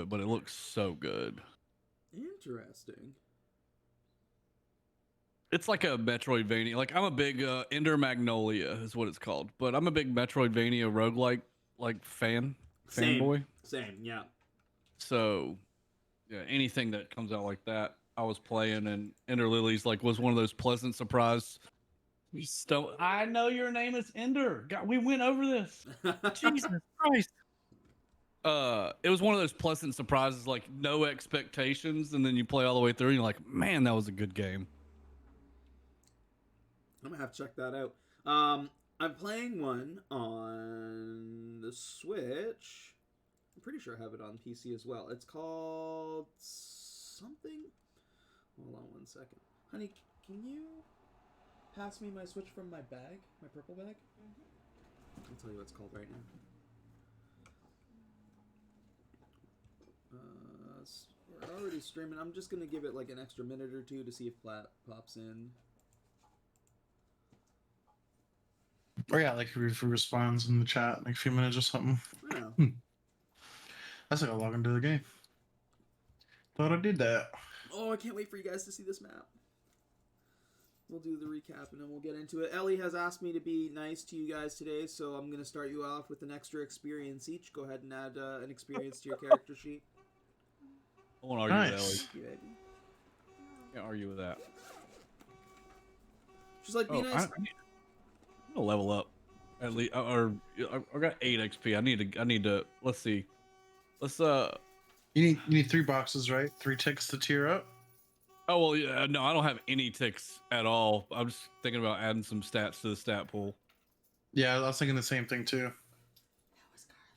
it, but it looks so good. Interesting. It's like a Metroidvania. Like I'm a big Ender Magnolia is what it's called, but I'm a big Metroidvania roguelike like Same. fanboy. Same. Yeah. So yeah, anything that comes out like that, I was playing, and Ender Lilies like was one of those pleasant surprise. I know your name is Ender. God, we went over this. Jesus Christ. It was one of those pleasant surprises, like no expectations, and then you play all the way through, and you're like, man, that was a good game. I'm gonna have to check that out. I'm playing one on the Switch. I'm pretty sure I have it on PC as well. It's called something. Hold on one second, honey. Can you pass me my Switch from my bag, my purple bag? I'll tell you what it's called right now. We're already streaming. I'm just gonna give it like an extra minute or two to see if Plat pops in. Or yeah, like if he responds in the chat, like a few minutes or something. Yeah. That's like a log into the game. Thought I did that. Oh, I can't wait for you guys to see this map. We'll do the recap and then we'll get into it. Ellie has asked me to be nice to you guys today, so I'm going to start you off with an extra experience each. Go ahead and add an experience to your character sheet. I won't argue with Nice. Ellie. Thank you, Eddie. Can't argue with that. She's like, be nice. I'm gonna level up. At least, or I got 8 XP. I need to. Let's see. Let's You need 3 boxes, right? 3 ticks to tier up. Oh well, yeah. No, I don't have any ticks at all. I'm just thinking about adding some stats to the stat pool. Yeah, I was thinking the same thing too.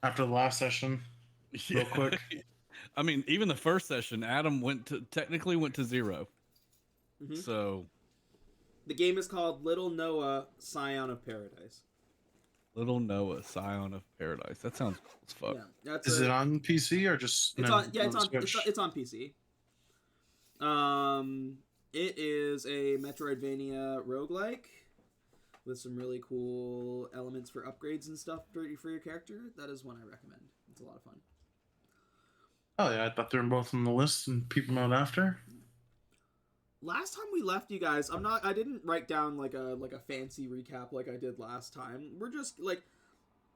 After the last session, real quick. I mean, even the first session, Adam technically went to 0. Mm-hmm. So the game is called Little Noah, Scion of Paradise. Little Noah, Scion of Paradise. That sounds cool as fuck. Yeah, is it on PC or just? It's on. Yeah, it's on PC. It is a Metroidvania roguelike with some really cool elements for upgrades and stuff for your character. That is one I recommend. It's a lot of fun. Oh yeah, I thought they were both on the list and peep them out after. Last time we left you guys, I didn't write down like a fancy recap like I did last time. We're just like,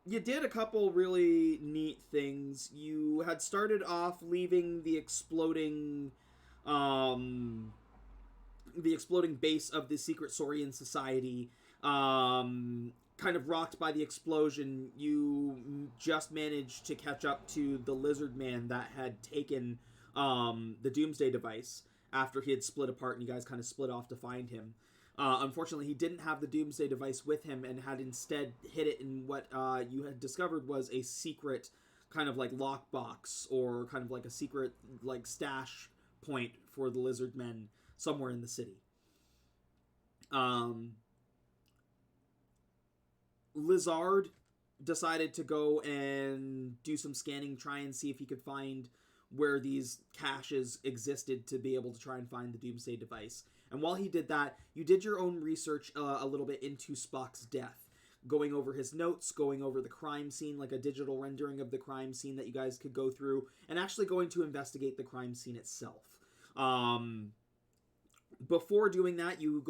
you did a couple really neat things. You had started off leaving the exploding base of the secret Saurian society, kind of rocked by the explosion. You just managed to catch up to the lizard man that had taken the Doomsday device after he had split apart, and you guys kind of split off to find him. Unfortunately, he didn't have the Doomsday device with him and had instead hid it in what you had discovered was a secret kind of like lockbox, or kind of like a secret like stash point for the lizard men somewhere in the city. Lizard decided to go and do some scanning, try and see if he could find where these caches existed to be able to try and find the Doomsday device. And while he did that, you did your own research a little bit into Spock's death, going over his notes, going over the crime scene, like a digital rendering of the crime scene that you guys could go through, and actually going to investigate the crime scene itself. Before doing that, you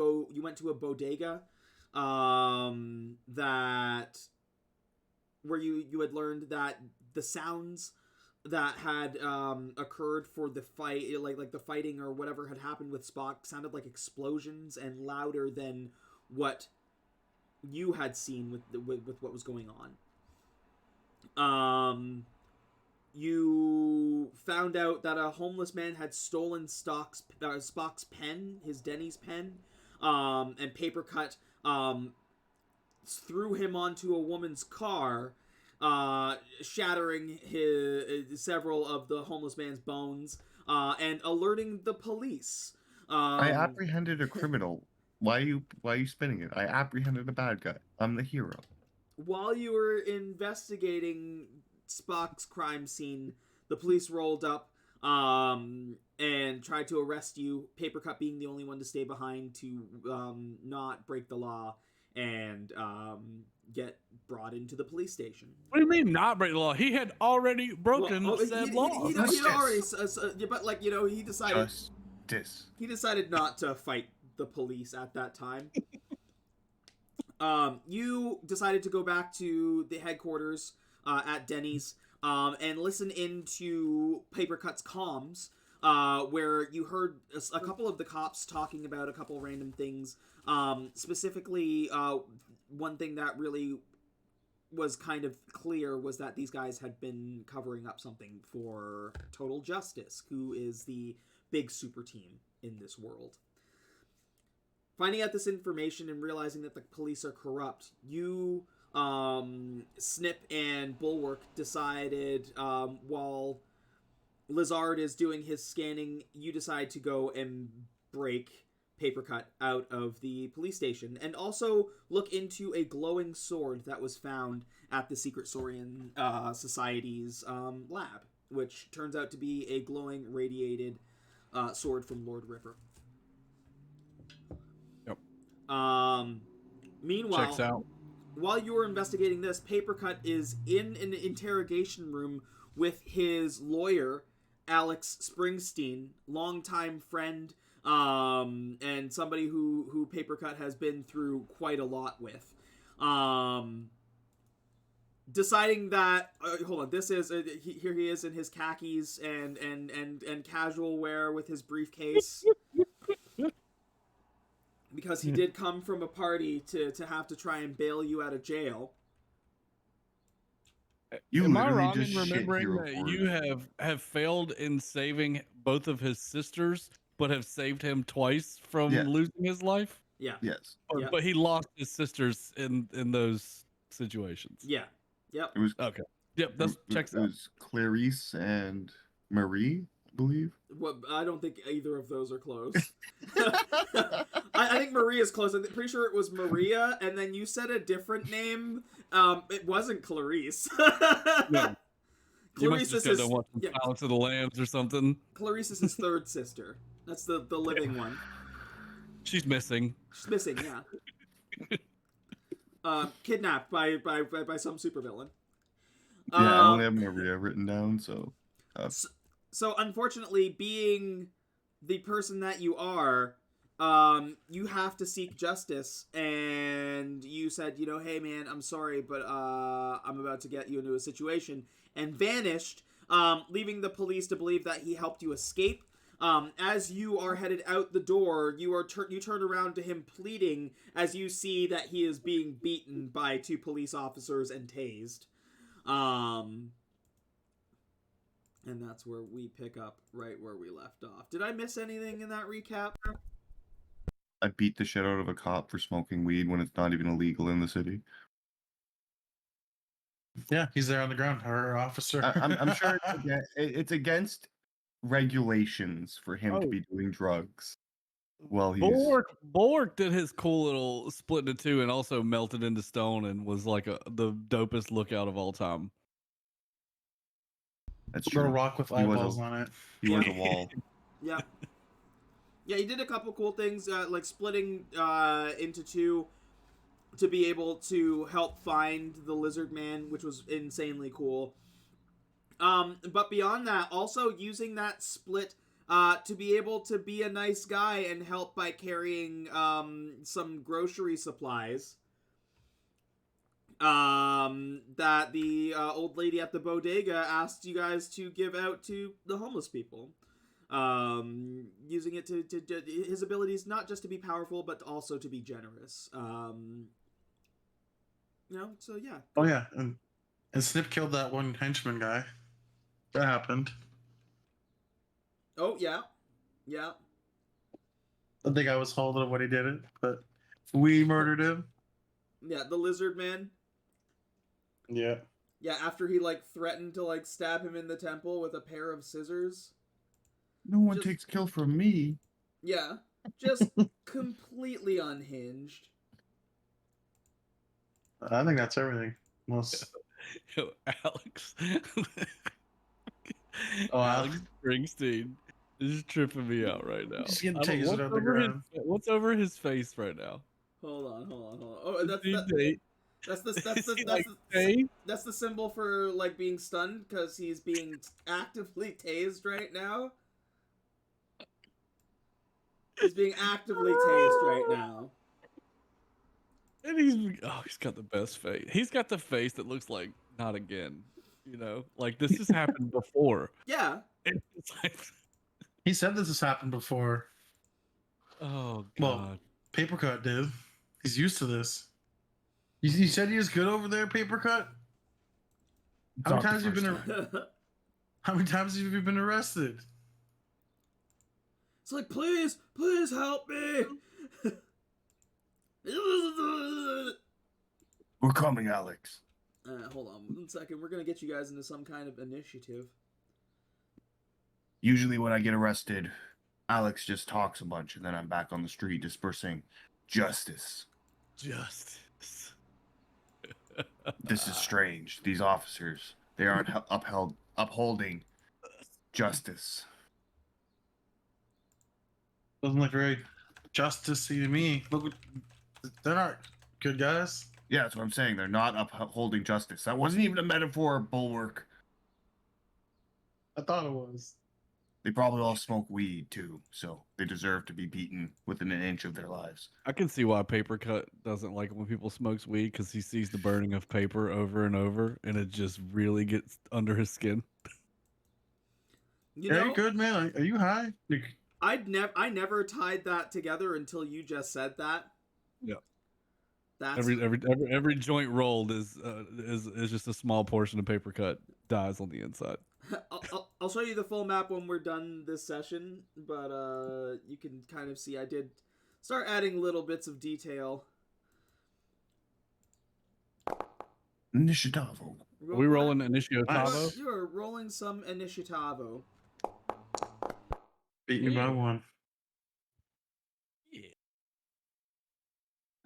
went to a bodega that where you had learned that the sounds that had occurred for the fight, like the fighting or whatever had happened with Spock, sounded like explosions and louder than what you had seen with what was going on. You found out that a homeless man had stolen Spock's pen, his Denny's pen, and paper cut, threw him onto a woman's car, shattering several of the homeless man's bones, and alerting the police. I apprehended a criminal. Why are you spinning it? I apprehended a bad guy. I'm the hero. While you were investigating Spock's crime scene, the police rolled up and tried to arrest you, Papercut being the only one to stay behind to not break the law and get brought into the police station. What do you mean not break the law? He had already broken said law. He'd already, but like he decided he decided not to fight the police at that time. You decided to go back to the headquarters at Denny's and listen into Papercut's comms, where you heard a couple of the cops talking about a couple random things. Specifically, one thing that really was kind of clear was that these guys had been covering up something for Total Justice, who is the big super team in this world. Finding out this information and realizing that the police are corrupt, you, Snip and Bulwark decided, while Lizard is doing his scanning, you decide to go and break Papercut out of the police station, and also look into a glowing sword that was found at the Secret Saurian Society's lab, which turns out to be a glowing radiated sword from Lord Ripper. Yep. Meanwhile, Checks out. While you were investigating this, Papercut is in an interrogation room with his lawyer, Alex Springsteen, longtime friend, and somebody who Papercut has been through quite a lot with. Deciding that hold on, this is here he is in his khakis and casual wear with his briefcase, because he did come from a party to have to try and bail you out of jail. Am I wrong in remembering that you have failed in saving both of his sisters, but have saved him twice from losing his life? Yeah. Yes. But he lost his sisters in those situations. Yeah. Yep. It was okay. Yep. That's checks out. It was Clarice and Marie, I believe. Well, I don't think either of those are close. I think Maria is close. I'm pretty sure it was Maria, and then you said a different name. It wasn't Clarice. No. Clarice is his, Silence of the Lambs or something. Clarice is his third sister. That's the living one. She's missing. She's missing, yeah. Kidnapped by some supervillain. I only have Maria written down, so. So unfortunately, being the person that you are, you have to seek justice, and you said, hey man, I'm sorry, but I'm about to get you into a situation, and vanished, leaving the police to believe that he helped you escape. As you are headed out the door, you turn around to him pleading as you see that he is being beaten by 2 police officers and tased. And that's where we pick up right where we left off. Did I miss anything in that recap? I beat the shit out of a cop for smoking weed when it's not even illegal in the city. Yeah, he's there on the ground, our officer. I'm sure it's against regulations for him to be doing drugs. Well, Bulwark did his cool little split into 2 and also melted into stone and was like the dopest lookout of all time. That's true. A rock with eyeballs on it. He was a wall. Yeah. Yeah, he did a couple cool things, like splitting into 2 to be able to help find the Lizard Man, which was insanely cool. But beyond that, also using that split to be able to be a nice guy and help by carrying some grocery supplies that the old lady at the bodega asked you guys to give out to the homeless people. Using it to his abilities not just to be powerful but also to be generous. So yeah. Oh yeah, and Snip killed that one henchman guy. That happened. Oh yeah. Yeah. I think I was holding when he did it, but we murdered him. Yeah, the Lizard Man. Yeah. Yeah, after he threatened to stab him in the temple with a pair of scissors. No one takes kill from me. Yeah, just completely unhinged. I think that's everything. Most. Yo, Alex. Alex Springsteen is tripping me out right now. He's getting tasered on the ground. What's over his face right now? Hold on. Oh, That's the Hey? that's the symbol for like being stunned because he's being actively tased right now. He's being actively tased right now. And he's got the best face. He's got the face that looks like not again. You know, like this has happened before. Yeah. And it's like, He said this has happened before. oh Well, god. Paper Cut did. He's used to this. You said he was good over there, Paper Cut? How many Not the times have you first been? time. How many times have you been arrested? It's like, please help me. We're coming, Alex. Hold on 1 second. We're gonna get you guys into some kind of initiative. Usually when I get arrested, Alex just talks a bunch, and then I'm back on the street dispersing justice. Justice. This is strange. These officers, they aren't upholding justice. Doesn't look very justicey to me. Look, they're not good guys. Yeah, that's what I'm saying. They're not upholding justice. That wasn't even a metaphor, Bulwark. I thought it was. They probably all smoke weed too, so they deserve to be beaten within an inch of their lives. I can see why Paper Cut doesn't like it when people smokes weed because he sees the burning of paper over and over, and it just really gets under his skin. You Are know, you good, man? Are you high? I never tied that together until you just said that. Yeah. That's Every joint rolled is just a small portion of Paper Cut dies on the inside. I'll show you the full map when we're done this session, but you can kind of see I did start adding little bits of detail. Initiativo. Are we rolling Initiative Nice. Tavo? You are rolling some Initiativo. Beat me by Yeah. one. Yeah.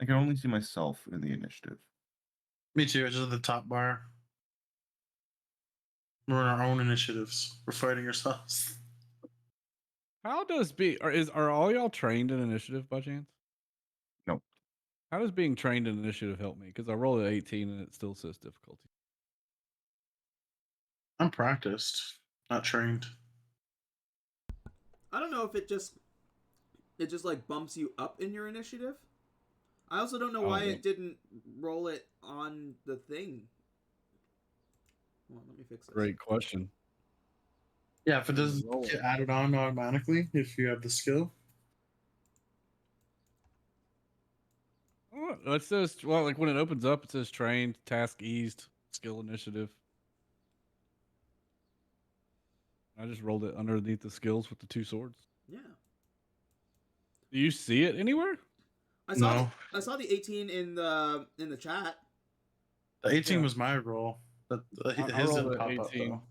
I can only see myself in the initiative. Me too. It's just the top bar. We're in our own initiatives. We're fighting ourselves. How does are all y'all trained in initiative by chance? No. How does being trained in initiative help me? Because I rolled an 18 and it still says difficulty. I'm practiced, not trained. I don't know if it just like bumps you up in your initiative. I also don't know why it didn't roll it on the thing. Hold on, let me fix this. Great question. Yeah, if it doesn't get added on automatically, if you have the skill. Oh, it says, well, like when it opens up, it says trained, task eased, skill initiative. I just rolled it underneath the skills with the 2 swords. Yeah. Do you see it anywhere? I saw the 18 in the chat. The 18 Yeah. was my roll. But I his rolled didn't an pop up 18. though.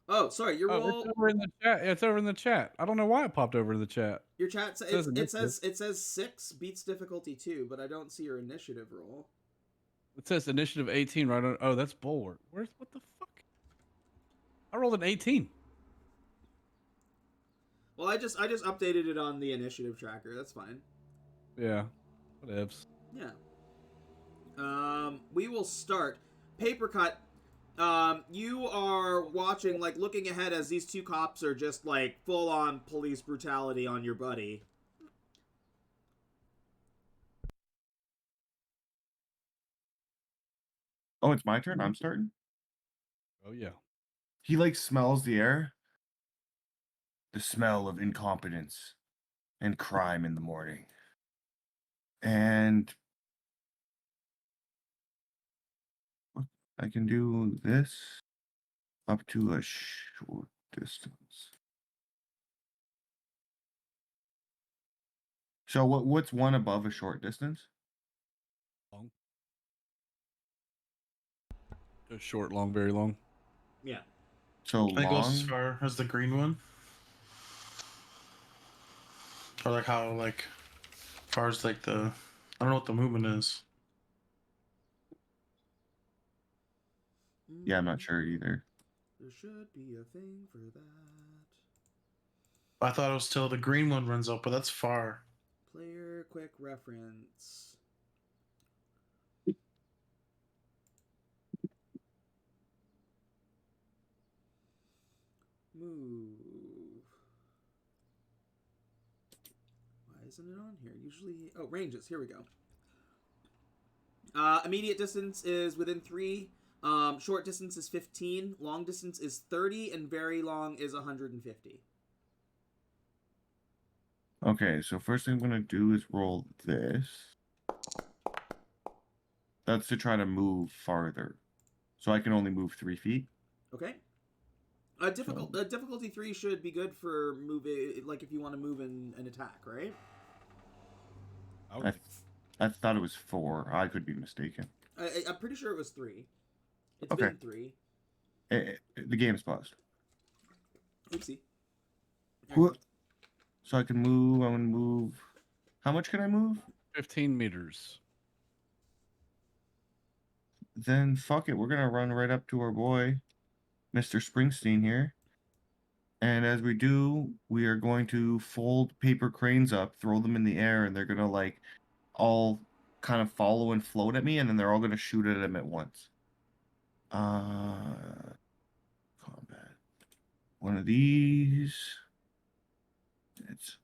Oh, sorry, your roll. It's over in the chat. It's over in the chat. I don't know why it popped over in the chat. Your chat says it says 6 beats difficulty 2, but I don't see your initiative roll. It says initiative 18 right on. Oh, that's Bulwark. What the fuck? I rolled an 18. Well, I just updated it on the initiative tracker. That's fine. Yeah. Whatevs. Yeah. We will start. Paper Cut. You are watching, like, looking ahead as these 2 cops are just, like, full-on police brutality on your buddy. Oh, it's my turn? I'm starting? Oh, yeah. He, like, smells the air. The smell of incompetence and crime in the morning. And I can do this up to a short distance. So what's one above a short distance? Long. Just short, long, very long. Yeah. So It goes as long. far as the green one. Or like how like far as like the I don't know what the movement is. Yeah, I'm not sure either. There should be a thing for that. I thought it was till the green one runs out, but that's far. Player quick reference. move. Why isn't it on here? Usually, oh, ranges. Here we go. Immediate distance is within 3. Short distance is 15. Long distance is 30, and very long is 150. Okay, so first thing I'm gonna do is roll this. That's to try to move farther. So I can only move 3 feet. Okay. Difficulty 3 should be good for moving, like if you want to move and attack, right? I thought it was 4. I could be mistaken. I'm pretty sure it was 3. It's Okay. been 3. The game's paused. Oopsie. So I can move. I'm gonna move. How much can I move? 15 meters. Then fuck it. We're gonna run right up to our boy, Mr. Springsteen here. And as we do, we are going to fold paper cranes up, throw them in the air, and they're gonna like all kind of follow and float at me, and then they're all gonna shoot at him at once. Combat. One of these. It's.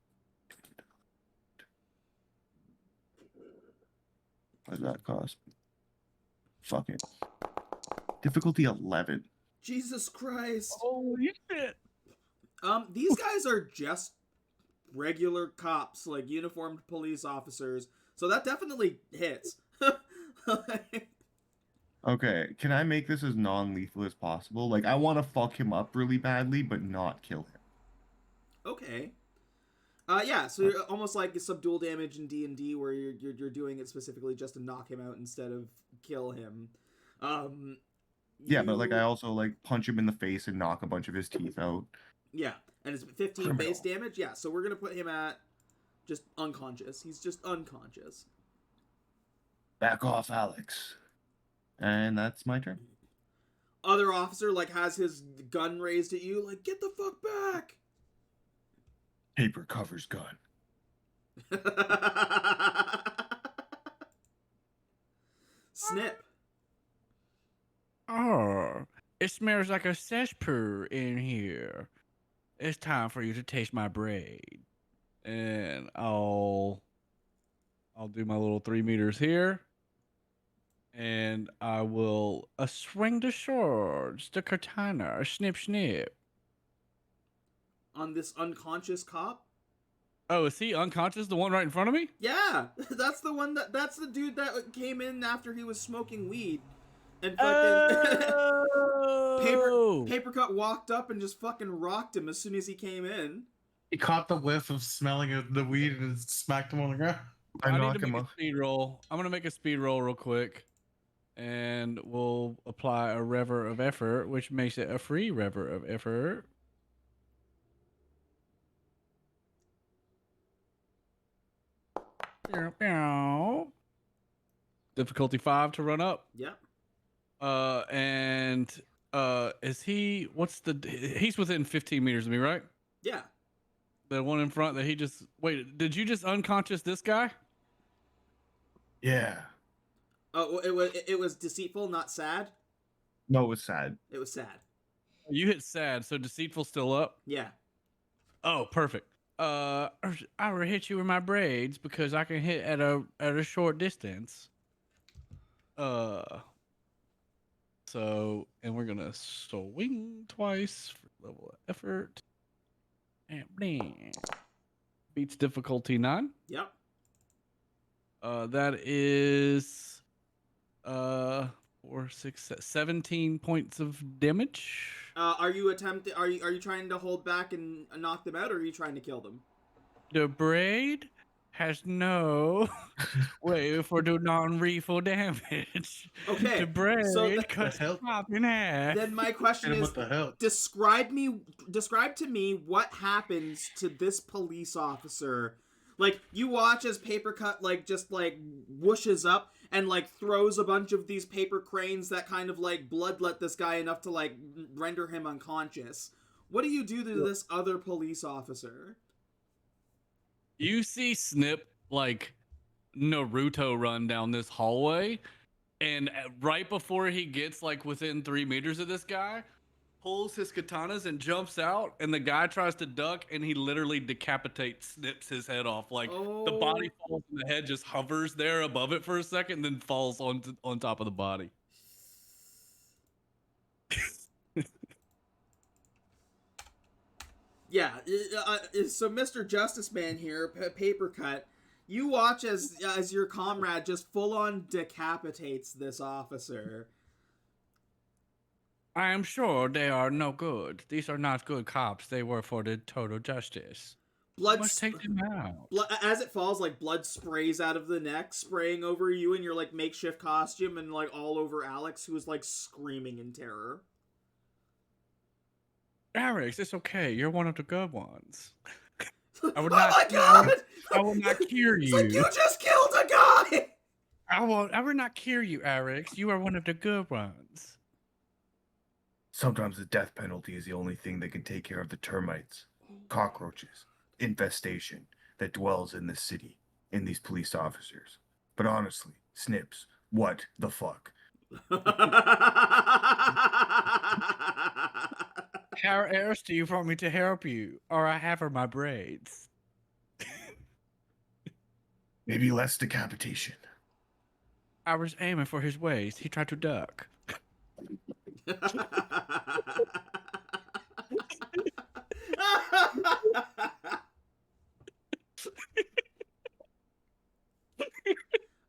What does that cost? Fuck it. Difficulty 11. Jesus Christ. Holy shit. These guys are just regular cops, like uniformed police officers. So that definitely hits. Okay, can I make this as non-lethal as possible? Like, I want to fuck him up really badly, but not kill him. Okay. Yeah, so you're almost like subdual damage in D&D, where you're doing it specifically just to knock him out instead of kill him. Yeah, but like I also like punch him in the face and knock a bunch of his teeth out. Yeah, and it's 15 base damage. Yeah, so we're gonna put him at just unconscious. He's just unconscious. Back off, Alex. And that's my turn. Other officer like has his gun raised at you, like get the fuck back. Paper covers gun. Snip. Oh, it smells like a cesspool in here. It's time for you to taste my braid. And I'll do my little 3 meters here. And I will swing the swords, the katana, snip, snip. On this unconscious cop? Oh, is he unconscious? The one right in front of me? Yeah, that's the one that's the dude that came in after he was smoking weed. And fucking Papercut walked up and just fucking rocked him as soon as he came in. He caught the whiff of smelling of the weed and smacked him on the ground. I need to make a speed roll. I'm gonna make a speed roll real quick. And we'll apply a rever of effort, which makes it a free rever of effort. Difficulty 5 to run up. Yep. Is he, he's within 15 meters of me, right? Yeah. The one in front that he just, wait, did you just unconscious this guy? Yeah. Oh, it was deceitful, not sad? No, it was sad. It was sad. You hit sad, so deceitful still up? Yeah. Oh, perfect. I will hit you with my braids because I can hit at a short distance. So, and we're gonna swing twice for level of effort. And bling. Beats difficulty 9. Yep. That is 4, 6, 17 points of damage. Are you trying to hold back and knock them out, or are you trying to kill them? The braid has no way for the non-lethal damage. Okay, The braid so cuts top in half. Then my question is, what the hell? describe to me what happens to this police officer. Like, you watch as Papercut, like, just, like, whooshes up and, like, throws a bunch of these paper cranes that kind of, like, bloodlet this guy enough to, like, render him unconscious. What do you do to this other police officer? You see Snip, like, Naruto run down this hallway, and right before he gets, like, within 3 meters of this guy, pulls his katanas and jumps out, and the guy tries to duck, and he literally snips his head off. Like the body falls, and the head just hovers there above it for a second, and then falls on top of the body. Yeah, so Mr. Justice Man here, Paper Cut, you watch as your comrade just full-on decapitates this officer. I am sure they are no good. These are not good cops. They work for the total justice. Blood Let's take them out. as it falls, like blood sprays out of the neck, spraying over you in your like makeshift costume, and like all over Alex, who is like screaming in terror. Alex, it's okay. You're one of the good ones. I would Oh not. my god! I will not cure It's you. like, you just killed a guy! I will not cure you, Alex. You are one of the good ones. Sometimes the death penalty is the only thing that can take care of the termites, cockroaches, infestation that dwells in this city, in these police officers. But honestly, Snips, what the fuck? How else do you want me to help you? Or I have her my braids. Maybe less decapitation. I was aiming for his waist. He tried to duck.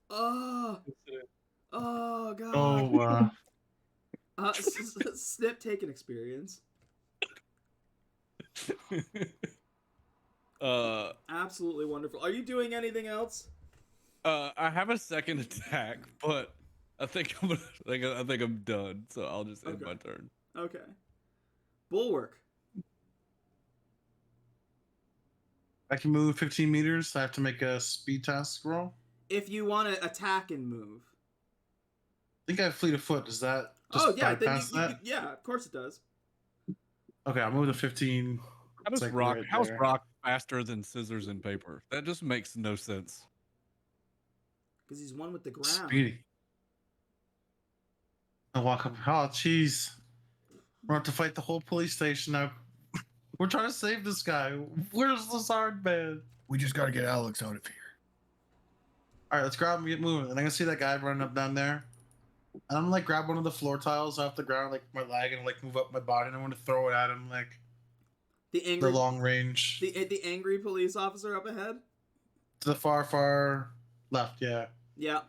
Oh god. Oh, wow. Snip, take an experience. Absolutely wonderful. Are you doing anything else? I have a second attack, but I think I'm done. So I'll just end my turn. Okay. Bulwark. I can move 15 meters. So I have to make a speed task roll. If you want to attack and move. I think I have fleet of foot. Does that just bypass that? Yeah, of course it does. Okay, I'll move to 15. How's like rock? right How's there. rock faster than scissors and paper? That just makes no sense. Because he's one with the ground. Speedy. I walk up. Oh, jeez. We're going to fight the whole police station now. We're trying to save this guy. Where's the hard man? We just gotta get Alex out of here. All right, let's grab him and get moving. And I can see that guy running up down there. And I'm gonna like grab one of the floor tiles off the ground, like my leg, and like move up my body, and I want to throw it at him, like The long range. The angry police officer up ahead? To the far left, yeah. Yeah.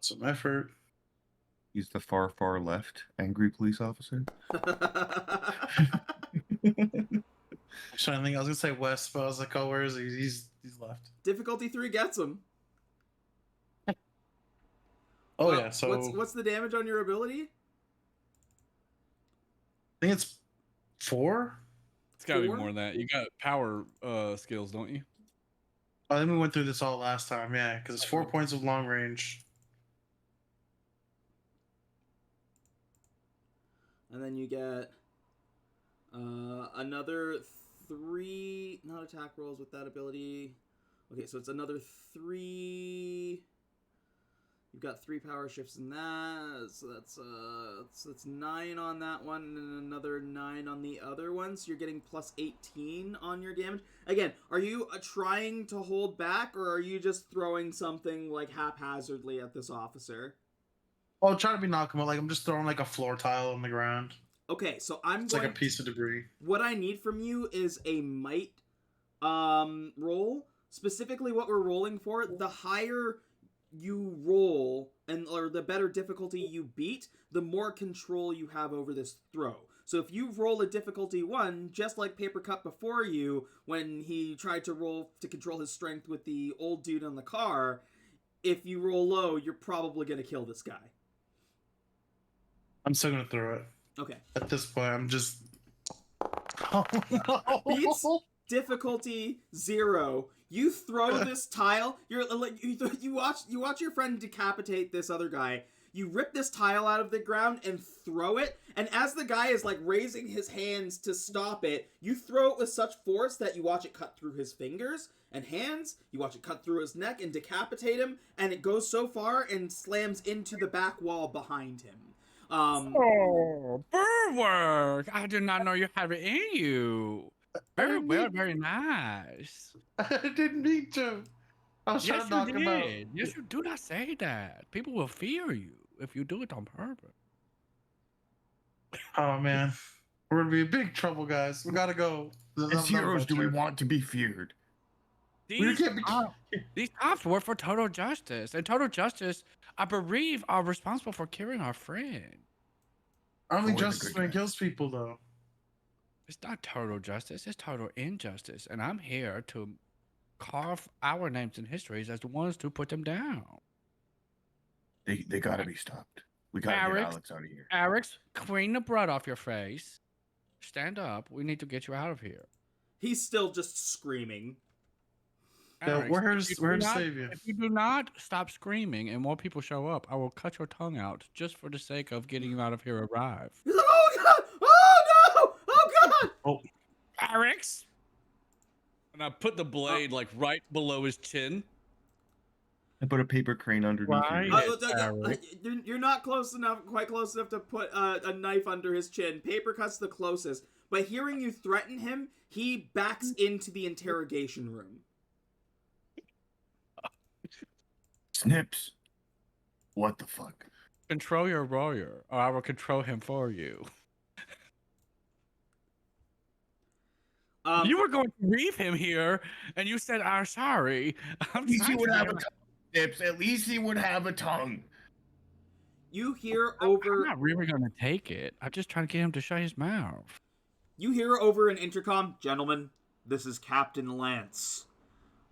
Some effort. He's the far left angry police officer. I'm trying to think. I was gonna say west, but I was like, oh, where is he? He's left. Difficulty 3 gets him. Oh yeah. So what's the damage on your ability? I think it's 4. It's got to be 4? more than that. You got power skills, don't you? I think we went through this all last time, yeah, because it's 4 points of long range. And then you get another 3 not attack rolls with that ability. Okay, so it's another 3. You've got 3 power shifts in that, so that's 9 on that one, and then another 9 on the other one. So you're getting plus 18 on your damage. Again, are you trying to hold back, or are you just throwing something like haphazardly at this officer? Oh, I'm trying to be knock him out. Like I'm just throwing like a floor tile on the ground. Okay, so It's like a piece of debris. What I need from you is a might roll. Specifically, what we're rolling for, the higher you roll or the better difficulty you beat, the more control you have over this throw. So if you roll a difficulty 1, just like Paper Cut before you, when he tried to roll to control his strength with the old dude on the car, if you roll low, you're probably going to kill this guy. I'm still gonna throw it. Okay. At this point, I'm just. Oh, no. Beats difficulty 0. You throw this tile. You're like you watch your friend decapitate this other guy. You rip this tile out of the ground and throw it. And as the guy is like raising his hands to stop it, you throw it with such force that you watch it cut through his fingers and hands. You watch it cut through his neck and decapitate him. And it goes so far and slams into the back wall behind him. Oh, Burwork! I did not know you had it in you. Very didn't well, mean- very nice. I didn't mean to. I was trying Yes, to you knock him out. did. Yes, you do not say that. People will fear you if you do it on purpose. Oh man, we're gonna be in big trouble, guys. We gotta go. As heroes, do we want to be feared? We These can't be. these cops work for Total Justice, and Total Justice, I believe, are responsible for killing our friend. Only Only the justice good man guys. kills people, though. It's not total justice; it's total injustice, and I'm here to carve our names in histories as the ones to put them down. They gotta be stopped. We gotta get Alex, Alex out of here. Alex, clean the blood off your face. Stand up. We need to get you out of here. He's still just screaming. Yeah, Alex, we're here if you to do not- save you. If you do not stop screaming and more people show up, I will cut your tongue out just for the sake of getting you out of here alive. He's like, oh god! Oh no! Oh god! Alex! And I put the blade like right below his chin. I put a paper crane underneath Right. you. Eric. You're not close enough, quite close enough to put a knife under his chin. Paper Cut's the closest. But hearing you threaten him, he backs into the interrogation room. Snips. What the fuck? Control your warrior, or I will control him for you. You were going to leave him here, and you said, "I'm sorry." At least he would have a tongue. Snips. At least he would have a tongue. You hear I'm over not really going to take it. I'm just trying to get him to shut his mouth. you hear over an intercom, gentlemen, this is Captain Lance.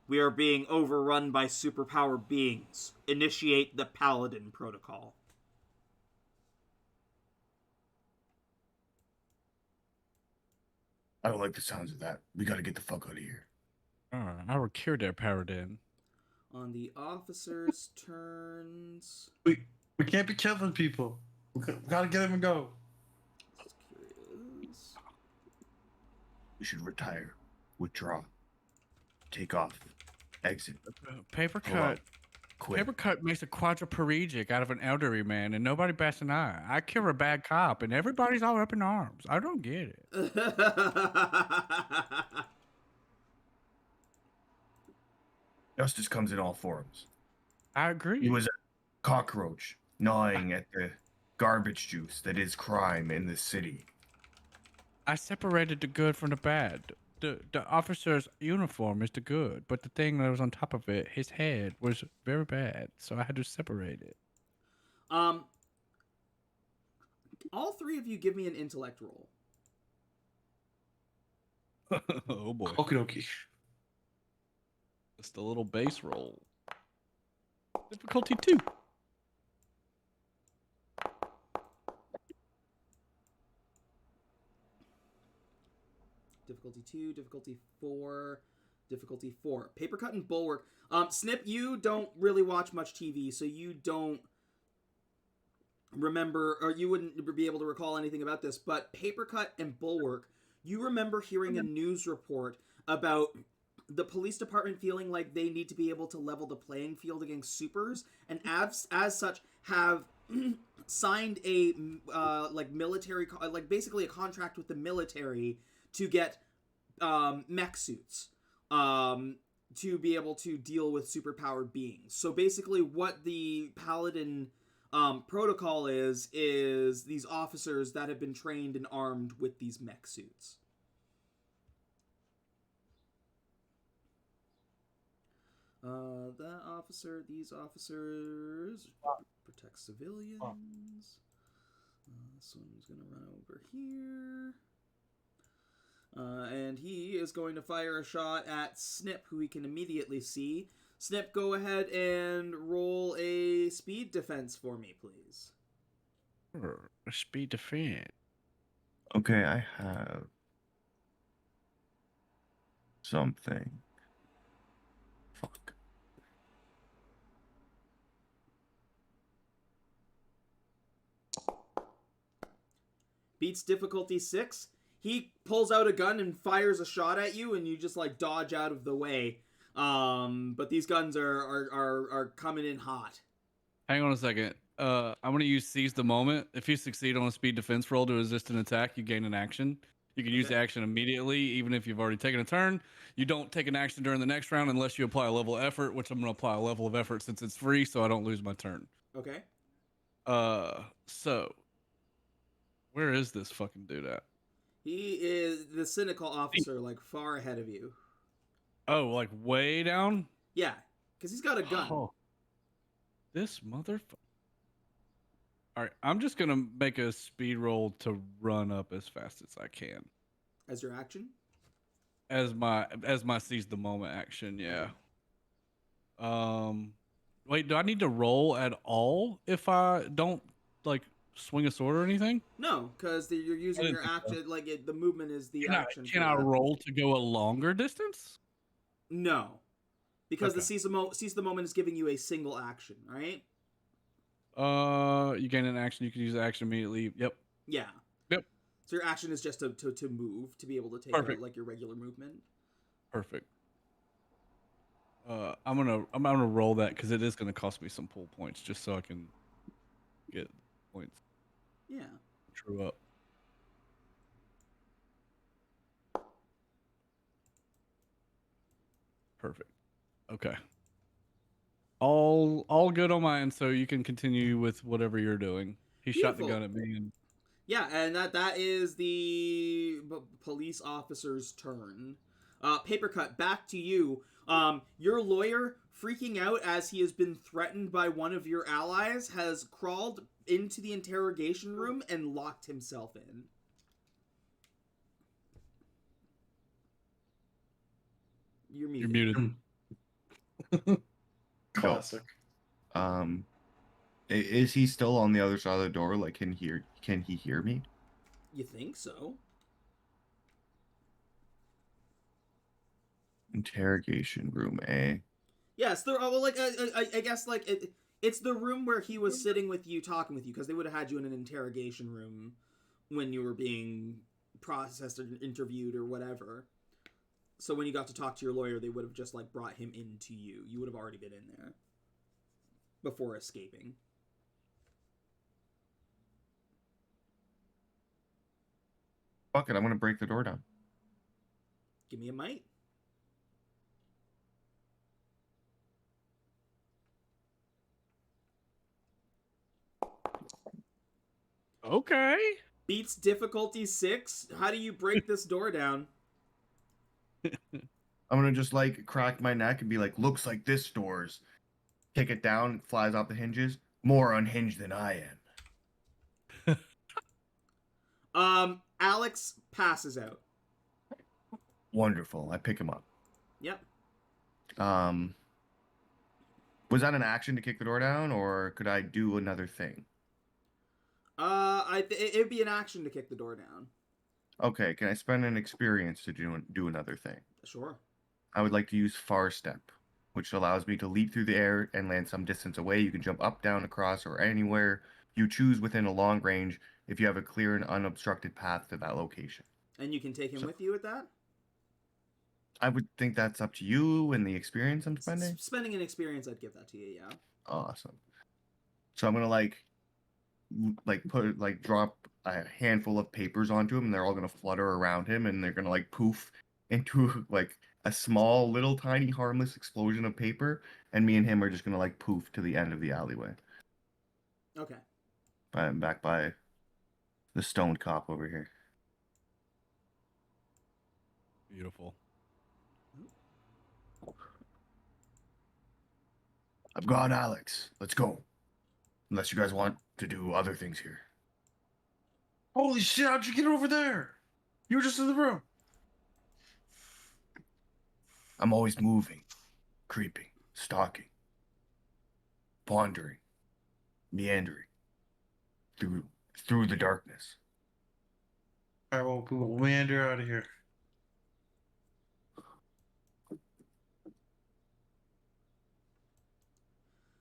We are being overrun by superpowered beings. Initiate the Paladin Protocol. I don't like the sounds of that. We gotta get the fuck out of here. I will cure their paladin. On the officers' turns. We can't be killing people. We gotta get him and go. Just curious. We should retire, withdraw, take off, exit, Paper pull out, cut. quit. Paper cut makes a quadriplegic out of an elderly man, and nobody bats an eye. I kill a bad cop, and everybody's all up in arms. I don't get it. Justice comes in all forms. I agree. He was a cockroach gnawing at the garbage juice that is crime in this city. I separated the good from the bad. The officer's uniform is the good, but the thing that was on top of it, his head, was very bad. So I had to separate it. All three of you give me an intellect roll. Oh boy. Okie dokie. Just a little base roll. Difficulty 2. Difficulty 2, difficulty 4, difficulty 4. Paper Cut and Bulwark. Snip, you don't really watch much TV, so you don't remember, or you wouldn't be able to recall anything about this, but Paper Cut and Bulwark, you remember hearing a news report about the police department feeling like they need to be able to level the playing field against supers, and as such have signed a military, basically a contract with the military to get mech suits to be able to deal with superpowered beings. So basically what the Paladin protocol is these officers that have been trained and armed with these mech suits. That officer, these officers protect civilians. This one's gonna run over here. And he is going to fire a shot at Snip, who he can immediately see. Snip, go ahead and roll a speed defense for me, please. A speed defense. Okay, I have something. Fuck. Beats difficulty 6. He pulls out a gun and fires a shot at you, and you just dodge out of the way. But these guns are coming in hot. Hang on a second. I'm gonna use seize the moment. If you succeed on a speed defense roll to resist an attack, you gain an action. You can use the action immediately, even if you've already taken a turn. You don't take an action during the next round unless you apply a level of effort, which I'm gonna apply a level of effort since it's free, so I don't lose my turn. Okay. So where is this fucking dude at? He is the cynical officer, like far ahead of you. Oh, like way down? Yeah, because he's got a gun. Oh, this motherfucker. All right, I'm just gonna make a speed roll to run up as fast as I can. As your action? As my seize the moment action, yeah. Wait, do I need to roll at all if I don't like swing a sword or anything? No, because you're using your action. Like the movement is the action. Can I roll to go a longer distance? No, because Okay. the seize the moment is giving you a single action, right? You gain an action. You can use the action immediately. Yep. Yeah. Yep. So your action is just to move, to be able to take out like your regular movement. Perfect. I'm gonna roll that because it is gonna cost me some pull points just so I can get points. Yeah. True up. Perfect. Okay. All good on my end, so you can continue with whatever you're doing. He shot the gun at me. And... Yeah, and that is the police officer's turn. Paper cut, back to you. Your lawyer, freaking out as he has been threatened by one of your allies, has crawled into the interrogation room and locked himself in. You're muted. Classic. Is he still on the other side of the door? Like, can he hear me? You think so? Interrogation room, eh? Yes, there. Well, like I guess like it's the room where he was sitting with you, talking with you, because they would have had you in an interrogation room when you were being processed or interviewed or whatever. So when you got to talk to your lawyer, they would have just like brought him into you. You would have already been in there before escaping. Fuck it, I'm gonna break the door down. Give me a might. Okay. Beats difficulty 6. How do you break this door down? I'm gonna just like crack my neck and be like, looks like this door's. Kick it down, it flies off the hinges. More unhinged than I am. Alex passes out. Wonderful. I pick him up. Yep. Was that an action to kick the door down, or could I do another thing? It'd be an action to kick the door down. Okay, can I spend an experience to do another thing? Sure. I would like to use Far Step, which allows me to leap through the air and land some distance away. You can jump up, down, across, or anywhere you choose within a long range if you have a clear and unobstructed path to that location. And you can take him with you with that? I would think that's up to you and the experience I'm spending. Spending an experience, I'd give that to you, yeah. Awesome. So I'm gonna drop a handful of papers onto him, and they're all gonna flutter around him, and they're gonna like poof into like a small, little, tiny, harmless explosion of paper, and me and him are just gonna like poof to the end of the alleyway. Okay. I'm back by the stoned cop over here. Beautiful. I've gone, Alex. Let's go. Unless you guys want to do other things here. Holy shit, how'd you get over there? You were just in the room. I'm always moving, creeping, stalking, pondering, meandering through the darkness. All right, we'll meander out of here.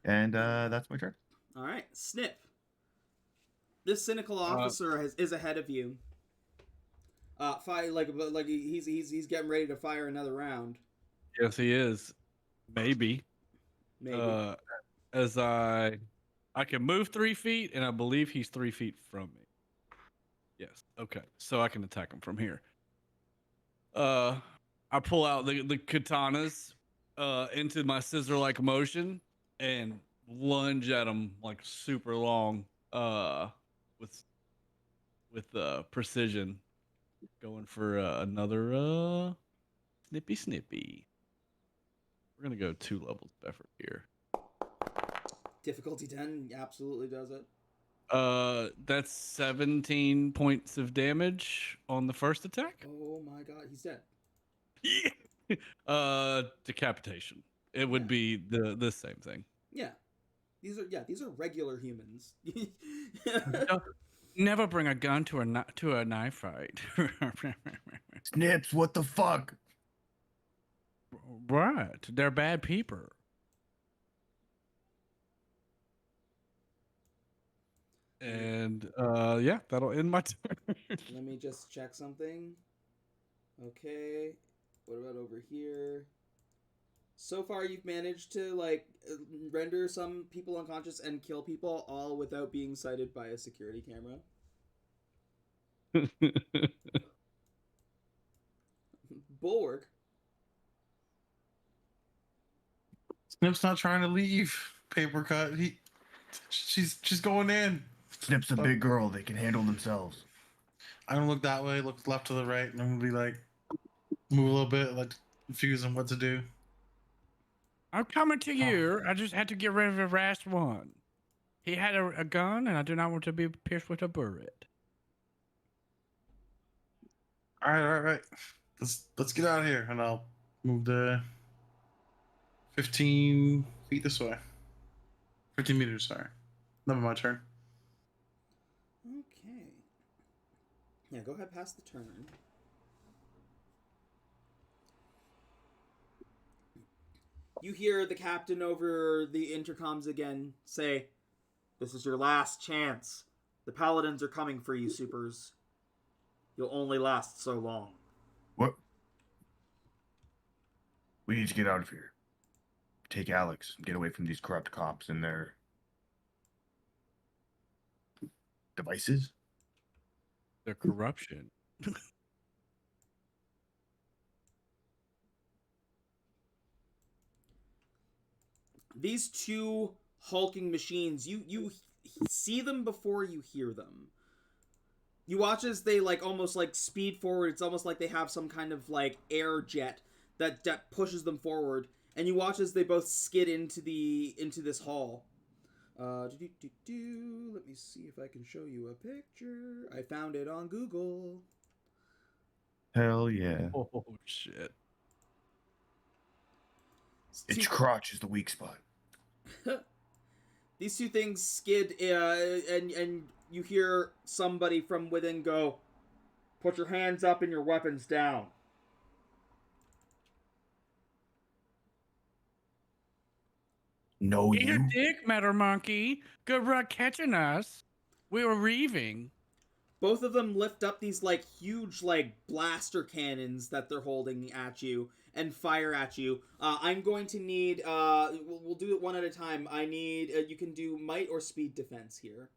And that's my turn. All right, Snip. This cynical officer is ahead of you. He's getting ready to fire another round. Yes, he is. Maybe. Maybe. As I I can move 3 feet, and I believe he's 3 feet from me. Yes. Okay. So I can attack him from here. I pull out the katanas into my scissor-like motion and lunge at him like super long with precision, going for another snippy. We're gonna go 2 levels of effort here. Difficulty 10 absolutely does it. That's 17 points of damage on the first attack. Oh my god, he's dead. Decapitation. It would be the same thing. Yeah. These are regular humans. Never bring a gun to a knife fight. Snips, what the fuck? Right, they're bad people. And yeah, that'll end my turn. Let me just check something. Okay. What about over here? So far, you've managed to like render some people unconscious and kill people, all without being sighted by a security camera. Bulwark. Snip's not trying to leave. Paper cut. She's going in. Snip's a big girl. They can handle themselves. I'm gonna look that way, look left to the right, and I'm gonna be like, move a little bit, like confuse him what to do. I'm coming to you. I just had to get rid of the last one. He had a gun, and I do not want to be pierced with a bullet. All right. Let's get out of here, and I'll move the 15 feet this way. 15 meters, sorry. Never my turn. Okay. Yeah, go ahead past the turn. You hear the captain over the intercoms again say, "This is your last chance. The paladins are coming for you, supers. You'll only last so long." What? We need to get out of here. Take Alex and get away from these corrupt cops and their devices. The corruption. These two hulking machines, you see them before you hear them. You watch as they like almost like speed forward. It's almost like they have some kind of like air jet that pushes them forward. And you watch as they both skid into this hall. Let me see if I can show you a picture. I found it on Google. Hell yeah. Oh shit. Its crotch is the weak spot. These two things skid, and you hear somebody from within go, "Put your hands up and your weapons down." No, Eat your you. dick, Matter Monkey. Good luck catching us. We were leaving. Both of them lift up these like huge like blaster cannons that they're holding at you and fire at you. I'm going to need we'll do it one at a time. I need you can do might or speed defense here.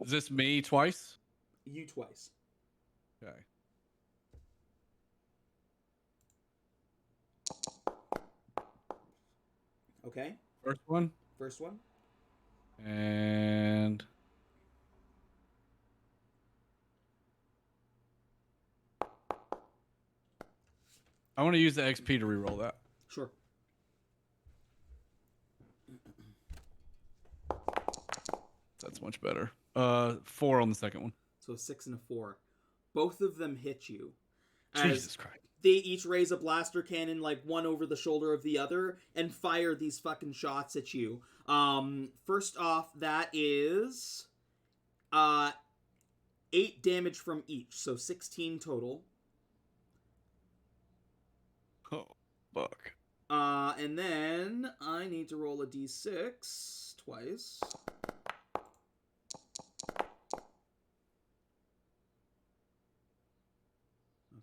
Is this me twice? You twice. Okay. Okay. First one. First one. And I want to use the XP to reroll that. Sure. That's much better. 4 on the second one. So a 6 and a 4. Both of them hit you. Jesus Christ. They each raise a blaster cannon, like one over the shoulder of the other, and fire these fucking shots at you. First off, that is 8 damage from each, so 16 total. Oh, fuck. And then I need to roll a d6 twice.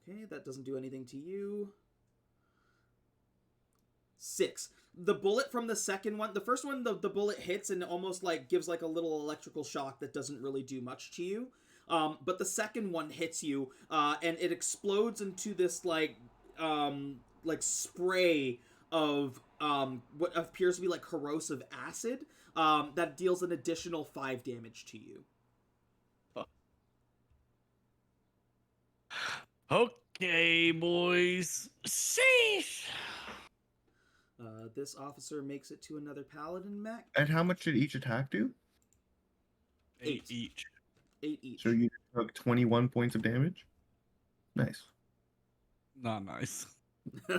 Okay, that doesn't do anything to you. 6. The bullet from the second one, the first one, the bullet hits and almost like gives like a little electrical shock that doesn't really do much to you. But the second one hits you, and it explodes into this like spray of what appears to be like corrosive acid that deals an additional 5 damage to you. Okay, boys. Sheesh. This officer makes it to another paladin mech. And how much did each attack do? 8 each. 8 each. So you took 21 points of damage? Nice. Not nice. There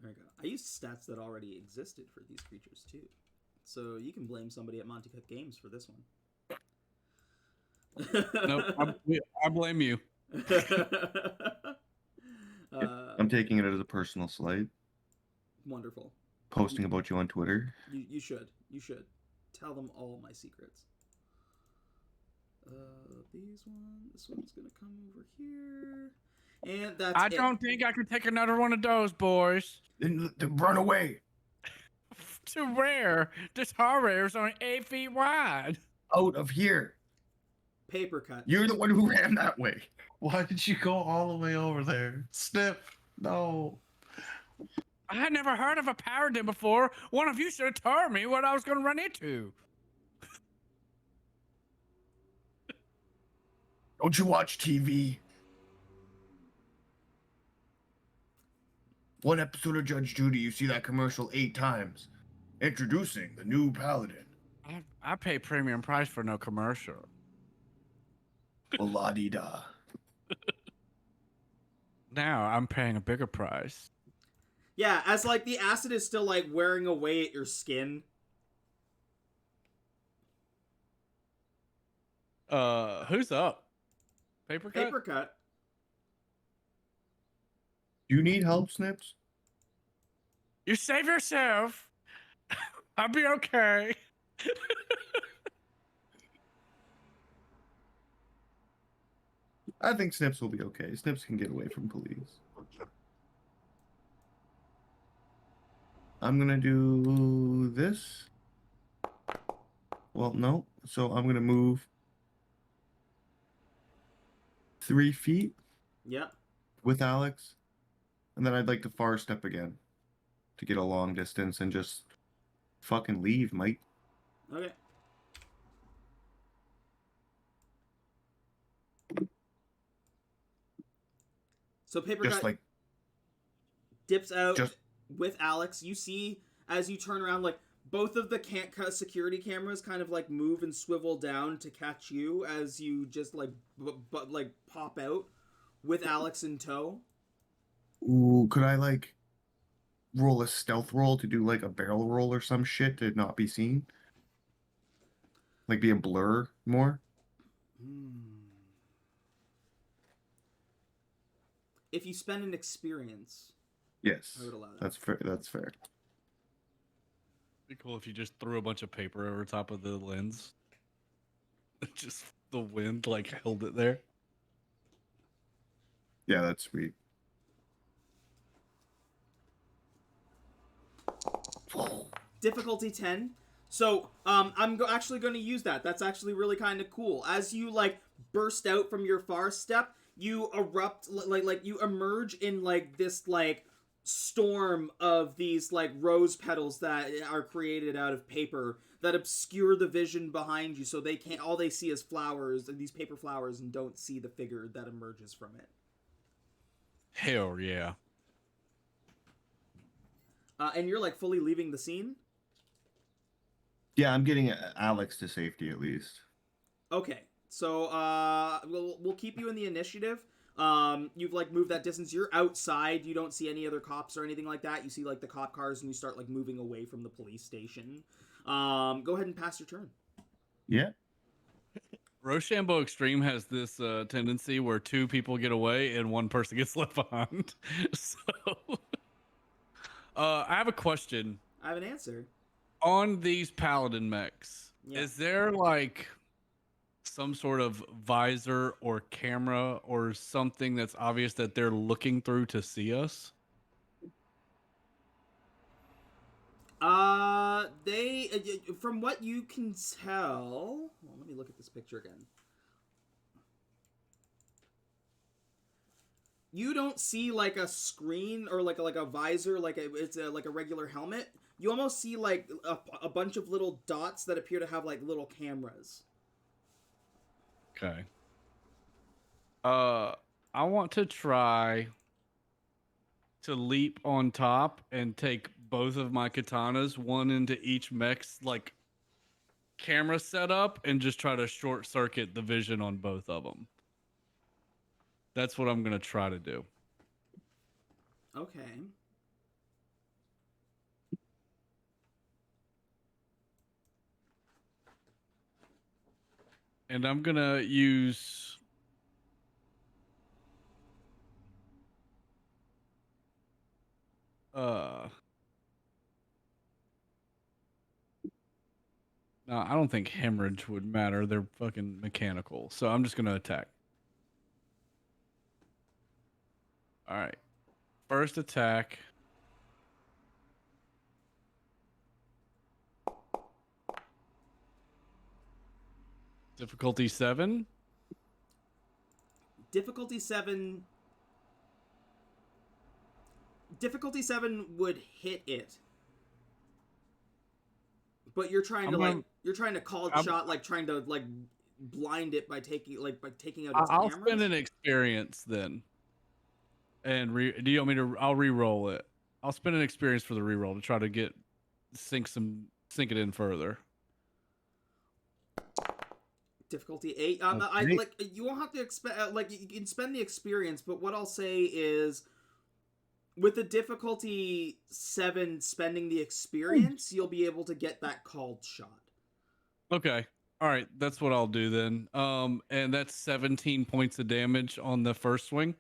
we go. I used stats that already existed for these creatures too. So you can blame somebody at Monty Cook Games for this one. Nope, I blame you. I'm taking it as a personal slight. Wonderful. Posting about you on Twitter. You should. You should. Tell them all my secrets. This one's gonna come over here. And that's I don't think I can take another one of those, boys. Then run away. To where? This horror is only 8 feet wide. Out of here. Paper cut. You're the one who ran that way. Why did you go all the way over there? Snip. No. I had never heard of a paladin before. One of you should have told me what I was going to run into. Don't you watch TV? One episode of Judge Judy, you see that commercial 8 times. Introducing the new paladin. I pay premium price for no commercial. La-di-da. Now I'm paying a bigger price. Yeah, as like the acid is still like wearing away at your skin. Who's up? Paper cut? Paper cut. Do you need help, Snips? You save yourself. I'll be okay. I think Snips will be okay. Snips can get away from police. I'm gonna do this. Well, no. So I'm gonna move 3 feet Yep. with Alex. And then I'd like to far step again to get a long distance and just fucking leave, Mike. Okay. So paper Just cut like dips out just with Alex. You see as you turn around, like both of the security cameras kind of like move and swivel down to catch you as you just like like pop out with Alex in tow. ooh, could I like roll a stealth roll to do like a barrel roll or some shit to not be seen? Like be a blur more? If you spend an experience, Yes. I would allow that. That's fair. That's fair. Be cool if you just threw a bunch of paper over top of the lens. Just the wind like held it there. Yeah, that's sweet. Difficulty 10. So, I'm actually going to use that. That's actually really kind of cool. As you, like, burst out from your far step, you erupt, like, you emerge in, like, this, like, storm of these, like, rose petals that are created out of paper that obscure the vision behind you, so they can't, all they see is flowers, these paper flowers, and don't see the figure that emerges from it. Hell yeah. And you're, like, fully leaving the scene? Yeah, I'm getting Alex to safety at least. Okay, so we'll keep you in the initiative. You've like moved that distance. You're outside. You don't see any other cops or anything like that. You see like the cop cars, and you start like moving away from the police station. Go ahead and pass your turn. Yeah. Roshambo Extreme has this tendency where 2 people get away and 1 person gets left behind. So, I have a question. I have an answer. On these paladin mechs, Yeah. Is there like some sort of visor or camera or something that's obvious that they're looking through to see us? They, from what you can tell, well, let me look at this picture again. You don't see like a screen or like a visor, it's like a regular helmet. You almost see like a bunch of little dots that appear to have like little cameras. Okay. I want to try to leap on top and take both of my katanas, one into each mech's like camera setup, and just try to short circuit the vision on both of them. That's what I'm gonna try to do. Okay. And I'm gonna use no, I don't think hemorrhage would matter. They're fucking mechanical. So I'm just gonna attack. All right. First attack. Difficulty 7. Difficulty 7. Difficulty 7 would hit it. But you're trying to call a shot, like trying to like blind it by taking out its I'll cameras. spend an experience then. And do you want me to? I'll re-roll it. I'll spend an experience for the re-roll to try to sink it in further. Difficulty 8. Okay. You won't have to expect you can spend the experience, but what I'll say is, with the difficulty 7 spending the experience, you'll be able to get that called shot. Okay. All right. That's what I'll do then. And that's 17 points of damage on the first swing.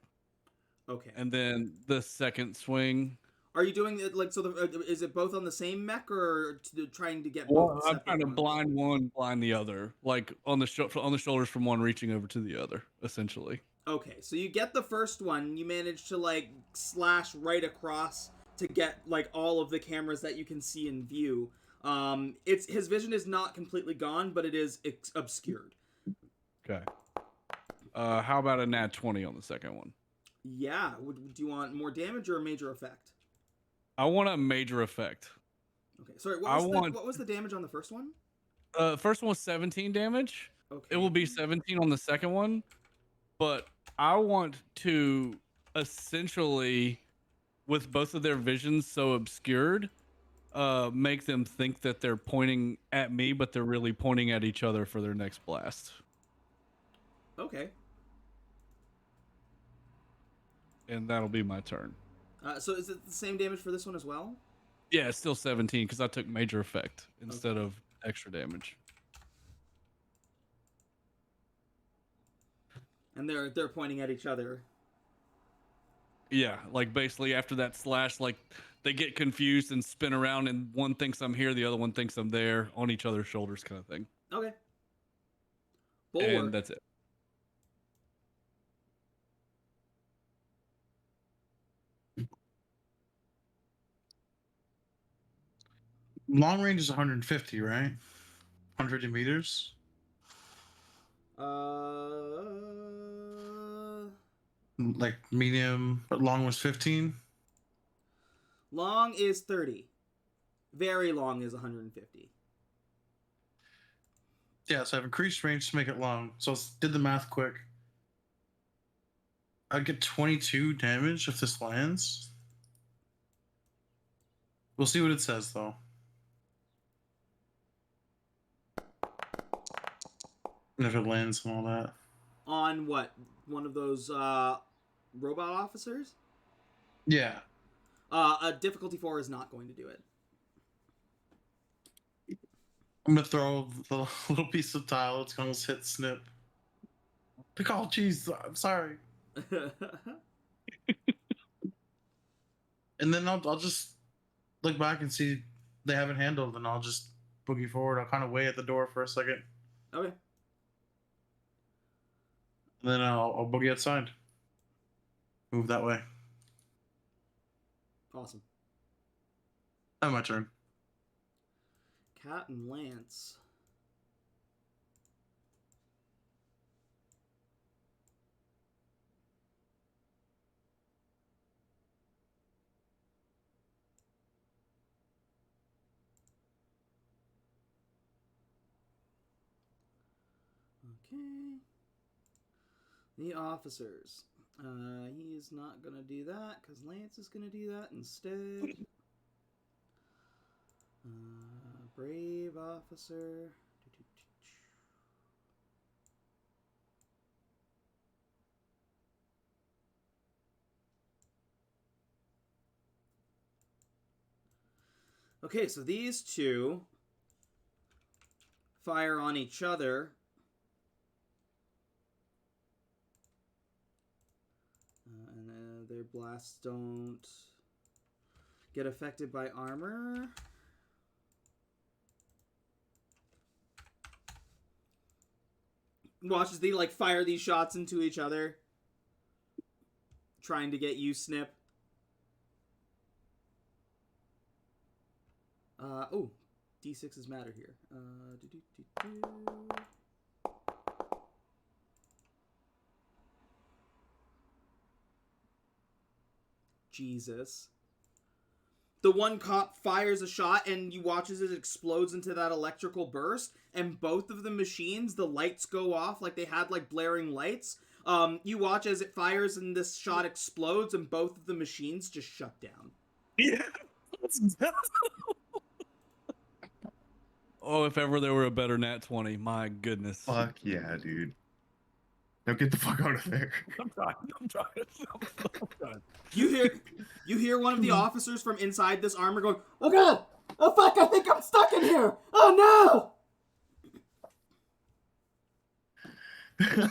Okay. And then the second swing. Are you doing it like so? Is it both on the same mech or trying to get both? Well, I'm trying to blind one, blind the other, like on the shoulders from one reaching over to the other, essentially. Okay, so you get the first one. You manage to like slash right across to get like all of the cameras that you can see in view. His vision is not completely gone, but it is obscured. Okay. How about a nat 20 on the second one? Yeah. Do you want more damage or a major effect? I want a major effect. Okay. Sorry. What was the damage on the first one? First one was 17 damage. Okay. It will be 17 on the second one, but I want to essentially, with both of their visions so obscured, make them think that they're pointing at me, but they're really pointing at each other for their next blast. Okay. And that'll be my turn. So is it the same damage for this one as well? Yeah, it's still 17 because I took major effect instead of extra damage. And they're pointing at each other. Yeah, like basically after that slash, like they get confused and spin around, and one thinks I'm here, the other one thinks I'm there, on each other's shoulders, kind of thing. Okay. And that's it. Long range is 150, right? 150 meters. Like medium, but long was 15. Long is 30. Very long is 150. Yeah, so I've increased range to make it long. So did the math quick. I'd get 22 damage if this lands. We'll see what it says though. And if it lands and all that. On what? One of those robot officers? Yeah. A difficulty 4 is not going to do it. I'm gonna throw the little piece of tile. It's gonna hit snip. Like, oh, jeez, I'm sorry. And then I'll just look back and see they haven't handled, and I'll just boogie forward. I'll kind of wait at the door for a second. Okay. And then I'll boogie outside. Move that way. Awesome. That's my turn. Cat and Lance. Okay. The officers. He's not going to do that because Lance is going to do that instead. Brave officer. Okay, so these two fire on each other. And their blasts don't get affected by armor. Watch as they like fire these shots into each other, trying to get you, Snip. Oh, D6s matter here. Jesus. The one cop fires a shot and you watch as it explodes into that electrical burst, and both of the machines, the lights go off like they had like blaring lights. You watch as it fires and this shot explodes and both of the machines just shut down. Yeah. Oh, if ever there were a better Nat 20, my goodness. Fuck yeah, dude. Now get the fuck out of there. I'm trying. You hear one of the officers from inside this armor going, "Oh god! Oh fuck! I think I'm stuck in here! Oh no!" Okay.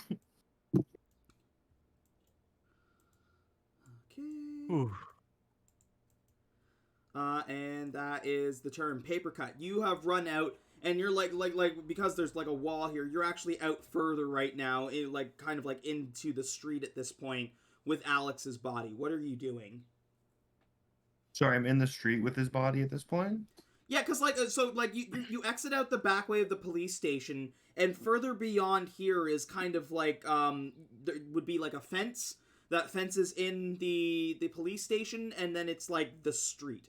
Ooh. And that is the turn. Paper cut. You have run out, and you're like because there's like a wall here. You're actually out further right now, like kind of like into the street at this point with Alex's body. What are you doing? Sorry, I'm in the street with his body at this point? Yeah, because you exit out the back way of the police station, and further beyond here is kind of like there would be like a fence. That fence is in the police station, and then it's like the street.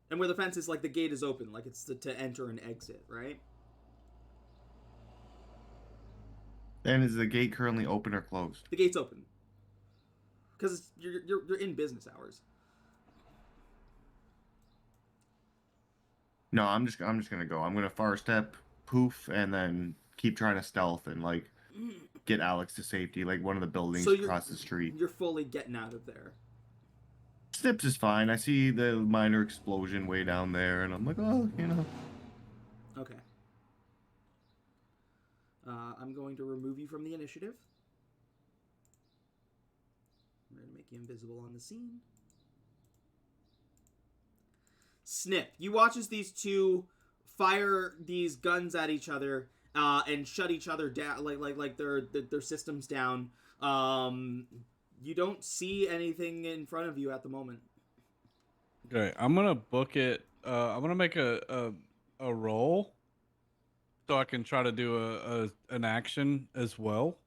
And where the fence is, like the gate is open, like it's to enter and exit, right? And is the gate currently open or closed? The gate's open. Because you're in business hours. No, I'm just gonna go. I'm gonna far step, poof, and then keep trying to stealth and like get Alex to safety, like one of the buildings across the street. You're fully getting out of there. Snips is fine. I see the minor explosion way down there, and I'm like, oh, you know. Okay. I'm going to remove you from the initiative. I'm going to make you invisible on the scene. Snip. You watch as these two fire these guns at each other and shut each other down, like their systems down. You don't see anything in front of you at the moment. Okay, I'm gonna book it. I'm gonna make a roll, so I can try to do an action as well.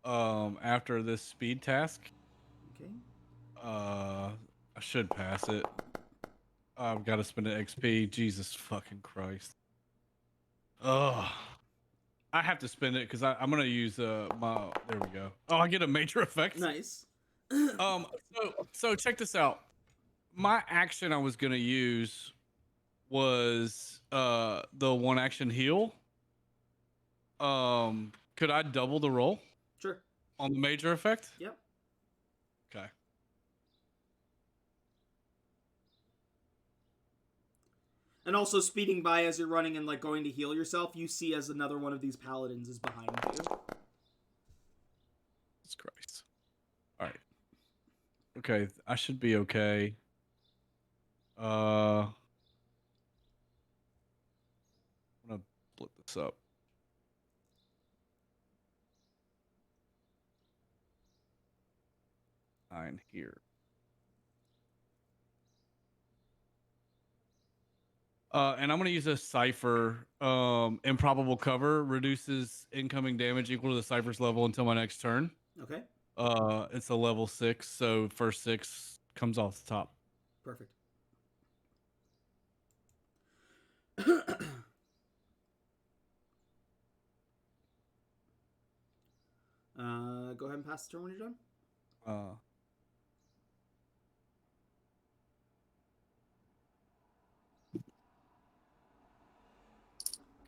After this speed task. Okay. I should pass it. I've got to spend an XP. Jesus fucking Christ. Ugh. I have to spend it because I'm gonna use my. There we go. Oh, I get a major effect. Nice. So check this out. My action I was gonna use was the one action heal. Could I double the roll Sure. on the major effect? Yep. Okay. And also speeding by as you're running and like going to heal yourself, you see as another one of these paladins is behind you. Jesus Christ. All right. Okay, I should be okay. I'm gonna split this up. Nine here. And I'm gonna use a cipher. Improbable cover reduces incoming damage equal to the cipher's level until my next turn. Okay. It's a level 6, so first 6 comes off the top. Perfect. Go ahead and pass the turn when you're done.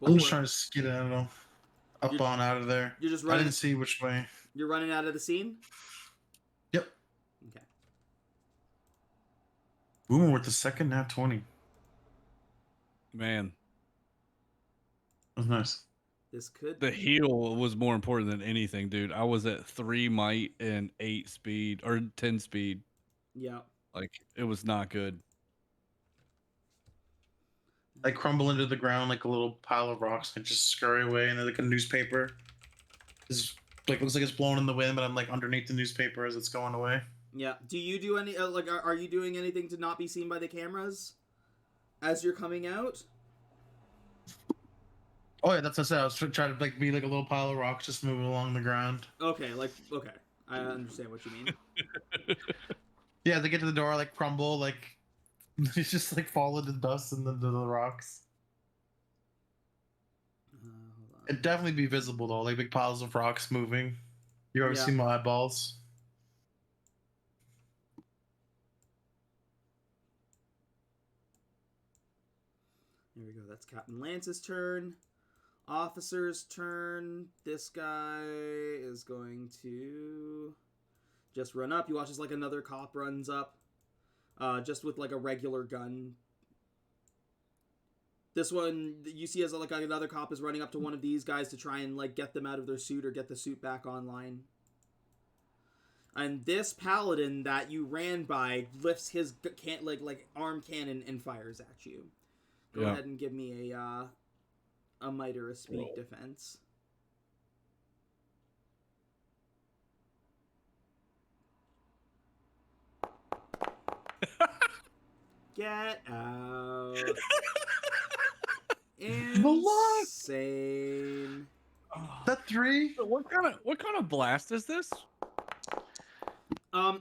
I'm just Bulwark. trying to skedaddle up You're- on out of there. You're just I running. didn't see which way. You're running out of the scene. Yep. Okay. Boomer with the second nat 20. Man, That was nice. This could. the heal was more important than anything, dude. I was at 3 might and 8 speed or 10 speed. Yeah. Like it was not good. I crumble into the ground like a little pile of rocks and just scurry away, and then like a newspaper is like looks like it's blowing in the wind, but I'm like underneath the newspaper as it's going away. Yeah. Do you do any like? Are you doing anything to not be seen by the cameras as you're coming out? Oh yeah, that's what I said. I was trying to like be like a little pile of rocks just moving along the ground. Okay. Okay. I understand what you mean. Yeah, they get to the door, like crumble, like they just like fall into dust and then the rocks. Hold on. It'd definitely be visible though, like big piles of rocks moving. You ever Yeah. see my eyeballs? There we go. That's Captain Lance's turn. Officer's turn. This guy is going to just run up. You watch as like another cop runs up, just with like a regular gun. This one you see as like another cop is running up to one of these guys to try and like get them out of their suit or get the suit back online. And this paladin that you ran by lifts his arm cannon and fires at you. Go ahead and give me a might or a speed Roll. defense. Get out. Insane. That 3? What kind of blast is this?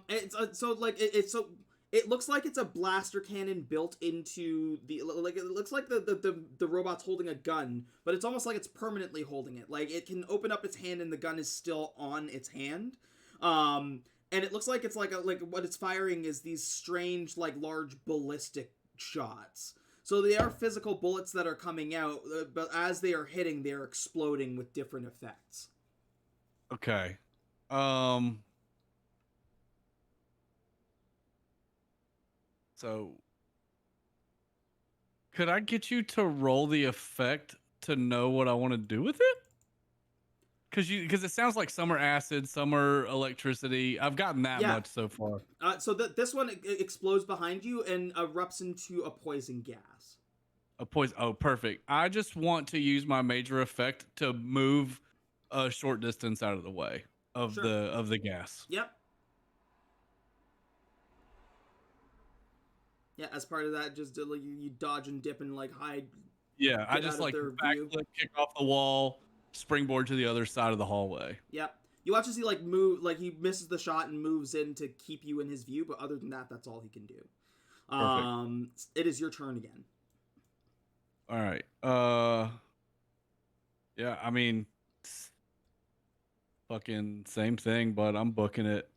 It's so like it's so it looks like it's a blaster cannon built into the like it looks like the robot's holding a gun, but it's almost like it's permanently holding it. Like it can open up its hand and the gun is still on its hand. And it looks like it's like what it's firing is these strange like large ballistic shots. So they are physical bullets that are coming out, but as they are hitting, they are exploding with different effects. Okay. So could I get you to roll the effect to know what I want to do with it? Because it sounds like some are acid, some are electricity. I've gotten that much so far. So this one explodes behind you and erupts into a poison gas. A poison. Oh, perfect. I just want to use my major effect to move a short distance out of the way of the gas. Yep. Yeah, as part of that, just like you dodge and dip and like hide. Yeah, I just like backflip, kick off the wall, springboard to the other side of the hallway. Yep. You watch as he like move, like he misses the shot and moves in to keep you in his view, but other than that, that's all he can do. It is your turn again. All right. Yeah, I mean, fucking same thing, but I'm booking it.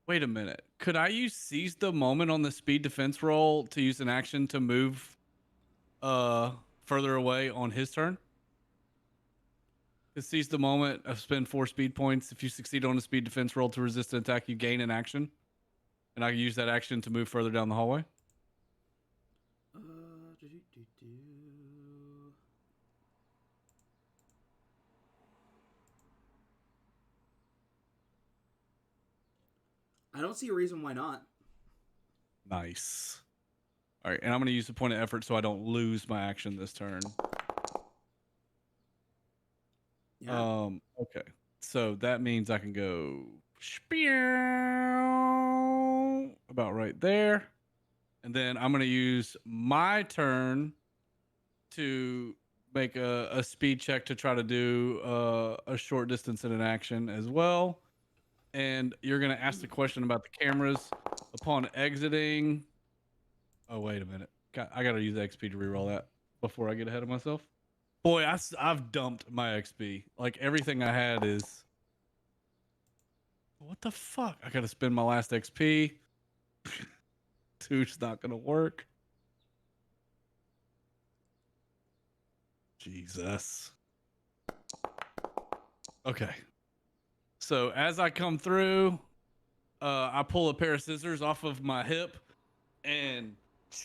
Wait a minute. Could I use seize the moment on the speed defense roll to use an action to move further away on his turn? To seize the moment, spend 4 speed points. If you succeed on a speed defense roll to resist an attack, you gain an action. And I can use that action to move further down the hallway. I don't see a reason why not. Nice. All right, and I'm going to use the point of effort so I don't lose my action this turn. Yeah. Okay. So that means I can go about right there. And then I'm going to use my turn to make a speed check to try to do a short distance in an action as well. And you're going to ask the question about the cameras upon exiting. Oh, wait a minute. I got to use XP to reroll that before I get ahead of myself. Boy, I've dumped my XP. Like, everything I had is... What the fuck? I got to spend my last XP. Two's not going to work. Jesus. Okay. So as I come through, I pull a pair of scissors off of my hip and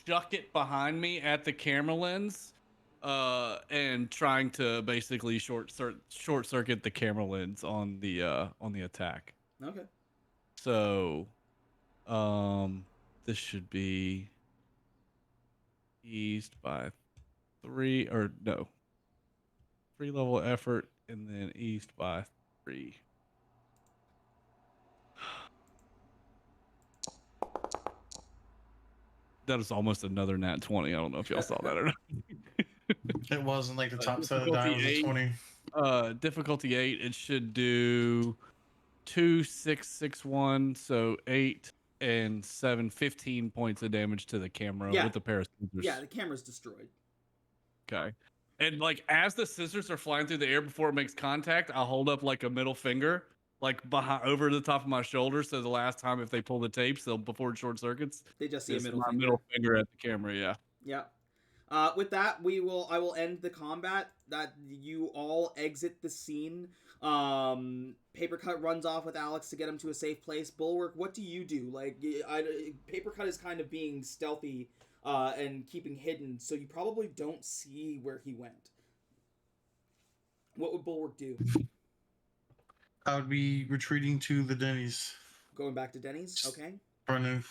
chuck it behind me at the camera lens, and trying to basically short circuit the camera lens on the attack. Okay. So, this should be eased by 3 level effort, and then eased by 3. That is almost another nat 20. I don't know if y'all saw that or not. It wasn't like the top side of the die was a 20. Difficulty 8. It should do 2, 6, 6, 1. So 8 and 7, 15 points of damage to the camera with a pair of scissors. Yeah, the camera's destroyed. Okay. And like as the scissors are flying through the air before it makes contact, I'll hold up like a middle finger, like behind over the top of my shoulder. So the last time if they pull the tapes, before it short circuits, they just see a middle finger at the camera. Yeah. Yeah. With that, I will end the combat. That you all exit the scene. Papercut runs off with Alex to get him to a safe place. Bulwark, what do you do? Like, Papercut is kind of being stealthy and keeping hidden, so you probably don't see where he went. What would Bulwark do? I would be retreating to the Denny's. Going back to Denny's? Okay. Running.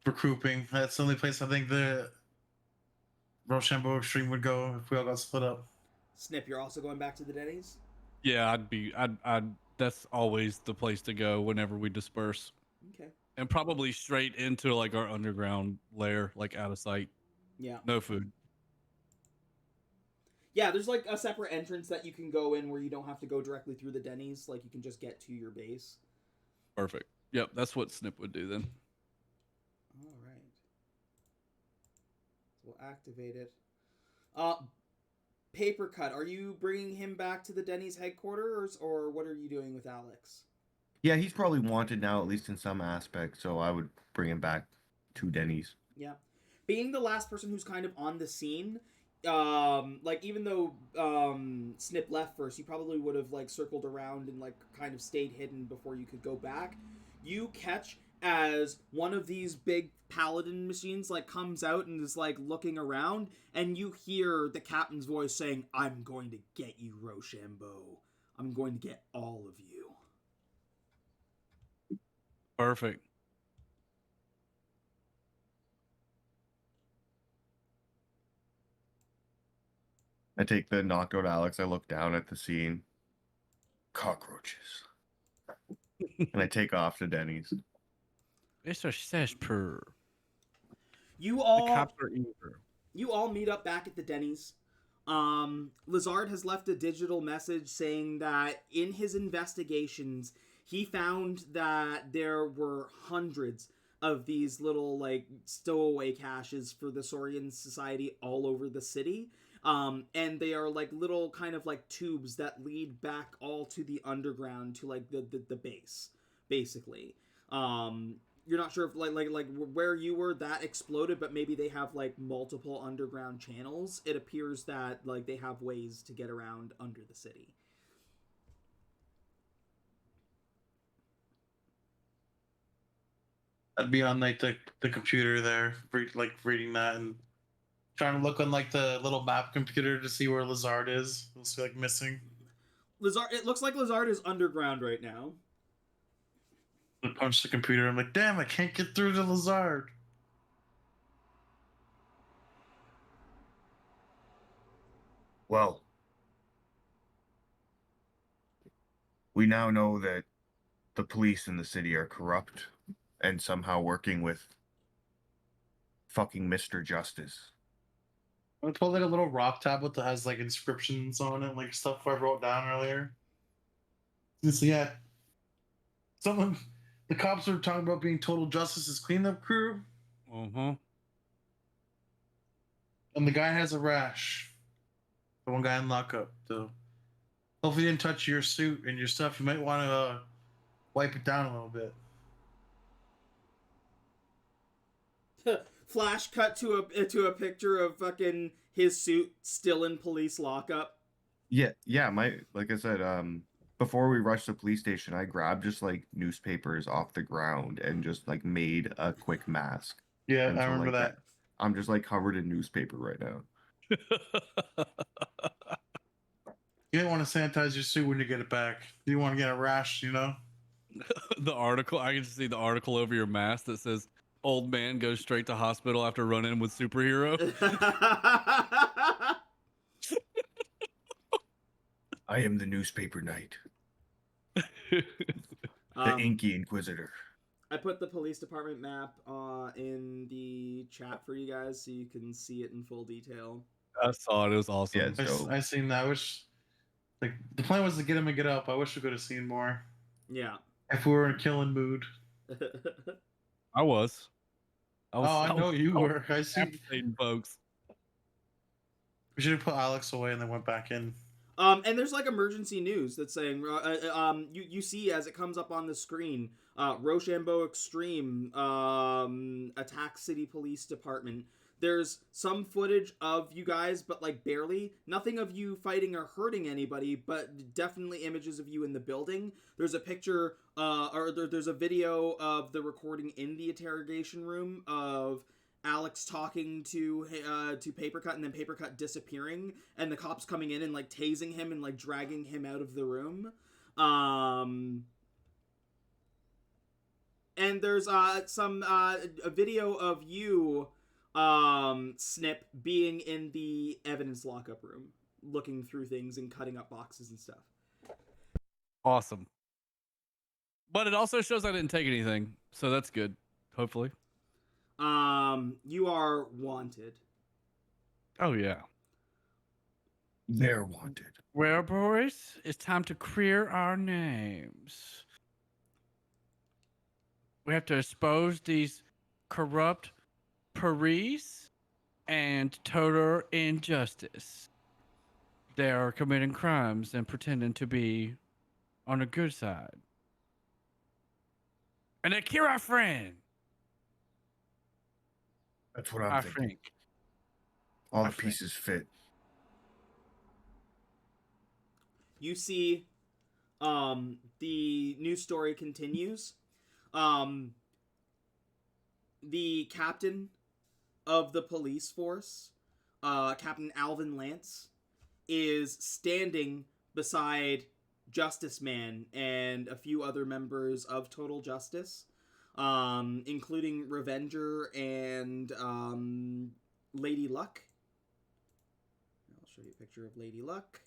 Recouping. That's the only place I think the Roshambo Extreme would go if we all got split up. Snip, you're also going back to the Denny's? Yeah, I'd that's always the place to go whenever we disperse. Okay. And probably straight into like our underground lair, like out of sight. Yeah. No food. Yeah, there's like a separate entrance that you can go in where you don't have to go directly through the Denny's. Like you can just get to your base. Perfect. Yep, that's what Snip would do then. All right. So we'll activate it. Papercut, are you bringing him back to the Denny's headquarters, or what are you doing with Alex? Yeah, he's probably wanted now, at least in some aspect. So I would bring him back to Denny's. Yeah, being the last person who's kind of on the scene, like even though Snip left first, you probably would have like circled around and like kind of stayed hidden before you could go back. You catch as one of these big paladin machines like comes out and is like looking around, and you hear the captain's voice saying, "I'm going to get you, Roshambo. I'm going to get all of you." Perfect. I take the knocked out Alex. I look down at the scene. Cockroaches. And I take off to Denny's. It's a cesspool. You The all cops are eager. You all meet up back at the Denny's. Lazard has left a digital message saying that in his investigations, he found that there were hundreds of these little, like, stowaway caches for the Saurian Society all over the city. And they are, like, little kind of, like, tubes that lead back all to the underground, to, like, the base, basically. You're not sure if like where you were that exploded, but maybe they have like multiple underground channels. It appears that like they have ways to get around under the city. I'd be on like the computer there, like reading that and trying to look on like the little map computer to see where Lazard is. It's like missing. Lazard. It looks like Lazard is underground right now. I punch the computer. I'm like, damn, I can't get through to Lazard. Well, we now know that the police in the city are corrupt and somehow working with fucking Mr. Justice. I pulled like a little rock tablet that has like inscriptions on it, like stuff I wrote down earlier. So yeah, the cops were talking about being Total Justice's cleanup crew, Uh-huh. and the guy has a rash. The one guy in lockup, though. Hopefully, he didn't touch your suit and your stuff. You might want to wipe it down a little bit. Flash cut to a picture of fucking his suit still in police lockup. Yeah, like I said, before we rushed the police station, I grabbed just like newspapers off the ground and just like made a quick mask. Yeah, And I so, remember like, that. I'm just like covered in newspaper right now. You didn't want to sanitize your suit when you get it back. You didn't want to get a rash, you know? The article, I can just see the article over your mask that says, "Old man goes straight to hospital after running with superhero." I am the newspaper knight, the inky inquisitor. I put the police department map in the chat for you guys so you can see it in full detail. I saw it. It was awesome. Yeah, it's dope. I seen that. I wish, like, the plan was to get him and get up. I wish we could have seen more. Yeah. If we were in a killing mood. I was. I know you were. I see. Captivating folks. We should have put Alex away and then went back in. And there's like emergency news that's saying, you see as it comes up on the screen, Roshambo Extreme attacks City Police Department. There's some footage of you guys, but like barely. Nothing of you fighting or hurting anybody, but definitely images of you in the building. There's a picture, there's a video of the recording in the interrogation room of Alex talking to Papercut and then Papercut disappearing and the cops coming in and like tasing him and like dragging him out of the room. And there's a video of you, Snip, being in the evidence lockup room, looking through things and cutting up boxes and stuff. Awesome. But it also shows I didn't take anything, so that's good. Hopefully. You are wanted. Oh yeah. They're wanted. Well, boys, it's time to clear our names. We have to expose these corrupt police and total injustice. They are committing crimes and pretending to be on the good side. And they kill our friend. That's what I'm I thinking. think. All the pieces fit. You see, the news story continues. The captain of the police force, Captain Alvin Lance, is standing beside Justice Man and a few other members of Total Justice, including Revenger and Lady Luck. I'll show you a picture of Lady Luck.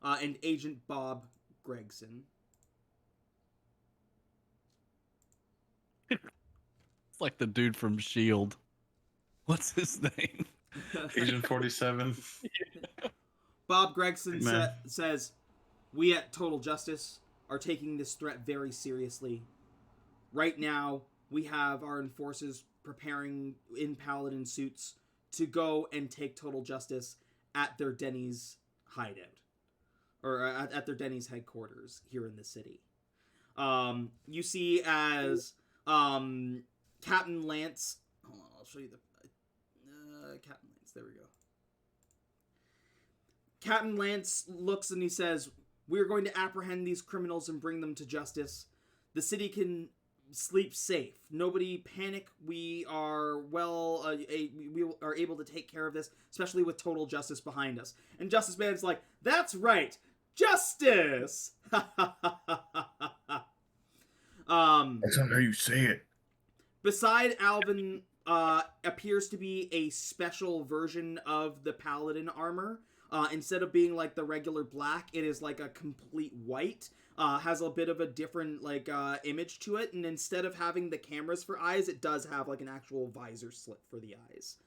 And Agent Bob Gregson. It's like the dude from S.H.I.E.L.D. What's his name? Agent 47. Bob Gregson says, "We at Total Justice are taking this threat very seriously. Right now, we have our enforcers preparing in Paladin suits to go and take Total Justice at their Denny's hideout. Or at their Denny's headquarters here in the city. You see as Captain Lance... Hold on, I'll show you the... Captain Lance, there we go. Captain Lance looks and he says, "We're going to apprehend these criminals and bring them to justice. The city can sleep safe. Nobody panic. We are we are able to take care of this, especially with Total Justice behind us." And Justice Man's like, "That's right. Justice. That's not how you say it. Beside Alvin appears to be a special version of the paladin armor. Instead of being like the regular black, it is like a complete white. Has a bit of a different like image to it, and instead of having the cameras for eyes, it does have like an actual visor slit for the eyes.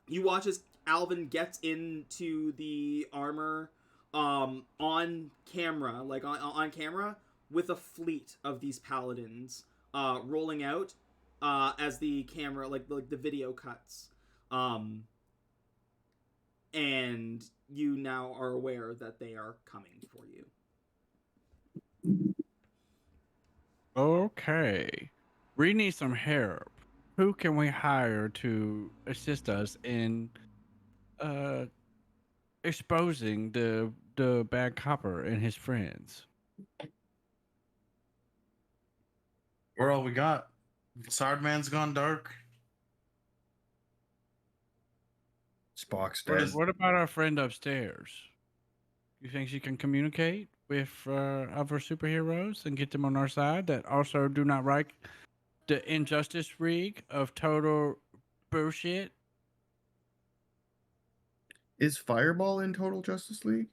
You watch as Alvin gets into the armor on camera, like on camera, with a fleet of these paladins rolling out as the camera, like the video cuts. And you now are aware that they are coming for you. Okay. We need some help. Who can we hire to assist us in exposing the bad copper and his friends? We're all we got. Sardman's gone dark. Spock's What dead. is- What about our friend upstairs? You think she can communicate with other superheroes and get them on our side that also do not like the injustice rig of total bullshit? Is Fireball in Total Justice League?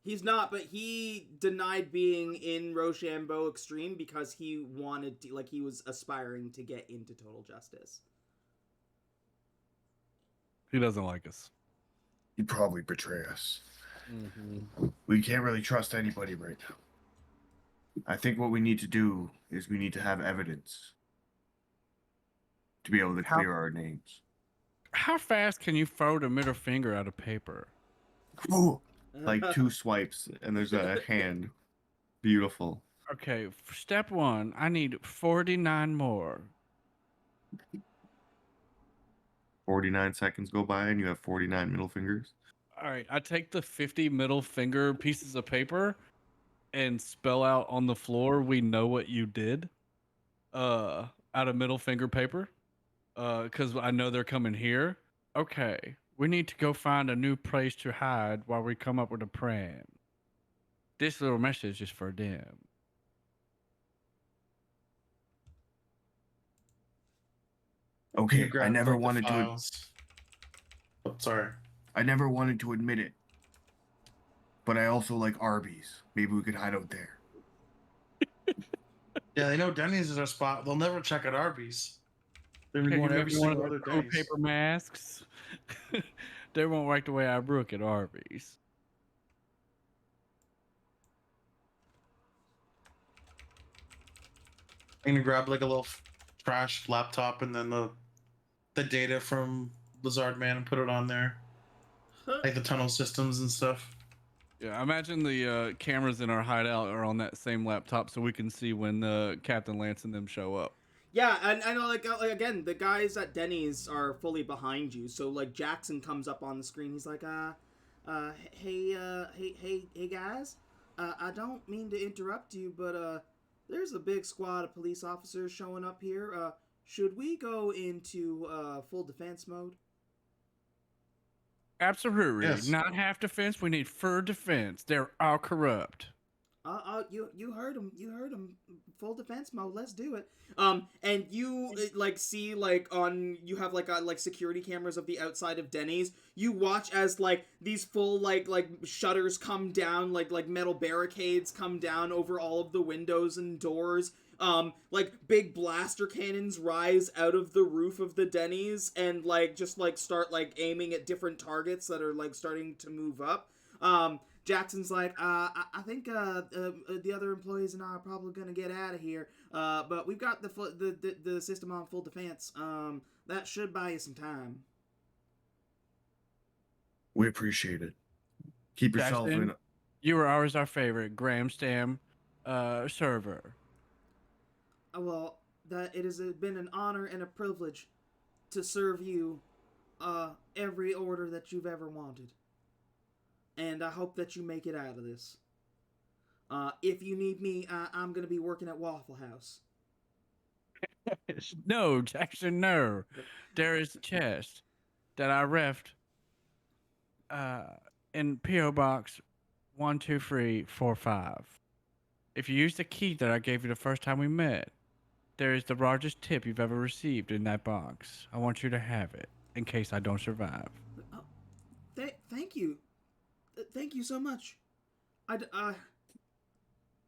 He's not, but he denied being in Roshambo Extreme because he wanted to, like, he was aspiring to get into Total Justice. He doesn't like us. He'd probably betray us. Mm-hmm. We can't really trust anybody right now. I think what we need to do is we need to have evidence to be able to clear our names. How fast can you throw the middle finger out of paper? Ooh, like 2 swipes and there's a hand. Beautiful. Okay, for step 1, I need 49 more. 49 seconds go by and you have 49 middle fingers. All right, I take the 50 middle finger pieces of paper and spell out on the floor, "We know what you did," out of middle finger paper, because I know they're coming here. Okay, we need to go find a new place to hide while we come up with a plan. This little message is for them. Okay, I Grab, never like, the wanted to. files. Oh, sorry. I never wanted to admit it, but I also like Arby's. Maybe we could hide out there. Yeah, they know Denny's is our spot. They'll never check at Arby's. They're Okay, going you every make me one single of other those cool Denny's. paper masks. They won't like the way I brook at Arby's. I'm gonna grab like a little trash laptop and then the data from Lizard Man and put it on there, like the tunnel systems and stuff. Yeah, I imagine the cameras in our hideout are on that same laptop, so we can see when Captain Lance and them show up. Yeah, and I know, like again, the guys at Denny's are fully behind you. So like Jackson comes up on the screen. He's like, hey guys, I don't mean to interrupt you, but there's a big squad of police officers showing up here. Should we go into full defense mode? Absolutely. Yes. Not half defense. We need full defense. They're all corrupt. You heard him. You heard him. Full defense mode. Let's do it. And you like see like on you have like security cameras of the outside of Denny's. You watch as like these full like shutters come down, like metal barricades come down over all of the windows and doors. Like big blaster cannons rise out of the roof of the Denny's and like just like start like aiming at different targets that are like starting to move up. Jackson's like, I think the other employees and I are probably gonna get out of here. But we've got the system on full defense. That should buy you some time. We appreciate it. Keep yourself Jackson, in. you were always our favorite Graham Stam server. Well, that it has been an honor and a privilege to serve you every order that you've ever wanted. And I hope that you make it out of this. If you need me, I'm going to be working at Waffle House. No, Jackson, no. There is a chest that I left in PO Box 12345. If you use the key that I gave you the first time we met, there is the largest tip you've ever received in that box. I want you to have it in case I don't survive. Oh, thank you. Thank you so much.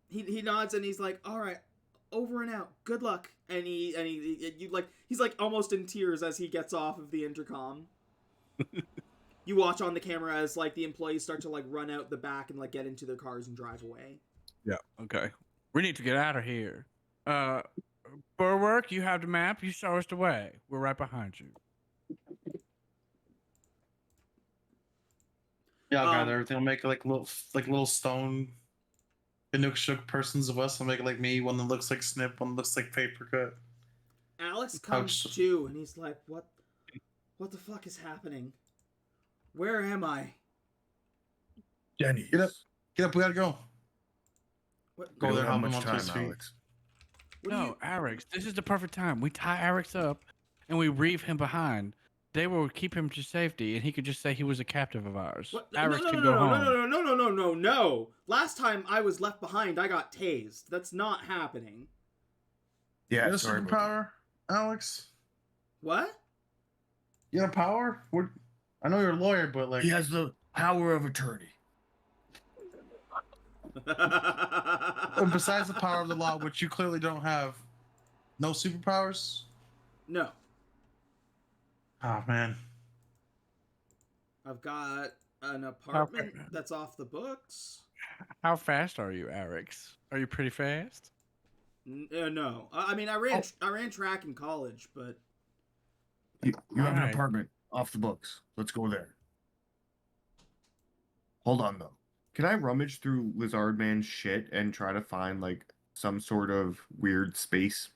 He nods and he's like, all right, over and out. Good luck. And he's like almost in tears as he gets off of the intercom. You watch on the camera as like the employees start to like run out the back and like get into their cars and drive away. Yeah. Okay. We need to get out of here. Burwork, you have the map. You show us the way. We're right behind you. Yeah, I'll gather everything. I'll make like little stone Inukshuk persons of us. I'll make like me, one that looks like Snip, one that looks like Papercut. Alex comes too, and he's like, "What the fuck is happening? Where am I?" Denny. Get up, we gotta go. What? Go there, how help much him onto time, his feet. Alex? No, Arix, this is the perfect time. We tie Arix up and we reeve him behind. They will keep him to safety, and he could just say he was a captive of ours. What? Arix No, can go home. No. Last time I was left behind, I got tased. That's not happening. You Yeah, got a sorry about that. superpower, Alex? What? You got a power? What? I know you're a lawyer, but like, He has the power of attorney. besides the power of the law, which you clearly don't have, no superpowers? No. Oh man. I've got an apartment that's off the books. How fast are you, Arix? Are you pretty fast? No. I mean, I ran track in college, but You have an Alright. apartment off the books. Let's go there. Hold on though. Can I rummage through Lizard Man's shit and try to find like some sort of weird space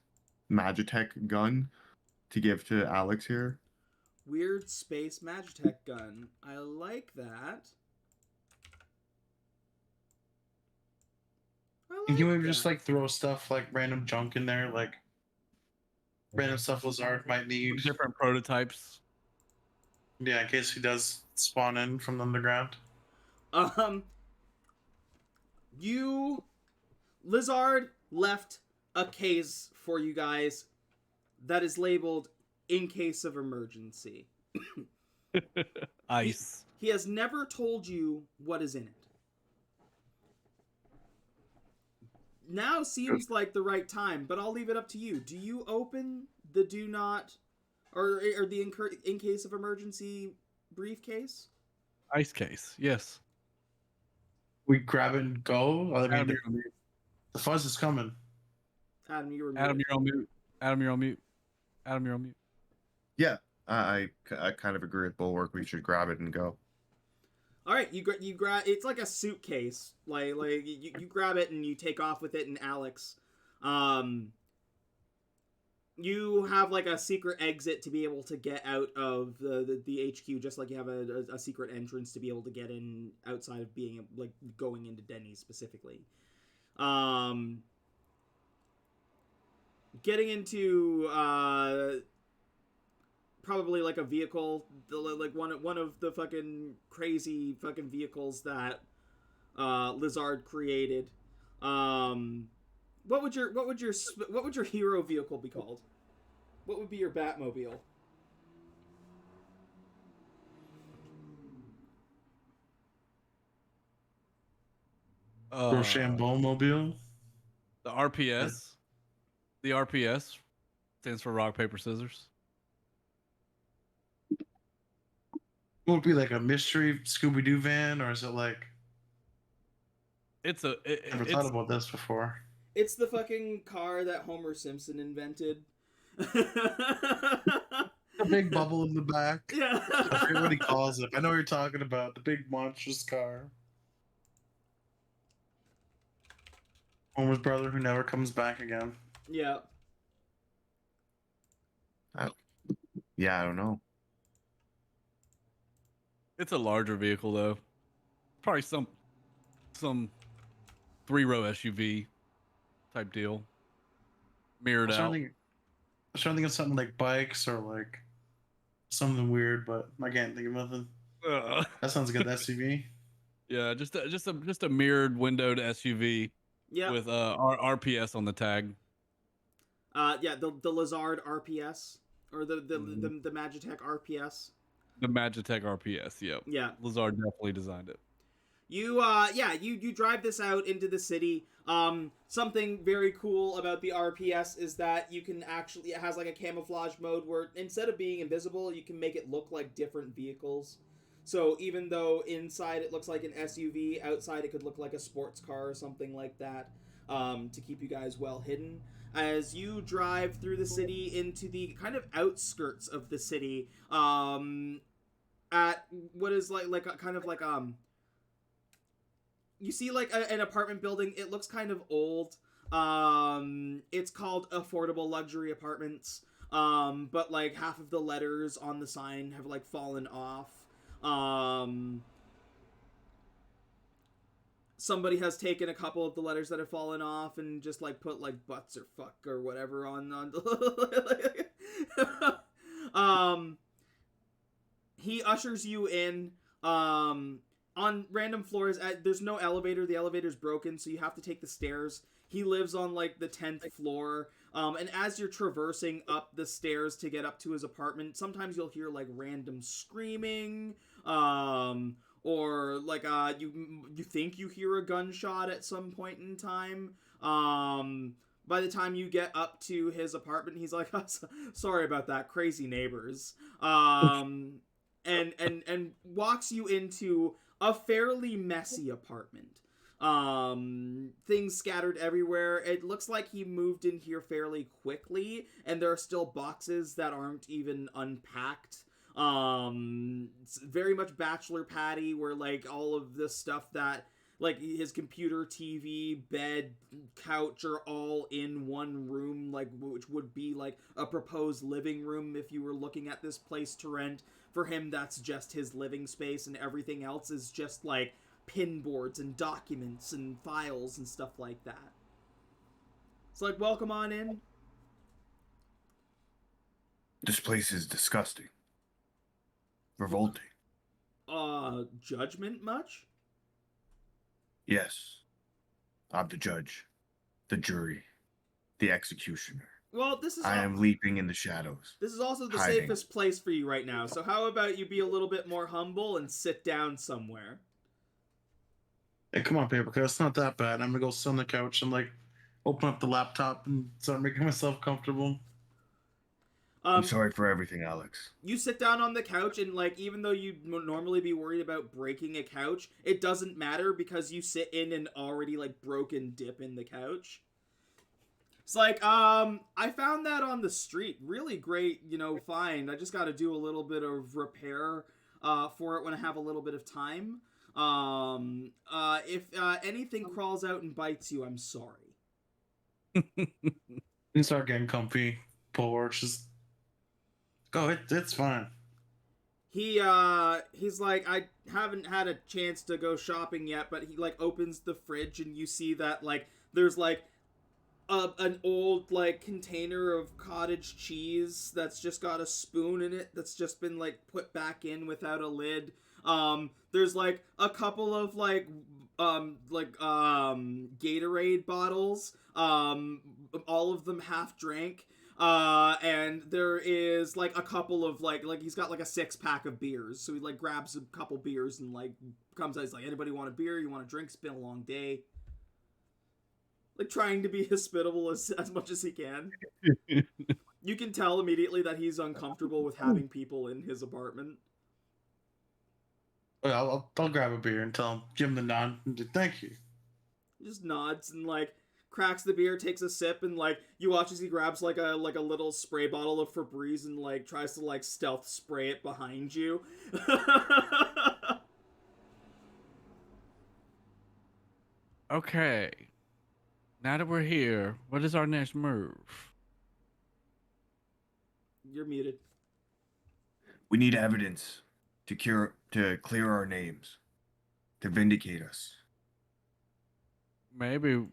Magitech gun to give to Alex here? weird space Magitech gun. I like that. And you maybe just like throw stuff like random junk in there, like random stuff Lizard might need. Different prototypes. Yeah, in case he does spawn in from the underground. Lizard left a case for you guys that is labeled "in case of emergency." Ice. He has never told you what is in it. Now seems like the right time, but I'll leave it up to you. Do you open the do not, or the in case of emergency briefcase? Ice case. Yes. We grab it and go. I mean, Adam, you're on mute. the fuzz is coming. Adam, you were Adam, you're on mute. Adam, you're on mute. Adam, you're on mute. Yeah, I kind of agree with Bulwark. We should grab it and go. All right, you grab. It's like a suitcase. Like you grab it and you take off with it. And Alex, you have like a secret exit to be able to get out of the HQ, just like you have a secret entrance to be able to get in outside of being like going into Denny's specifically. Getting into probably like a vehicle, like one of the fucking crazy fucking vehicles that Lizard created. What would your hero vehicle be called? What would be your Batmobile? Roshambo mobile. The RPS. The RPS stands for rock, paper, scissors. Will it be like a mystery Scooby Doo van, or is it like? It's a. Never thought about this before. It's the fucking car that Homer Simpson invented. A big bubble in the back. Yeah. I forget what he calls it. I know what you're talking about. The big monstrous car. Homer's brother who never comes back again. Yeah. Yeah, I don't know. It's a larger vehicle though. Probably some 3-row SUV type deal. Mirrored out. I was trying to think of something like bikes or like something weird, but I can't think of nothing. That sounds good. The SUV. Yeah, just a mirrored windowed SUV Yeah. with RPS on the tag. Yeah, the Lizard RPS or Mhm. the Magitech RPS. The Magitech RPS. Yep. Yeah. Lazard definitely designed it. You drive this out into the city. Something very cool about the RPS is that you can actually, it has like a camouflage mode where instead of being invisible, you can make it look like different vehicles. So even though inside it looks like an SUV, outside it could look like a sports car or something like that, to keep you guys well hidden. As you drive through the city into the kind of outskirts of the city, at what is like a kind of like you see like an apartment building. It looks kind of old. It's called Affordable Luxury Apartments. But like half of the letters on the sign have like fallen off. Somebody has taken a couple of the letters that have fallen off and just like put like butts or fuck or whatever on the he ushers you in. On random floors. There's no elevator. The elevator's broken, so you have to take the stairs. He lives on like the 10th floor. And as you're traversing up the stairs to get up to his apartment, sometimes you'll hear like random screaming. Or like you think you hear a gunshot at some point in time. By the time you get up to his apartment, he's like, oh, sorry about that, crazy neighbors. And walks you into a fairly messy apartment. Things scattered everywhere. It looks like he moved in here fairly quickly, and there are still boxes that aren't even unpacked. It's very much bachelor patty, where like all of this stuff that like his computer, TV, bed, couch are all in one room, like which would be like a proposed living room if you were looking at this place to rent. For him, that's just his living space, and everything else is just like pin boards and documents and files and stuff like that. It's like, welcome on in. This place is disgusting. Revolting. Judgment much? Yes. I'm the judge, the jury, the executioner. Well, this is I am leaping in the shadows. This is also the hiding. safest place for you right now. So how about you be a little bit more humble and sit down somewhere? Hey, come on, Paper Cut. It's not that bad. I'm gonna go sit on the couch and like open up the laptop and start making myself comfortable. I'm sorry for everything, Alex. You sit down on the couch, and like even though you'd normally be worried about breaking a couch, it doesn't matter because you sit in an already like broken dip in the couch. It's like, I found that on the street. Really great, find. I just got to do a little bit of repair for it when I have a little bit of time. If anything crawls out and bites you, I'm sorry. You start getting comfy. Porch, just go. It's fine. He's like, I haven't had a chance to go shopping yet, but he like opens the fridge and you see that like there's like an old like container of cottage cheese that's just got a spoon in it that's just been like put back in without a lid. There's like a couple of like Gatorade bottles, all of them half drank. And there is like a couple of like he's got like a 6-pack of beers, so he like grabs a couple beers and like comes out. He's like, anybody want a beer? You want a drink? It's been a long day. Like trying to be hospitable as much as he can. You can tell immediately that he's uncomfortable with having people in his apartment. I'll grab a beer and give him the nod. Thank you. He just nods and like cracks the beer, takes a sip, and like you watch as he grabs like a little spray bottle of Febreze and like tries to like stealth spray it behind you. Okay. Now that we're here, what is our next move? You're muted. We need evidence to clear our names, to vindicate us. Maybe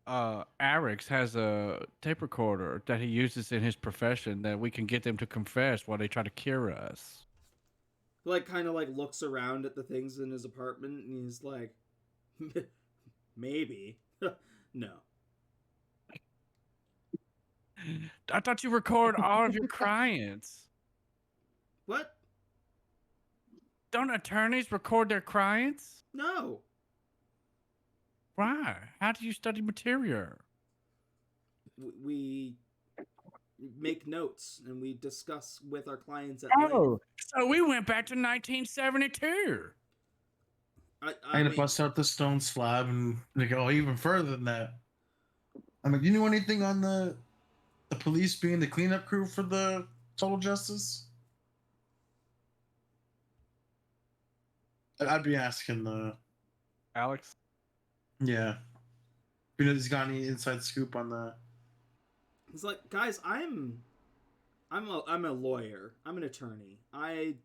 Arix has a tape recorder that he uses in his profession that we can get them to confess while they try to cure us. like kind of like looks around at the things in his apartment and he's like, maybe. No. I thought you record all of your clients. What? Don't attorneys record their clients? No. Why? How do you study material? We make notes and we discuss with our clients at length. Oh, so we went back to 1972. I I'm gonna mean, bust out the stone slab and they go even further than that. I'm like, you know anything on the police being the cleanup crew for the Total Justice? I'd be asking the Alex? yeah. You know, he's got any inside scoop on that? it's like, guys, I'm a lawyer. I'm an attorney. I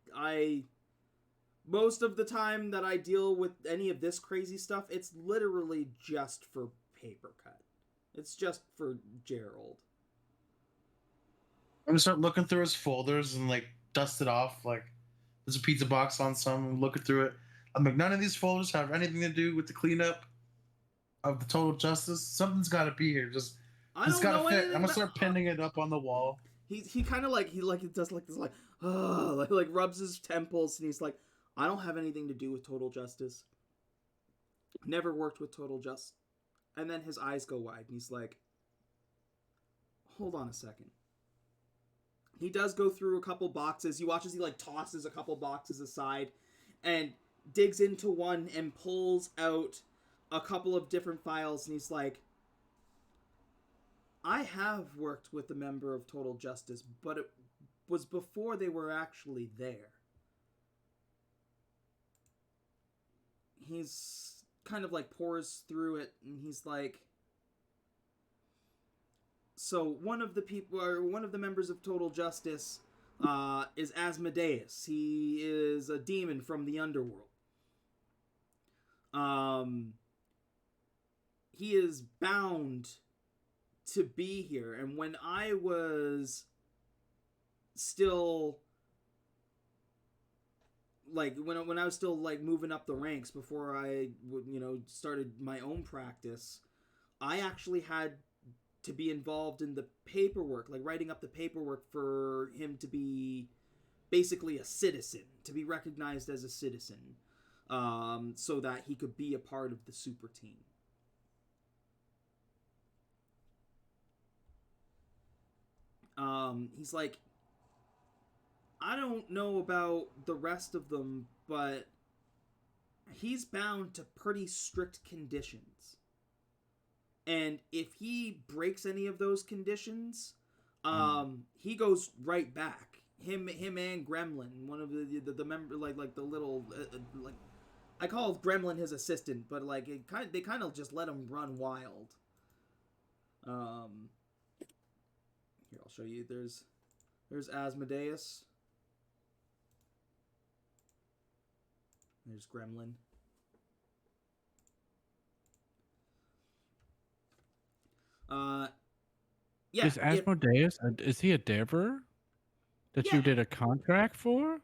most of the time that I deal with any of this crazy stuff, it's literally just for paper cut. It's just for Gerald. I'm gonna start looking through his folders and like dust it off. Like there's a pizza box on some. I'm looking through it. I'm like, none of these folders have anything to do with the cleanup of the Total Justice. Something's got to be here. Just I it's don't got know to fit. anything I'm gonna about- start pinning it up on the wall. He kind of like he does like this like rubs his temples and he's like, I don't have anything to do with Total Justice. Never worked with Total Justice. And then his eyes go wide and he's like, hold on a second. He does go through a couple boxes. You watch as he like tosses a couple boxes aside and digs into one and pulls out a couple of different files and he's like, I have worked with a member of Total Justice, but it was before they were actually there. He's kind of like pours through it and he's like, so one of the members of Total Justice is Asmodeus. He is a demon from the underworld. He is bound to be here, and when I was still like when I was still like moving up the ranks before I started my own practice, I actually had to be involved in the paperwork, like writing up the paperwork for him to be basically a citizen, to be recognized as a citizen, so that he could be a part of the super team. He's like, I don't know about the rest of them, but he's bound to pretty strict conditions. And if he breaks any of those conditions, he goes right back. Him and Gremlin, one of the member, like the little, like, I call Gremlin his assistant, but like they kind of just let him run wild. Here, I'll show you. There's Asmodeus. There's Gremlin. Yeah. Is Asmodeus, is he a Dever that Yeah. you did a contract for?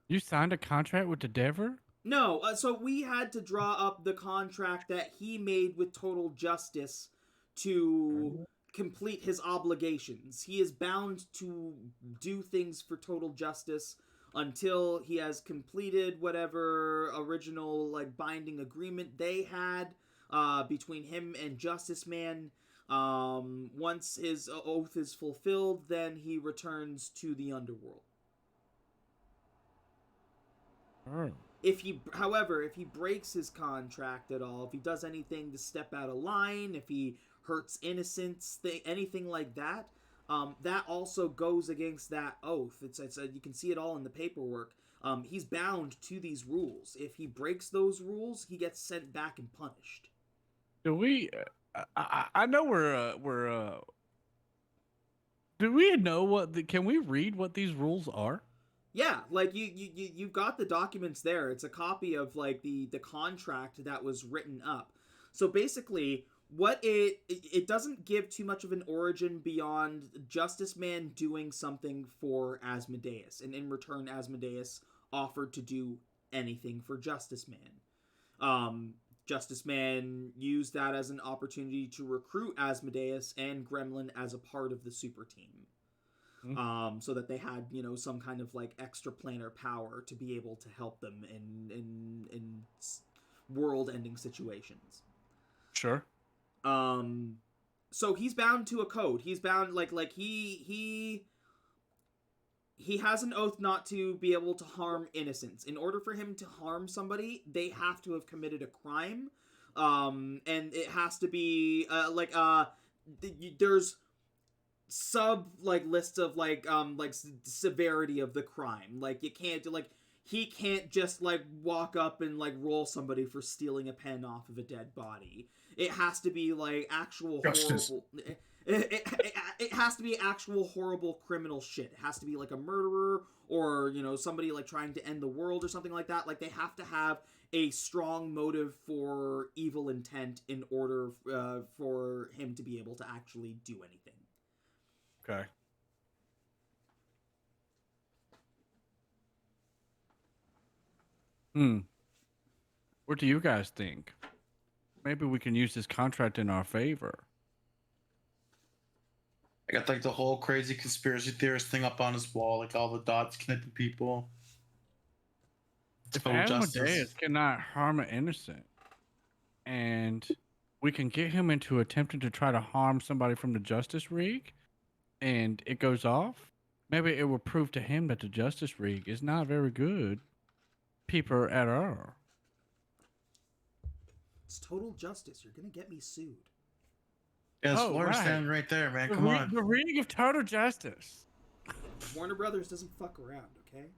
You signed a contract with the Dever? No, so we had to draw up the contract that he made with Total Justice to complete his obligations. He is bound to do things for Total Justice until he has completed whatever original like binding agreement they had between him and Justice Man. Once his oath is fulfilled, then he returns to the underworld. Oh. However, if he breaks his contract at all, if he does anything to step out of line, if he hurts innocents, anything like that, that also goes against that oath. It's you can see it all in the paperwork. He's bound to these rules. If he breaks those rules, he gets sent back and punished. Do we? I know we're. Do we know what? Can we read what these rules are? Yeah, like you've got the documents there. It's a copy of like the contract that was written up. So basically, what it doesn't give too much of an origin beyond Justice Man doing something for Asmodeus, and in return, Asmodeus offered to do anything for Justice Man. Justice Man used that as an opportunity to recruit Asmodeus and Gremlin as a part of the super team. So that they had, some kind of like extraplanar power to be able to help them in world-ending situations. Sure. So he's bound to a code. He's bound he has an oath not to be able to harm innocents. In order for him to harm somebody, they have to have committed a crime. And it has to be there's sub lists of severity of the crime. Like you can't do he can't just walk up and roll somebody for stealing a pen off of a dead body. It has to be actual Justice. horrible. It has to be actual horrible criminal shit. It has to be a murderer or somebody trying to end the world or something like that. They have to have a strong motive for evil intent in order for him to be able to actually do anything. Okay. What do you guys think? Maybe we can use this contract in our favor. I got the whole crazy conspiracy theorist thing up on his wall, all the dots connecting people. If Total Asmodeus justice. cannot harm an innocent, and we can get him into attempting to try to harm somebody from the Justice League, and it goes off, maybe it will prove to him that the Justice League is not very good people at all. It's total justice. You're gonna get me sued. Yeah, it's Oh, Warner right. standing right there, man. The Come on. The League of Total Justice. Warner Brothers doesn't fuck around, okay?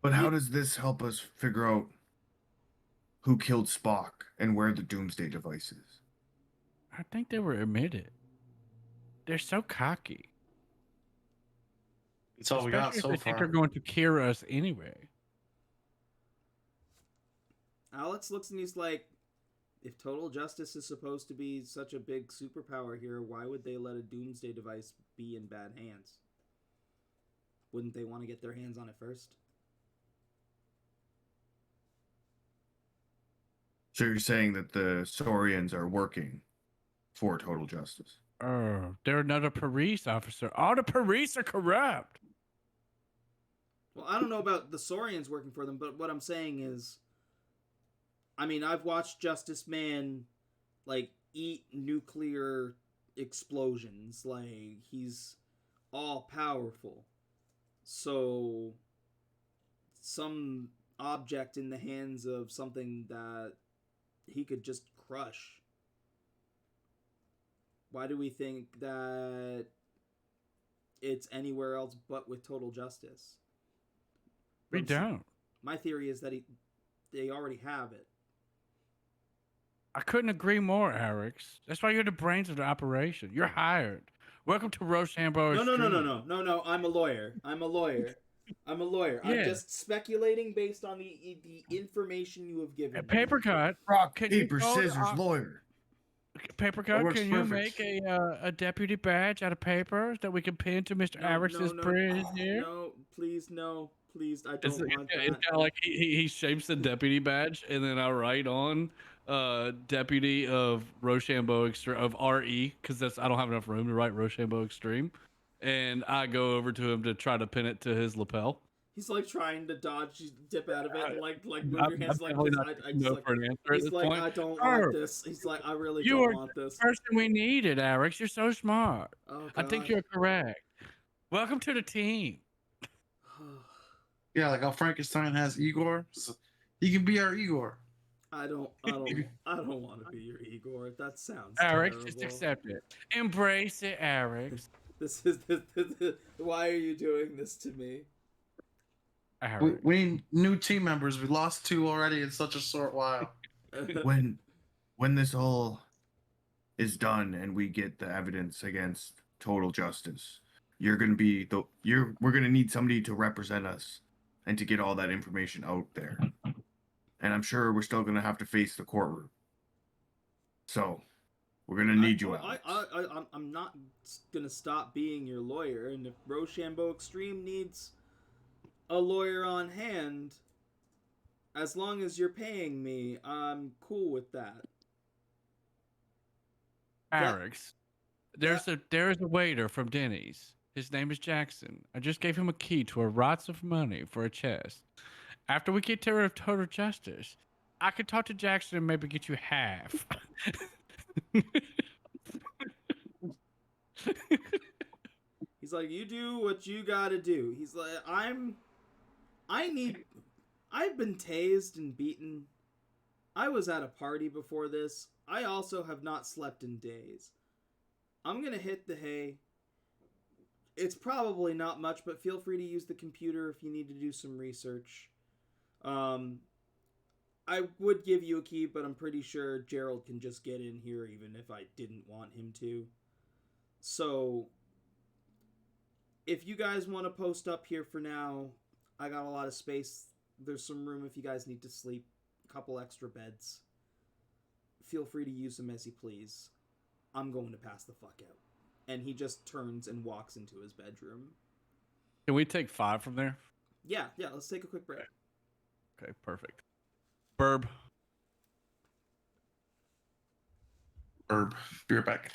But how does this help us figure out who killed Spock and where the Doomsday device is? I think they were admitted. They're so cocky. That's all we got Especially so if they think far. they're going to cure us anyway. Alex looks and he's like, if total justice is supposed to be such a big superpower here, why would they let a doomsday device be in bad hands? Wouldn't they want to get their hands on it first? So you're saying that the Saurians are working for total justice? Oh, they're another police officer. All the police are corrupt. Well, I don't know about the Saurians working for them, but what I'm saying is, I've watched Justice Man, eat nuclear explosions. He's all powerful. So, some object in the hands of something that he could just crush. Why do we think that it's anywhere else but with total justice? We don't. My theory is that they already have it. I couldn't agree more, Alex. That's why you're the brains of the operation. You're hired. Welcome to Roshambo. No. I'm a lawyer. Yeah. I'm just speculating based on the information you have given me. Paper cut. Rock, Can you paper, go to- scissors, lawyer. Paper That cut. works Can you perfect. make a deputy badge out of paper that we can pin to Mr. Alex's bridge here? No, please, no. Please, I It's don't want kind that. of like he shapes the deputy badge, and then I write on deputy of Roshambo of RE, because I don't have enough room to write Roshambo Extreme, and I go over to him to try to pin it to his lapel. He's trying to dodge, dip out of it, and move I'm your hands like definitely this. not I taking just no for an answer at he's this like, point. I don't Sir, want this. He's like, I really you don't are want this. the person we needed, Alex. You're so smart. Oh, I think God. you're correct. Welcome to the team. Yeah, like how Frankenstein has Igor. He can be our Igor. I don't want to be your Igor. That sounds Alex, terrible. just accept it. Embrace it, Alex. This. Why are you doing this to me? Alex. We need new team members. We lost 2 already in such a short while. When this all is done and we get the evidence against total justice, we're gonna need somebody to represent us and to get all that information out there. And I'm sure we're still gonna have to face the courtroom. So we're gonna need you, Alex. I I'm not gonna stop being your lawyer, and if Roshambo Extreme needs a lawyer on hand, as long as you're paying me, I'm cool with that. Alex, there's a waiter from Denny's. His name is Jackson. I just gave him a key to a lots of money for a chest. After we get to rid of total justice, I could talk to Jackson and maybe get you half. He's like, you do what you gotta do. He's like, I've been tased and beaten. I was at a party before this. I also have not slept in days. I'm gonna hit the hay. It's probably not much, but feel free to use the computer if you need to do some research. I would give you a key, but I'm pretty sure Gerald can just get in here even if I didn't want him to. So, if you guys want to post up here for now, I got a lot of space. There's some room if you guys need to sleep. A couple extra beds. Feel free to use them as you please. I'm going to pass the fuck out. And he just turns and walks into his bedroom. Can we take 5 from there? Yeah, let's take a quick break. Okay, perfect. Burb. Herb, be right back.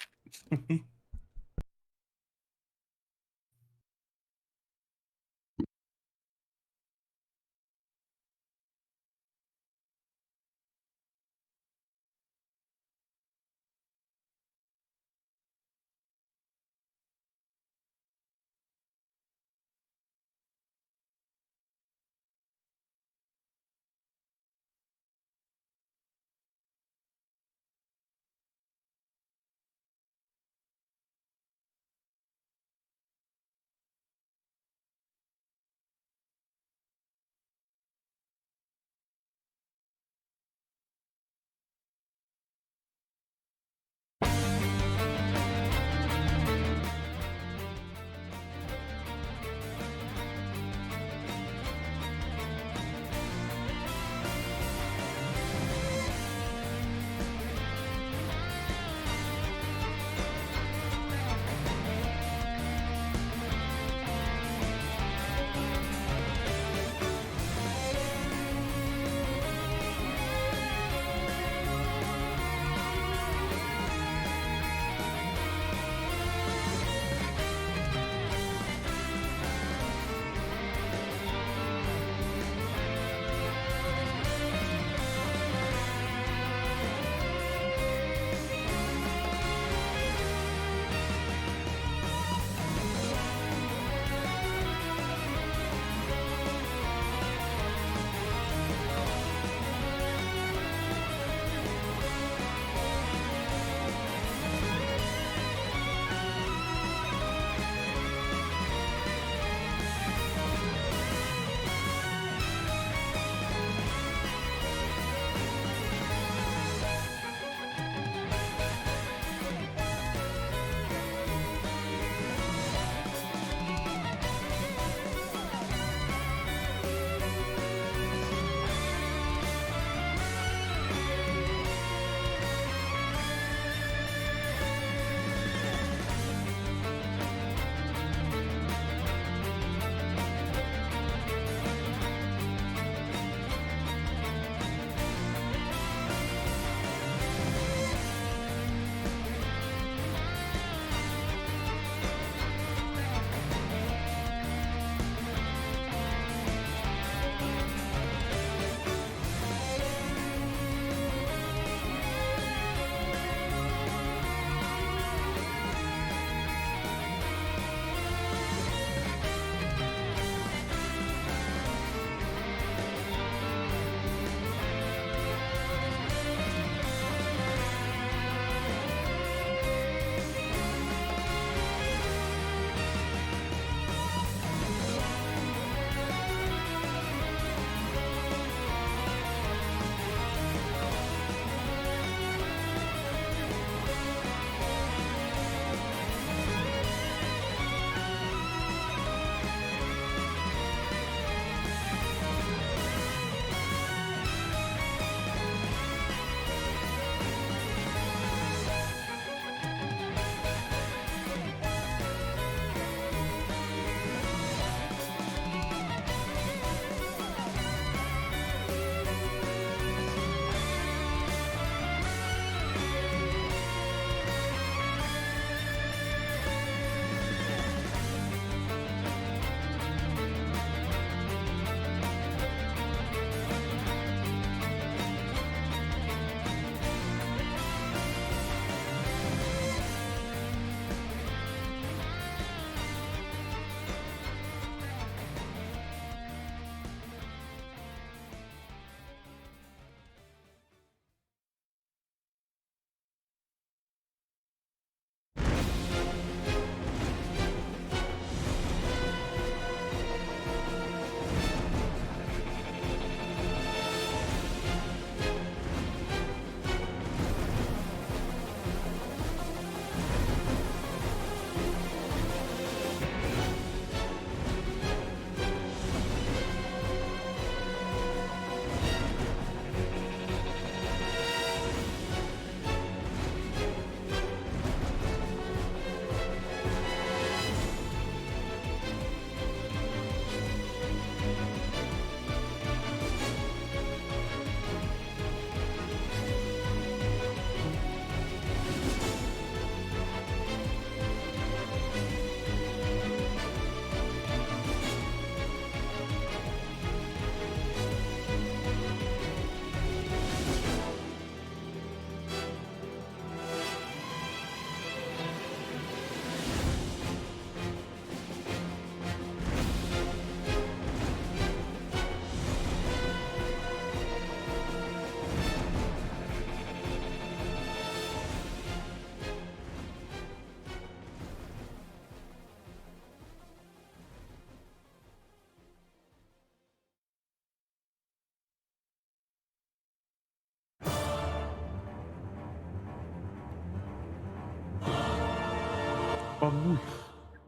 Oh,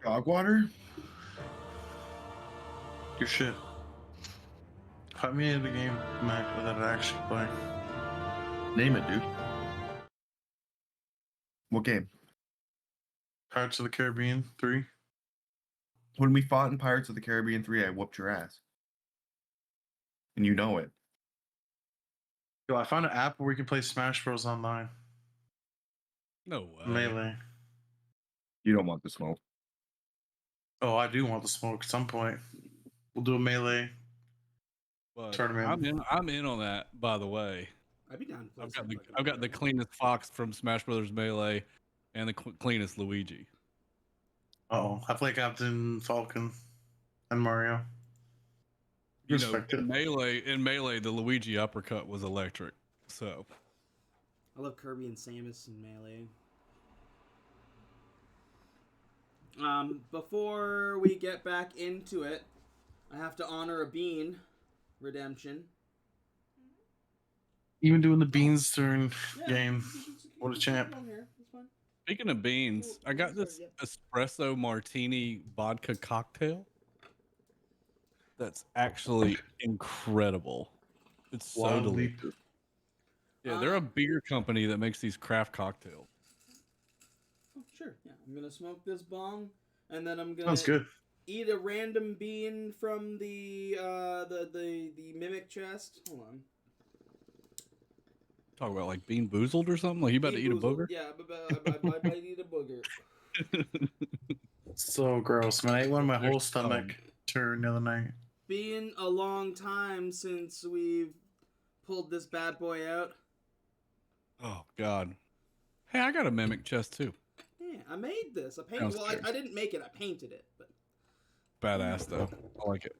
Dog water? your shit. Put me in the game, Mac, without actually playing. Name it, dude. What game? Pirates of the Caribbean 3. When we fought in Pirates of the Caribbean 3, I whooped your ass. And you know it. Yo, I found an app where we can play Smash Bros. Online. No way. Melee. You don't want the smoke. Oh, I do want the smoke at some point. We'll do a Melee But tournament. I'm in on that. By the way, I'd be down to play I've got something the like I've got the that. cleanest Fox from Smash Brothers Melee, and the cleanest Luigi. Oh, I play Captain Falcon and Mario. You know, Respect it. in Melee, the Luigi uppercut was electric. So I love Kirby and Samus in Melee. Before we get back into it, I have to honor a bean redemption. Even doing the beans turn Yeah, game. What a champ. Come on here. It's fine. speaking of beans, I got this espresso martini vodka cocktail. That's actually incredible. It's so Wild delicious. leap. Yeah, they're a beer company that makes these craft cocktails. Oh, sure. Yeah, I'm gonna smoke this bong, and then I'm gonna Sounds good. eat a random bean from the mimic chest. Hold on. Talk about like bean boozled or something. Like you about to eat a Bean boozled. booger? Yeah, I might eat a booger. So gross, man. I ate one of my They're whole stomach turn the other night. Been a long time since we've pulled this bad boy out. Oh God. Hey, I got a mimic chest too. Yeah, I made this. I painted. Well, I didn't make it. I painted it. But Badass though. I like it.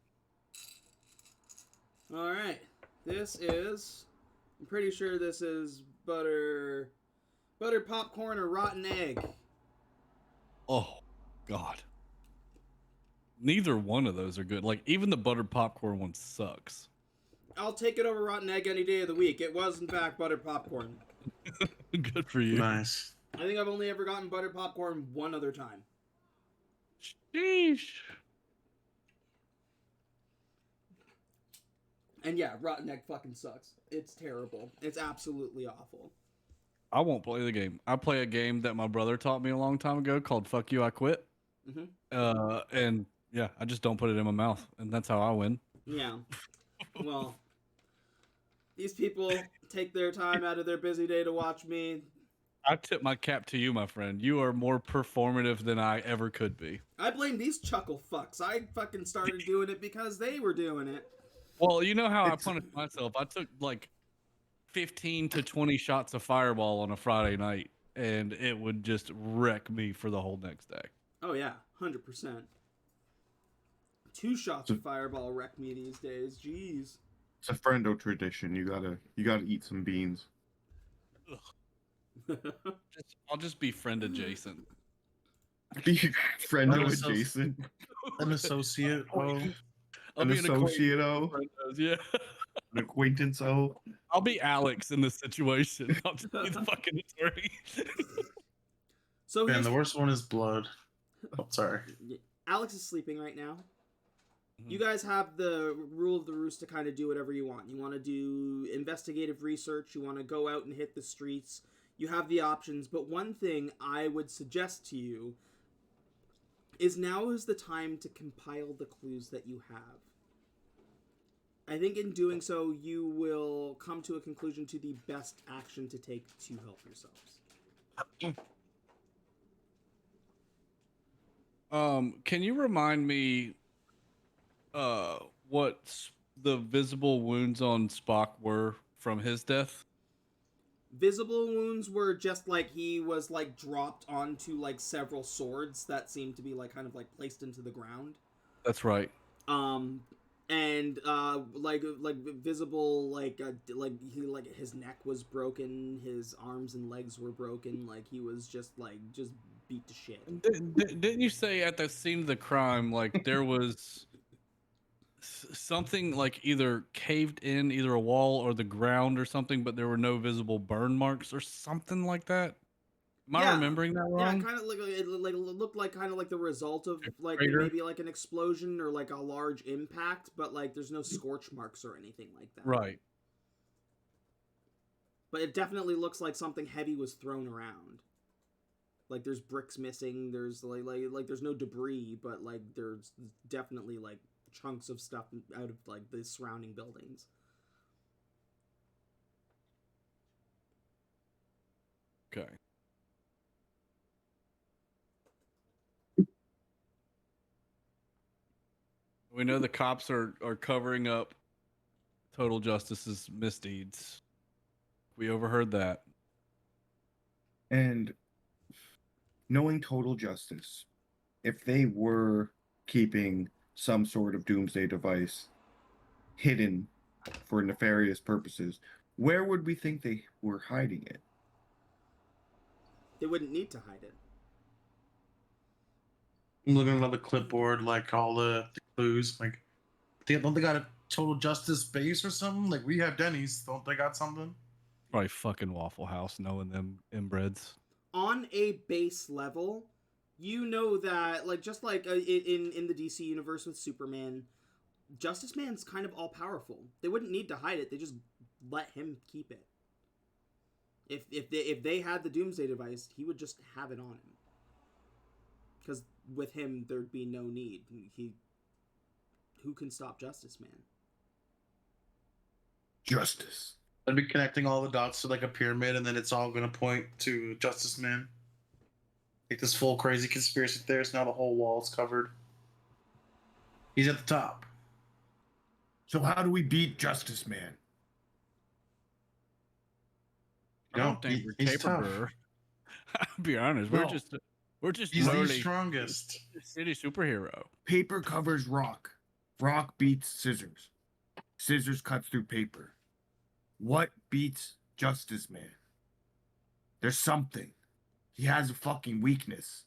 all right, this is. I'm pretty sure this is butter popcorn or rotten egg. Oh God. Neither one of those are good. Like even the buttered popcorn one sucks. I'll take it over rotten egg any day of the week. It was in fact buttered popcorn. Good for you. Nice. I think I've only ever gotten buttered popcorn one other time. Sheesh. And yeah, rotten egg fucking sucks. It's terrible. It's absolutely awful. I won't play the game. I play a game that my brother taught me a long time ago called "Fuck You, I Quit." And yeah, I just don't put it in my mouth, and that's how I win. Yeah. Well, these people take their time out of their busy day to watch me. I tip my cap to you, my friend. You are more performative than I ever could be. I blame these chuckle fucks. I fucking started doing it because they were doing it. Well, you know how I punished myself. I took like 15 to 20 shots of Fireball on a Friday night, and it would just wreck me for the whole next day. Oh yeah, 100%. 2 shots of Fireball wreck me these days. Jeez. It's a friendo tradition. You gotta eat some beans. I'll just be friend adjacent. Be friendo An associ- adjacent. An associate. Oh, I'll An be an acquaintance. associate-o. Yeah. An acquaintance-o. I'll be Alex in this situation. I'll just be the fucking attorney. So man, here's the worst one is blood. Oh, sorry. Alex is sleeping right now. You guys have the rule of the roost to kind of do whatever you want. You want to do investigative research. You want to go out and hit the streets. You have the options. But one thing I would suggest to you is now is the time to compile the clues that you have. I think in doing so, you will come to a conclusion to the best action to take to help yourselves. Can you remind me what the visible wounds on Spock were from his death? Visible wounds were just like he was like dropped onto like several swords that seemed to be like kind of like placed into the ground. That's right. And like visible like he like his neck was broken, his arms and legs were broken, like he was just beat to shit. Didn't you say at the scene of the crime, like there was something like either caved in, either a wall or the ground or something, but there were no visible burn marks or something like that? Am I remembering that Yeah, wrong? kind of like it looked like kind of like the result of like Crater? maybe like an explosion or like a large impact, but like there's no scorch marks or anything like that. Right. But it definitely looks like something heavy was thrown around. Like there's bricks missing. There's like there's no debris, but like there's definitely like chunks of stuff out of like the surrounding buildings. Okay. We know the cops are covering up Total Justice's misdeeds. We overheard that. And knowing Total Justice, if they were keeping some sort of doomsday device hidden for nefarious purposes, where would we think they were hiding it? They wouldn't need to hide it. I'm looking at another clipboard, like all the clues. Like, don't they got a Total Justice base or something? Like we have Denny's, don't they got something? Probably fucking Waffle House, knowing them inbreds. On a base level, you know that like just like in the DC universe with Superman, Justice Man's kind of all powerful. They wouldn't need to hide it. They just let him keep it. If they had the Doomsday device, he would just have it on him. Because with him, there'd be no need. Who can stop Justice Man? Justice. I'd be connecting all the dots to like a pyramid, and then it's all gonna point to Justice Man. Like this full crazy conspiracy theorist. Now the whole wall's covered. He's at the top. So how do we beat Justice Man? I don't think we're he's capable. I'll be honest. No. We're just He's the literally strongest. city superhero. Paper covers rock. Rock beats scissors. Scissors cuts through paper. What beats Justice Man? There's something. He has a fucking weakness.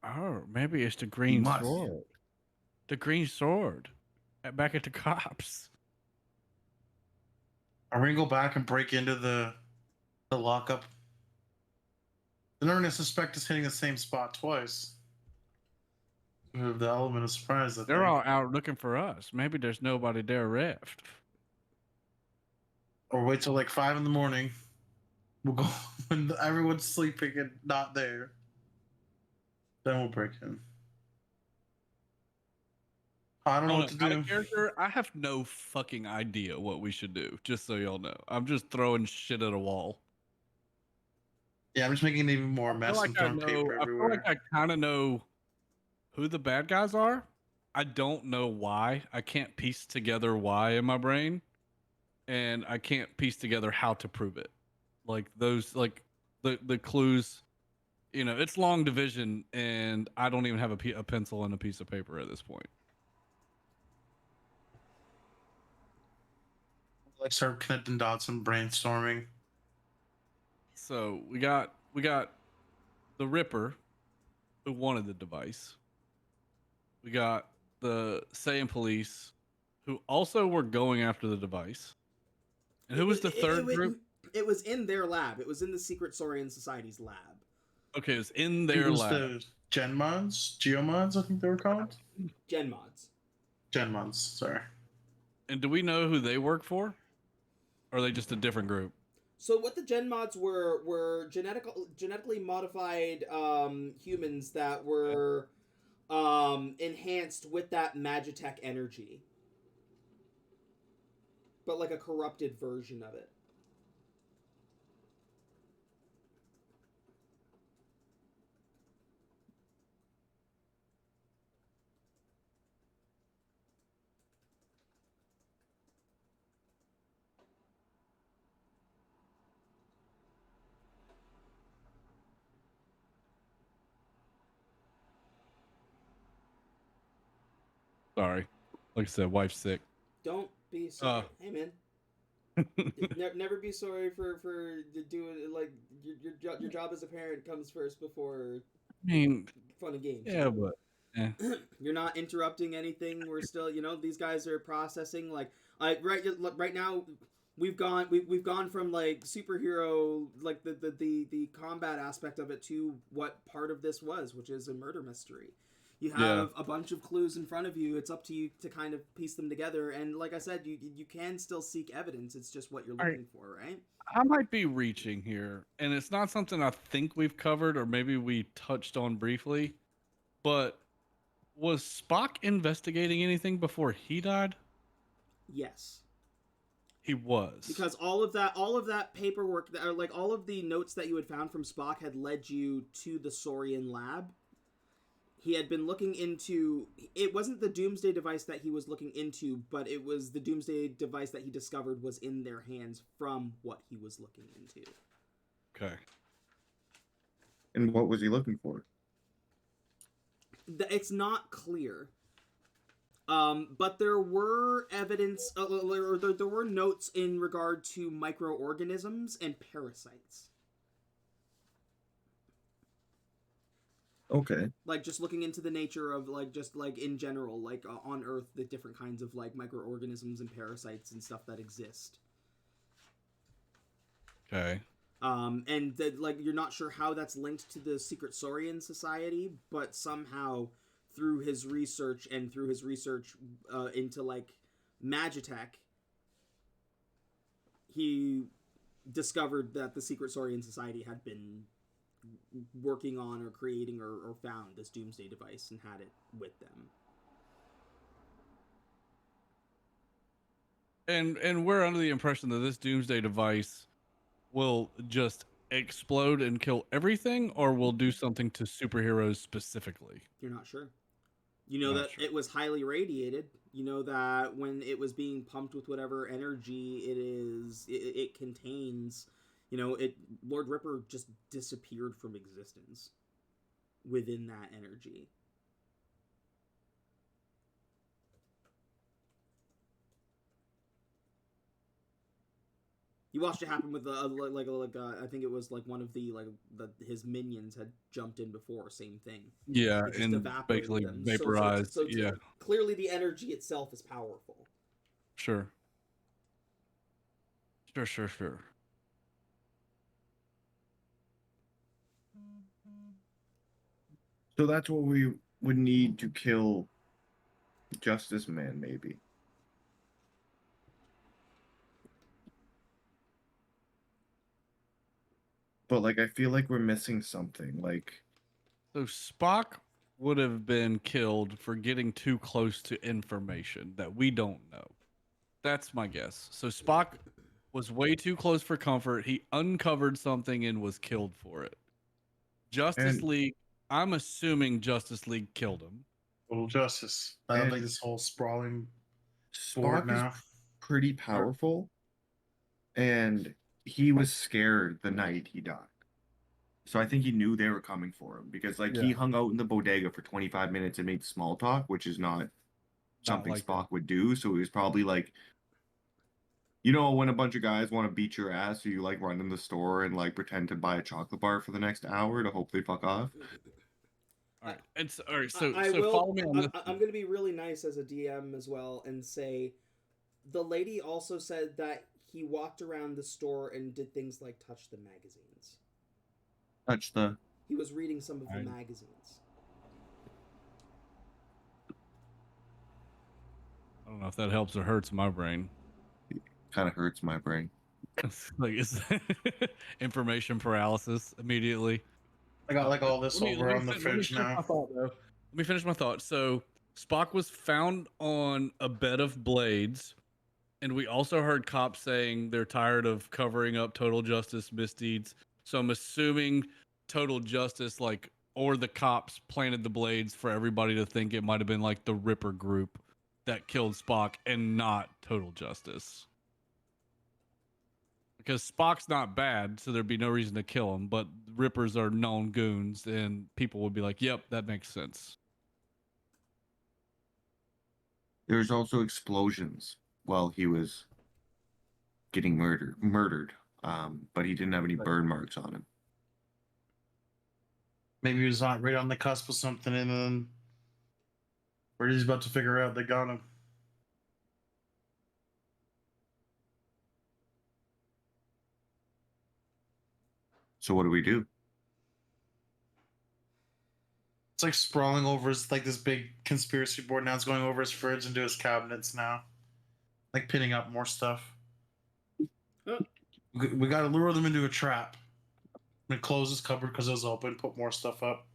Oh, maybe it's the green must. sword. The green sword. Back at the cops. Are we gonna go back and break into the lockup? They're gonna suspect us hitting the same spot twice. We have the element of surprise. They're all out looking for us. Maybe there's nobody there left. Or wait till like 5 a.m. We'll go when everyone's sleeping and not there. Then we'll break in. I don't know what to Out do. of character, I have no fucking idea what we should do. Just so y'all know, I'm just throwing shit at a wall. Yeah, I'm just making it even more mess and throwing paper I feel everywhere. like I kind of know who the bad guys are. I don't know why. I can't piece together why in my brain, and I can't piece together how to prove it. Like those, like the clues. You know, it's long division, and I don't even have a pencil and a piece of paper at this point. Like start connecting dots and brainstorming. So we got the Ripper, who wanted the device. We got the Saiyan police, who also were going after the device. And who was the third group? It was in their lab. It was in the Secret Saurian Society's lab. Okay, it was in their lab. The Genmods? Geomods, I think they were called? Genmods. Genmods, sorry. And do we know who they work for? Or are they just a different group? So what the Genmods were genetically modified humans that were enhanced with that Magitech energy. But like a corrupted version of it. Sorry. Like I said, wife's sick. Don't be sorry. Hey, man. Never be sorry for doing like your job as a parent comes first before I mean, fun and games. yeah, but You're not interrupting anything. We're still, these guys are processing. Like, right now, we've gone from like superhero, like the combat aspect of it, to what part of this was, which is a murder mystery. You have Yeah. a bunch of clues in front of you. It's up to you to kind of piece them together. And like I said, you can still seek evidence. It's just what you're All right. looking for, right? I might be reaching here, and it's not something I think we've covered, or maybe we touched on briefly. But was Spock investigating anything before he died? Yes. He was. Because all of that paperwork, or like all of the notes that you had found from Spock, had led you to the Saurian lab. He had been looking into, it wasn't the Doomsday device that he was looking into, but it was the Doomsday device that he discovered was in their hands from what he was looking into. Okay. And what was he looking for? It's not clear. But there were evidence, or there were notes in regard to microorganisms and parasites. Okay. Like, just looking into the nature of, like, just, like, in general, like, on Earth, the different kinds of, like, microorganisms and parasites and stuff that exist. Okay. And, like, you're not sure how that's linked to the Secret Saurian Society, but somehow, through his research into, like, Magitech, he discovered that the Secret Saurian Society had been working on or creating or found this Doomsday device and had it with them. And we're under the impression that this Doomsday device will just explode and kill everything, or will do something to superheroes specifically. You're not sure. You know Not that sure. it was highly radiated. You know that when it was being pumped with whatever energy it contains, you know, Lord Ripper just disappeared from existence within that energy. You watched it happen with I think it was like one of his minions had jumped in before. Same thing. Yeah, It just and evaporated basically them. vaporized. So Yeah, clearly the energy itself is powerful. sure. Sure. So that's what we would need to kill Justice Man, maybe. But like, I feel like we're missing something. Like, So Spock would have been killed for getting too close to information that we don't know. That's my guess. So Spock was way too close for comfort. He uncovered something and was killed for it. Justice And- League, I'm assuming Justice League killed him. Total justice. I don't And- think this whole sprawling board Spock now. is pretty powerful, and he was scared the night he died. So I think he knew they were coming for him because, like, he Yeah. hung out in the bodega for 25 minutes and made small talk, which is not something like Spock would do. So he was probably like, you know, when a bunch of guys want to beat your ass, so you like run in the store and like pretend to buy a chocolate bar for the next hour to hope they fuck off. All right. It's all right. So I will. follow me on this. I'm going to be really nice as a DM as well and say, the lady also said that he walked around the store and did things like touch the magazines. Touch the. He was reading some of the Right. magazines. I don't know if that helps or hurts my brain. Kind of hurts my brain. Like it's information paralysis immediately. I got like all this over on the fridge now. Let me finish my thought. So Spock was found on a bed of blades, and we also heard cops saying they're tired of covering up Total Justice misdeeds. So I'm assuming Total Justice, like, or the cops planted the blades for everybody to think it might have been like the Ripper group that killed Spock and not Total Justice. Because Spock's not bad, so there'd be no reason to kill him. But Rippers are known goons, and people would be like, "Yep, that makes sense." There's also explosions while he was getting murdered. But he didn't have any burn marks on him. Maybe he was not right on the cusp of something, and then we're just about to figure out they got him. So what do we do? It's like sprawling over his like this big conspiracy board. Now it's going over his fridge into his cabinets now, like pinning up more stuff. We got to lure them into a trap. And close his cupboard because it was open. Put more stuff up.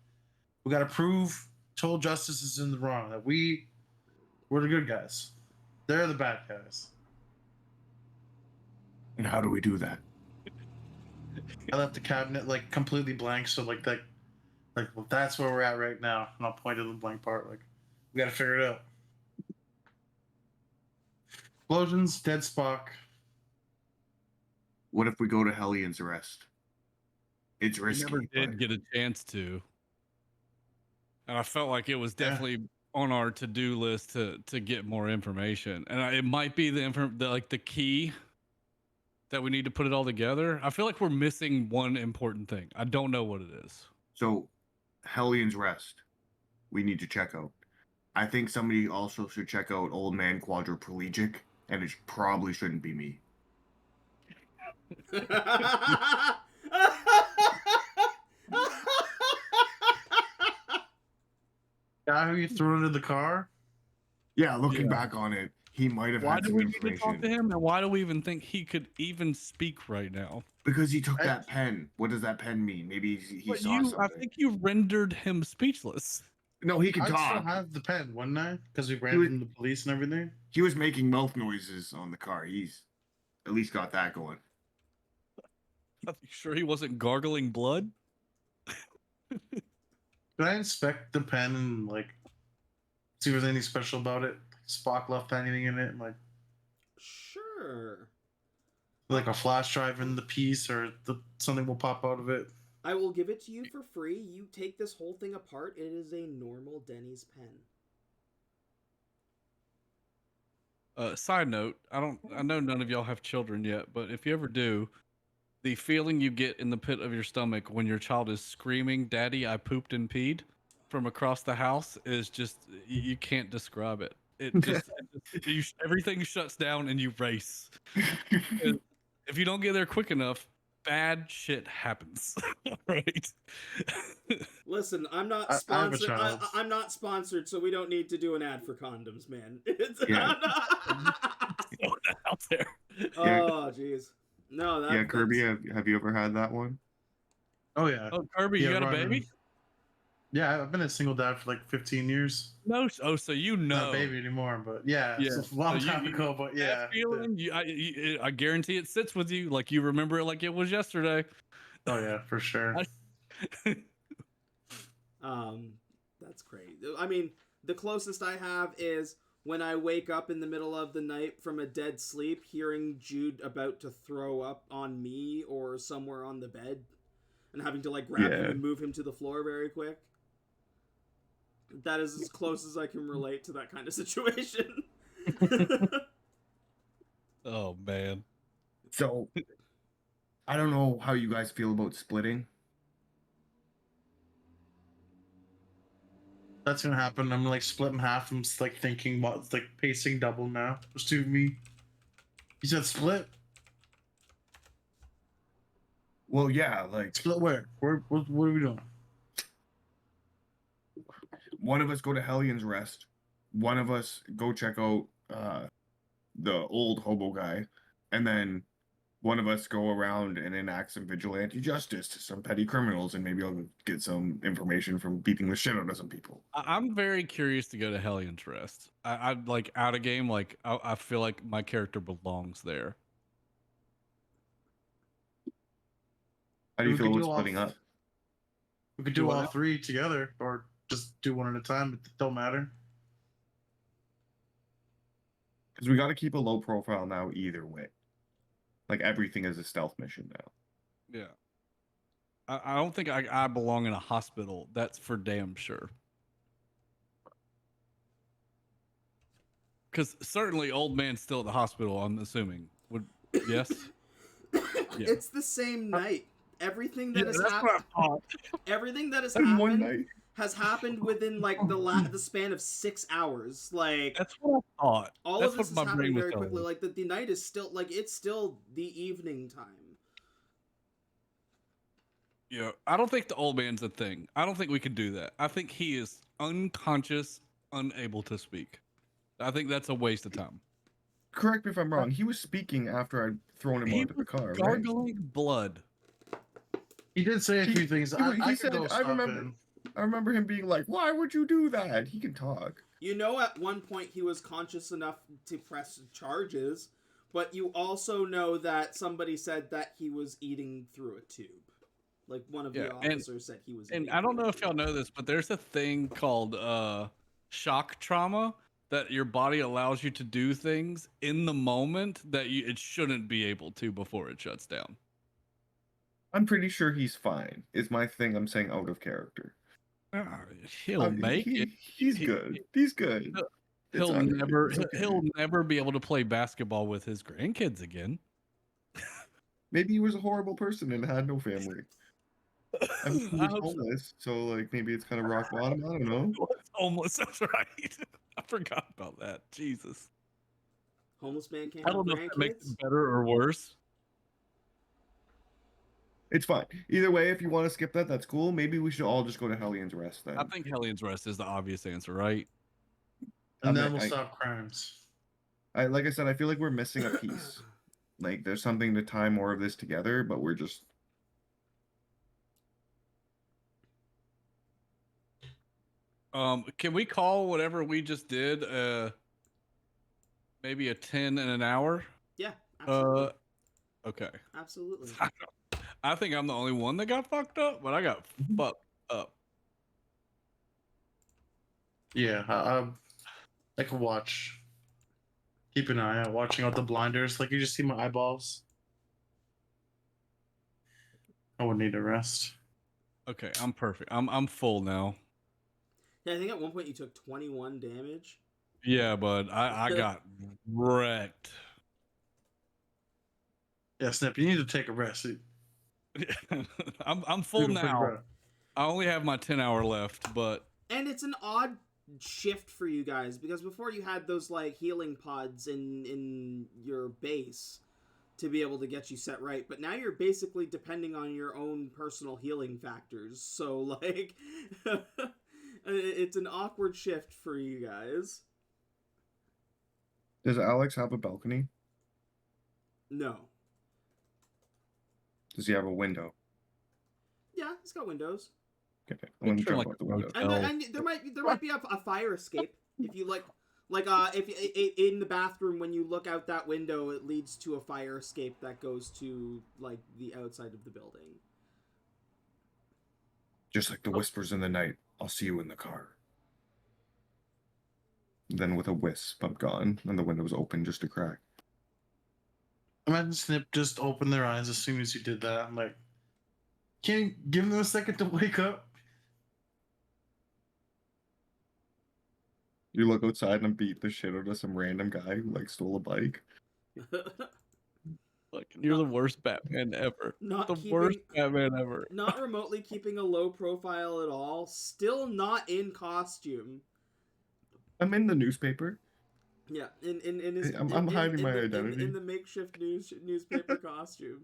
We got to prove total justice is in the wrong. That we're the good guys. They're the bad guys. And how do we do that? I left the cabinet like completely blank, so like well, that's where we're at right now. And I'll point to the blank part. Like we got to figure it out. Explosions, dead Spock. What if we go to Hellions Arrest? It's risky. Never did but get a chance to, and I felt like it was definitely on our to-do list to get more information, and it might be the key that we need to put it all together. I feel like we're missing one important thing. I don't know what it is. So, Hellions Rest, we need to check out. I think somebody also should check out Old Man Quadriplegic, and it probably shouldn't be me. Guy who you threw into the car? Yeah, looking back on it, he might have Why had do some we need to information. talk to him, and why do we even think he could even speak right now? Because he took that pen. What does that pen mean? Maybe he But saw something. I think you rendered him speechless. No, he could I'd still talk. have the pen, wouldn't I? Because we ran from the police and everything. He was making mouth noises on the car. He's at least got that going. Are you sure he wasn't gargling blood? Could I inspect the pen and like see if there's anything special about it? Spock left anything in it? Like Sure. like a flash drive in the piece, or something will pop out of it. I will give it to you for free. You take this whole thing apart. It is a normal Denny's pen. Side note, I know none of y'all have children yet, but if you ever do, the feeling you get in the pit of your stomach when your child is screaming, "Daddy, I pooped and peed," from across the house is just, you can't describe it. It just, everything shuts down and you race. If you don't get there quick enough, bad shit happens. Right? Listen, I'm not I have a sponsored. child. I'm not sponsored, so we don't need to do an ad for condoms, man. Yeah. Throw that out there. Oh, jeez. No, Yeah, Kirby, have you ever had that one? Oh yeah. Oh, Kirby, you got a baby? Yeah, I've been a single dad for like 15 years. No. Oh, so you know. Not a baby anymore, but yeah, it's a long time ago. But yeah, that feeling, I guarantee it sits with you. Like you remember it like it was yesterday. Oh yeah, for sure. That's great. I mean, the closest I have is when I wake up in the middle of the night from a dead sleep, hearing Jude about to throw up on me or somewhere on the bed, and having to like grab him and move him to the floor very quick. That is as close as I can relate to that kind of situation. Oh man. So, I don't know how you guys feel about splitting. That's gonna happen. I'm like split in half. I'm just like thinking what, like pacing double now. Just do me. You said split? Well, yeah, like Split where? What are we doing? one of us go to Hellions Rest, one of us go check out the old hobo guy, and then one of us go around and enact some vigilante justice to some petty criminals, and maybe I'll get some information from beating the shit out of some people. I'm very curious to go to Hellions Rest. I like out of game, like I feel like my character belongs there. How do you We feel could about do splitting up? We could Do do what all now? three together, or just do one at a time. It don't matter. Because we got to keep a low profile now either way. Like everything is a stealth mission now. Yeah. I don't think I belong in a hospital. That's for damn sure. Because certainly old man's still at the hospital, I'm assuming. Would yes? It's the same night. Everything that has that's happened. what I thought. Everything that has In one happened night. has happened within like the span of 6 hours. Like That's what I thought. all That's of this is what my brain happening was very telling quickly. me. Like the night is still like it's still the evening time. Yeah, I don't think the old man's a thing. I don't think we can do that. I think he is unconscious, unable to speak. I think that's a waste of time. Correct me if I'm wrong. He was speaking after I'd thrown him He onto the was car, right? gargling blood. He did say a few things. I could said, go I stop remember, him. I remember him being like, "Why would you do that?" He can talk. You know, at one point he was conscious enough to press charges, but you also know that somebody said that he was eating through a tube. Like one of the Yeah, officers said he was. And eating I don't through know a if y'all tube. know this, but there's a thing called shock trauma that your body allows you to do things in the moment that it shouldn't be able to before it shuts down. I'm pretty sure he's fine. Is my thing. I'm saying out of character. He'll make it. He's He- good. He's good. He'll It's never it's okay. he'll never be able to play basketball with his grandkids again. Maybe he was a horrible person and had no family. I mean, he I was hope so. homeless, so like maybe it's kind of rock bottom. I don't know. He was homeless. That's right. I forgot about that. Jesus. Homeless man can't I have don't know if that makes grandkids. it better or worse. It's fine. Either way, if you want to skip that, that's cool. Maybe we should all just go to Hellions Rest then. I think Hellions Rest is the obvious answer, right? And I then mean, we'll stop crimes. like I said, I feel like we're missing a piece. Like there's something to tie more of this together, but we're just Can we call whatever we just did maybe a 10 in an hour? Yeah, absolutely. Okay. Absolutely. I think I'm the only one that got fucked up, but I got fucked up. Yeah, I can watch. Keep an eye out, watching out the blinders. Like you just see my eyeballs. I would need a rest. Okay, I'm perfect. I'm full now. Yeah, I think at one point you took 21 damage. Yeah, but I got wrecked. Yeah, Snip, you need to take a rest. I'm full Take a quick now. breath. I only have my 10 hour left, but And it's an odd shift for you guys because before you had those like healing pods in your base to be able to get you set right, but now you're basically depending on your own personal healing factors. So like it's an awkward shift for you guys. Does Alex have a balcony? No. Does he have a window? Yeah, it's got windows. Okay, I'm gonna Picture jump like out a the window. motel. And there might be a fire escape if you if in the bathroom when you look out that window it leads to a fire escape that goes to like the outside of the building. Just like the whispers in the night, I'll see you in the car. Then with a wisp, I'm gone, and the window's open just a crack. Imagine Snip just opened their eyes as soon as you did that. I'm like, can you give them a second to wake up? You look outside and beat the shit out of some random guy who like stole a bike. Look, you're the worst Batman ever. Not The keeping, worst Batman ever. not remotely keeping a low profile at all. Still not in costume. I'm in the newspaper. Yeah, in his. I'm hiding my identity. in the makeshift newspaper costume.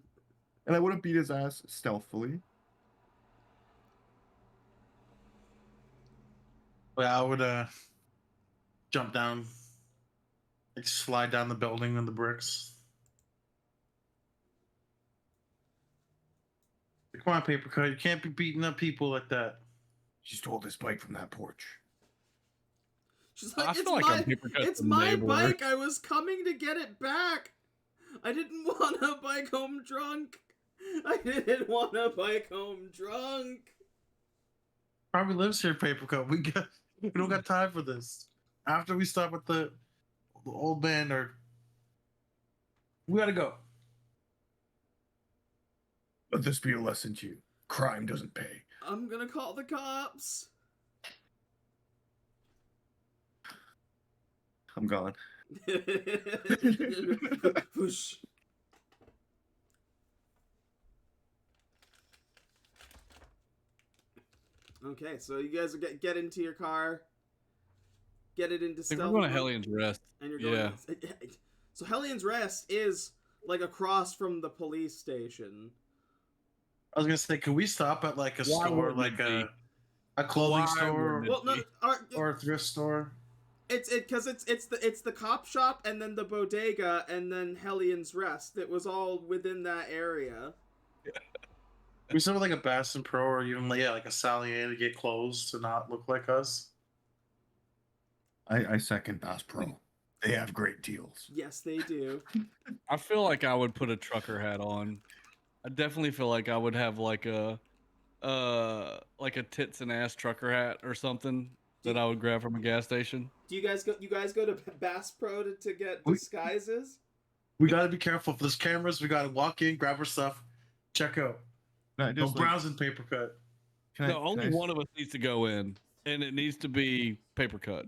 And I would have beat his ass stealthily. But I would jump down, like slide down the building on the bricks. Come on, Papercut, you can't be beating up people like that. She stole this bike from that porch. She's I like, feel like I'm Papercut's it's my enabler." bike. I was coming to get it back. I didn't want to bike home drunk. I didn't want to bike home drunk. Probably lives here, Papercut. We don't got time for this. After we stop with the old man, or we gotta go. Let this be a lesson to you. Crime doesn't pay. I'm gonna call the cops. I'm gone. Whoosh. Okay, so you guys get into your car, get it into I think stealth we're going to mode, Hellions Rest. and you're going. Yeah. So Hellions Rest is like across from the police station. I was gonna say, can we stop at like a Why store, wouldn't like it be? a clothing Why store wouldn't Well, no, or a thrift store? it's the cop shop and then the bodega and then Hellions Rest. It was all within that area. We started like a Bass and Pro or even like a Salier to get clothes to not look like us. I second Bass Pro. They have great deals. Yes, they do. I feel like I would put a trucker hat on. I definitely feel like I would have like a tits and ass trucker hat or something that I would grab from a gas station. Do you guys go? You guys go to Bass Pro to get disguises? We gotta be careful. If there's cameras, we gotta walk in, grab our stuff, check out. Can I No just, like, browsing paper cut. can No, I, only can I- one of us needs to go in, and it needs to be paper cut.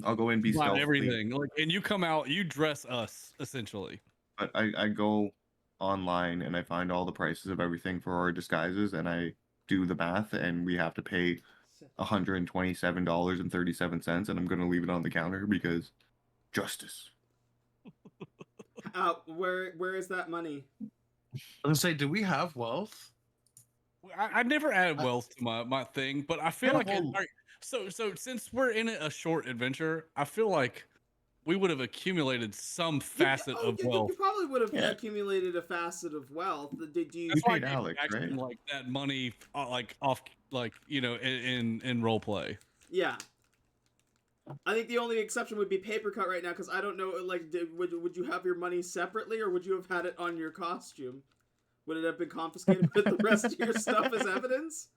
I'll go in, be Not stealthily. everything. Like, and you come out, you dress us essentially. But I go online and I find all the prices of everything for our disguises, and I do the math, and we have to pay $127.37, and I'm gonna leave it on the counter because justice. Where is that money? I was gonna say, do we have wealth? I never add wealth to my thing, but I feel Yeah, like well- so since we're in a short adventure, I feel like we would have accumulated some facet of wealth. You probably would have Yeah. accumulated a facet of wealth. Did you? That's We why I paid gave Alex, Jackson, right? like that money, like off, like in role play. Yeah. I think the only exception would be paper cut right now because I don't know. Like, would you have your money separately or would you have had it on your costume? Would it have been confiscated with the rest of your stuff as evidence?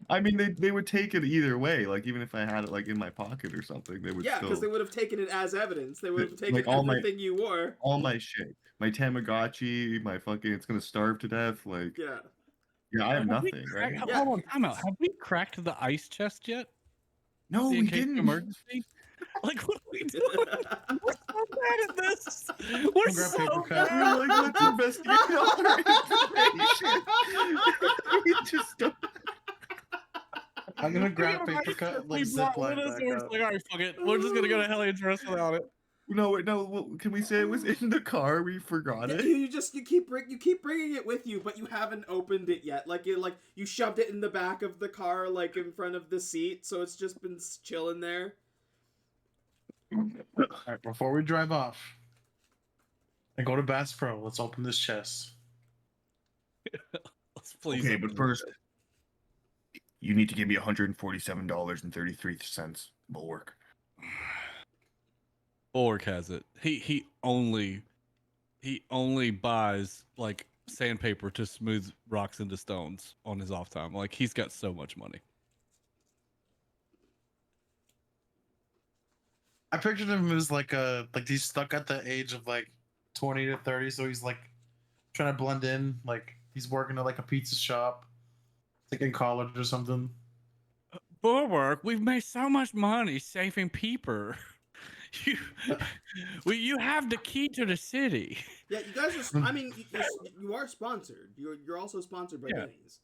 I mean, they would take it either way. Like, even if I had it like in my pocket or something, they would Yeah, still. because they would have taken it as evidence. They would have taken Like, all my- everything you wore. all my shit, my Tamagotchi, my fucking, it's gonna starve to death. Like, Yeah. yeah, I have Have we nothing, cracked- right? Yeah. Hold on, time out. Have we cracked the ice chest yet? No, In we case of didn't. emergency? Like, what are we doing? We're so bad at this. We're grab so paper cut. We were like, let's investigate all our information. We just don't. I'm gonna grab We paper cut and we like zip brought line with us, back and we're just up. like, all right, fuck it. We're just gonna go to Hellions Rest without it. No, wait, no. Can we say it was in the car? We forgot it. You keep bringing it with you, but you haven't opened it yet. Like you shoved it in the back of the car, like in front of the seat, so it's just been chilling there. Alright, before we drive off and go to Bass Pro, let's open this chest. Let's please. Okay, open but it. first, you need to give me $147.33. Bulwark. Bulwark has it. He only buys like sandpaper to smooth rocks into stones on his off time. Like, he's got so much money. I pictured him as like he's stuck at the age of like 20 to 30, so he's like trying to blend in, like he's working at like a pizza shop, like in college or something. Bulwark, we've made so much money saving people. You have the key to the city. Yeah, you guys are. I mean, you are sponsored. You're also sponsored by Yeah. Denny's.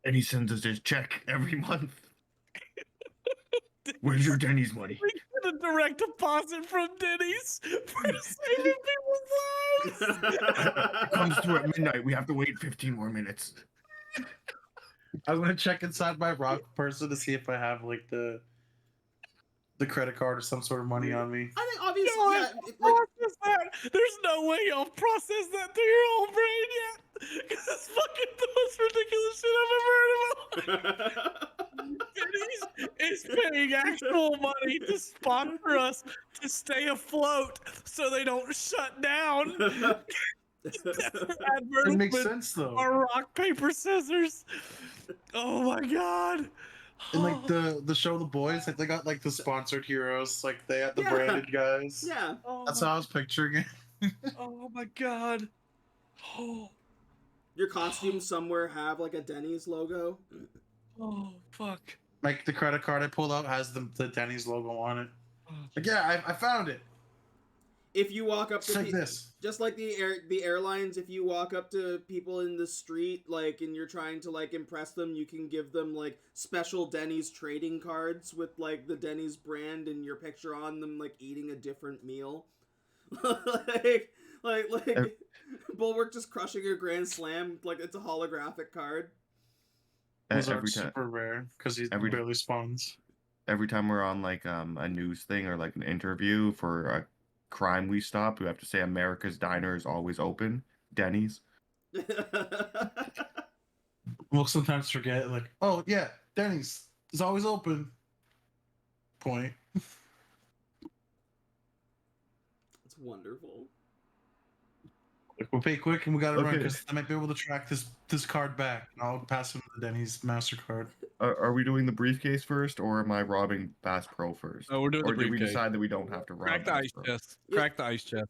And he sends us his check every month. Where's your Denny's money? We get a direct deposit from Denny's for saving people's lives. It comes through at midnight. We have to wait 15 more minutes. I'm gonna check inside my rock person to see if I have like the credit card or some sort of money on me. I think obviously, No, yeah, process that. There's no way y'all process that through your own brain yet. Because it's fucking the most ridiculous shit I've ever heard about. Denny's is paying actual money to sponsor us to stay afloat so they don't shut down. It makes Advertisements sense though. are rock, paper, scissors. Oh my god. And like the show The Boys, like they got like the sponsored heroes, like they had the Yeah. branded guys. yeah. Oh That's my, how I was picturing it. oh my god. Oh, Your costumes somewhere have like a Denny's logo. oh fuck. Like the credit card I pulled out has the Denny's logo on it. Oh, Like, yeah, I found it. If you walk up It's to like this. just like the airlines, if you walk up to people in the street, like, and you're trying to like impress them, you can give them like special Denny's trading cards with like the Denny's brand and your picture on them, like eating a different meal. like, Bulwark just crushing a grand slam like it's a holographic card. Those are Every time, super rare because he every- barely spawns. every time we're on like a news thing or like an interview for a crime we stopped, we have to say America's Diner is always open. Denny's. We'll sometimes forget, like, oh yeah, Denny's is always open. Point. It's wonderful. Like, we'll pay quick and we gotta run Okay. because I might be able to track this card back. And I'll pass him the Denny's MasterCard. Are we doing the briefcase first, or am I robbing Bass Pro first? No, we're doing Or the did we briefcase. decide that we don't have to rob Crack the Bass ice Pro? chest. Yeah. Crack the ice chest.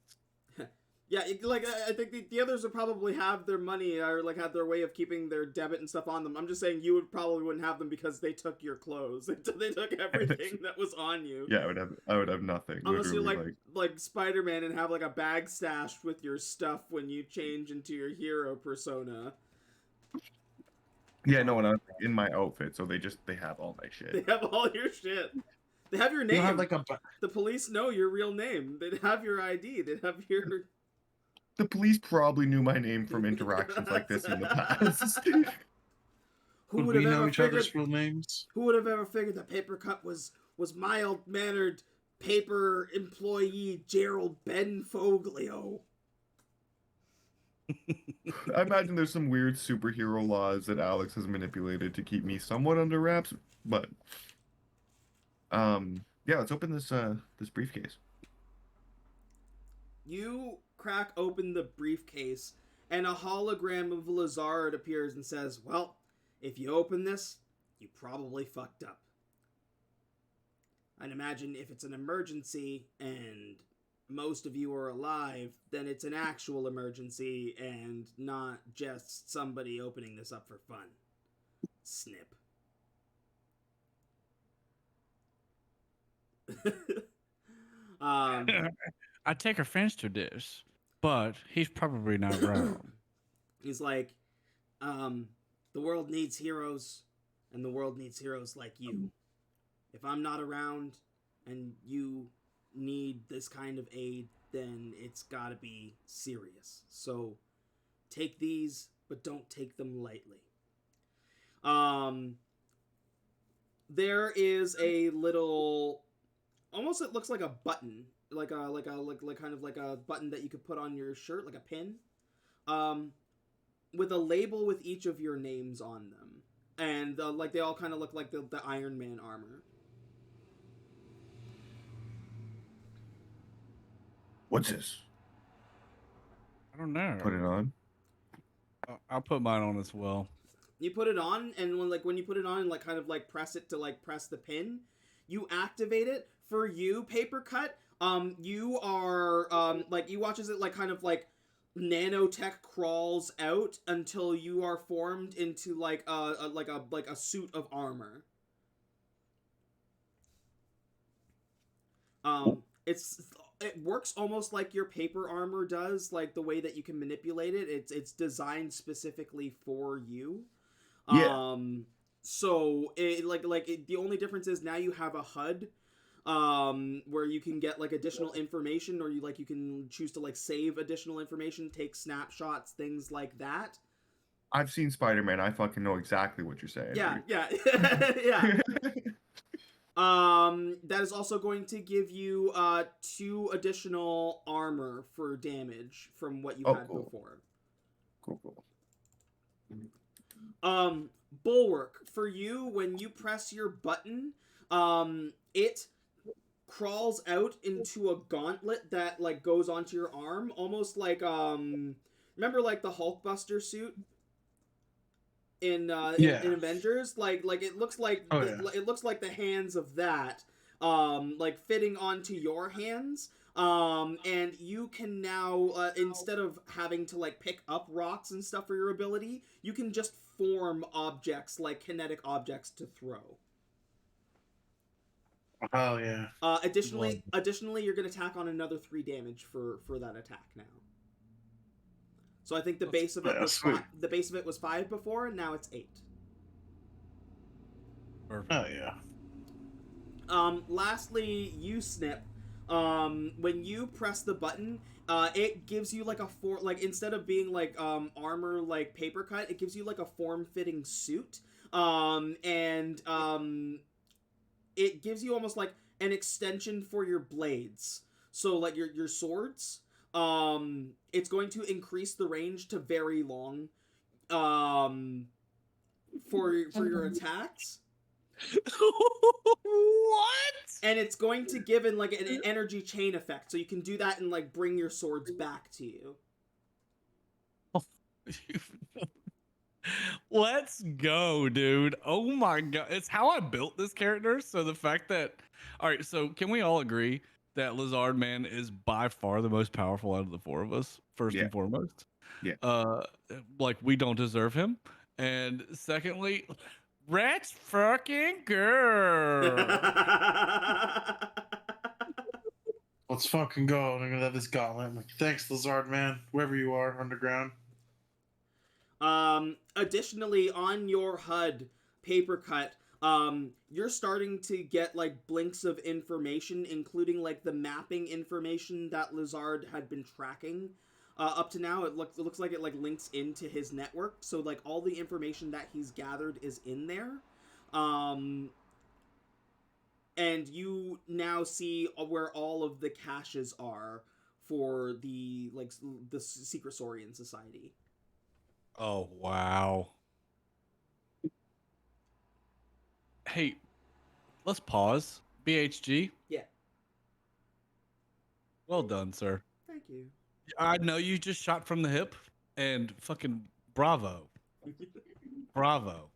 Yeah, like I think the others would probably have their money or like have their way of keeping their debit and stuff on them. I'm just saying you would probably wouldn't have them because they took your clothes. They took everything that was on you. Yeah, I would have nothing. Unless you're Literally, like Spider-Man and have like a bag stashed with your stuff when you change into your hero persona. Yeah, no, and I'm in my outfit, so they have all my shit. They have all your shit. They have your You name. don't have like a The police know your real name. They'd have your ID. They'd have your. The police probably knew my name from interactions like this in the past. Who would would we have know ever each other's figured? real names? Who would have ever figured that Paper Cut was mild mannered paper employee Gerald Benfoglio? I imagine there's some weird superhero laws that Alex has manipulated to keep me somewhat under wraps, but yeah, let's open this briefcase. You crack open the briefcase, and a hologram of Lazard appears and says, "Well, if you open this, you probably fucked up. I'd imagine if it's an emergency and most of you are alive, then it's an actual emergency and not just somebody opening this up for fun." Snip. I take offense to this, but he's probably not wrong. He's like, the world needs heroes, and the world needs heroes like you. If I'm not around and you need this kind of aid, then it's gotta be serious. So take these, but don't take them lightly. There is a little, almost it looks like a button, like kind of like a button that you could put on your shirt, like a pin, with a label with each of your names on them, and like they all kind of look like the Iron Man armor. What's this? I don't know. Put it on. I'll put mine on as well. You put it on, and when you put it on and like kind of like press it to like press the pin, you activate it. For you, Paper Cut, you are like you watch as it like kind of like nanotech crawls out until you are formed into like a suit of armor. It works almost like your paper armor does, like the way that you can manipulate it. It's designed specifically for you. Yeah. So the only difference is now you have a HUD, where you can get like additional information, or you can choose to like save additional information, take snapshots, things like that. I've seen Spider-Man. I fucking know exactly what you're saying. Yeah, yeah, yeah. That is also going to give you 2 additional armor for damage from what you had cool. before. Cool. Bulwark, for you, when you press your button, it crawls out into a gauntlet that like goes onto your arm, almost like remember like the Hulkbuster suit in Avengers, like it looks like it looks like the hands of that, like fitting onto your hands. And you can now, instead of having to like pick up rocks and stuff for your ability, you can just form objects, like kinetic objects, to throw. Oh yeah. Additionally, you're gonna tack on another 3 damage for that attack now. So I think the base of it was 5 before, and now it's 8. Perfect. Oh yeah. Lastly, you, Snip. When you press the button, it gives you like instead of being like armor like paper cut, it gives you like a form-fitting suit. And it gives you almost like an extension for your blades. So like your swords, it's going to increase the range to very long. For your attacks. What? And it's going to give in like an energy chain effect, so you can do that and like bring your swords back to you. Let's go, dude. Oh my god. It's how I built this character. So the fact that all right, so can we all agree that Lizard Man is by far the most powerful out of the four of us, first Yeah. and foremost? Yeah. Like we don't deserve him. And secondly, let's fucking go. Let's fucking go. I'm gonna have this gauntlet. Like, thanks, Lizard Man, wherever you are underground. Additionally, on your HUD paper cut, you're starting to get like blinks of information, including like the mapping information that Lizard had been tracking. Up to now, it looks like it like links into his network, so like all the information that he's gathered is in there. And you now see where all of the caches are for the Secret Saurian Society. Oh wow. Hey, let's pause. BHG. Yeah. Well done, sir. Thank you. I know you just shot from the hip, and fucking bravo. Bravo.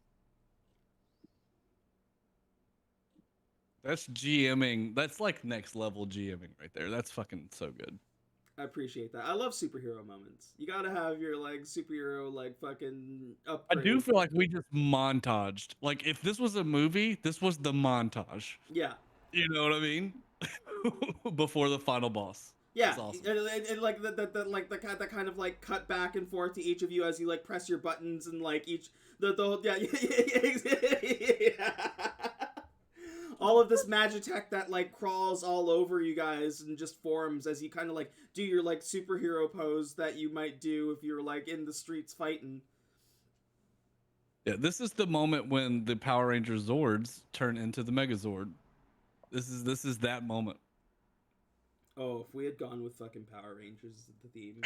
That's GMing. That's like next level GMing right there. That's fucking so good. I appreciate that. I love superhero moments. You gotta have your like superhero like fucking upgrade. I do feel like we just montaged. Like if this was a movie, this was the montage. Yeah. You know what I mean? Before the final boss. Yeah, That's awesome. and like the kind of like cut back and forth to each of you as you like press your buttons and like each yeah. All of this magitech that like crawls all over you guys and just forms as you kind of like do your like superhero pose that you might do if you're like in the streets fighting. Yeah, this is the moment when the Power Ranger Zords turn into the Megazord. This is that moment. Oh, if we had gone with fucking Power Rangers as the theme.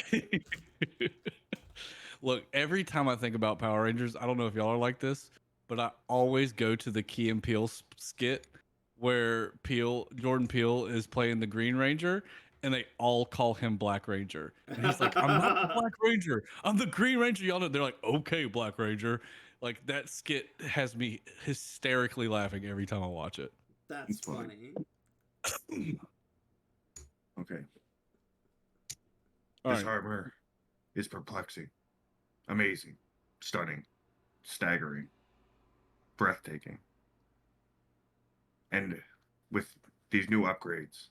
Look, every time I think about Power Rangers, I don't know if y'all are like this, but I always go to the Key and Peele skit where Jordan Peele is playing the Green Ranger and they all call him Black Ranger. And he's like, I'm not the Black Ranger. I'm the Green Ranger. Y'all know. They're like, okay, Black Ranger. Like that skit has me hysterically laughing every time I watch it. That's funny. Okay. All This right. armor is perplexing, amazing, stunning, staggering, breathtaking. And with these new upgrades,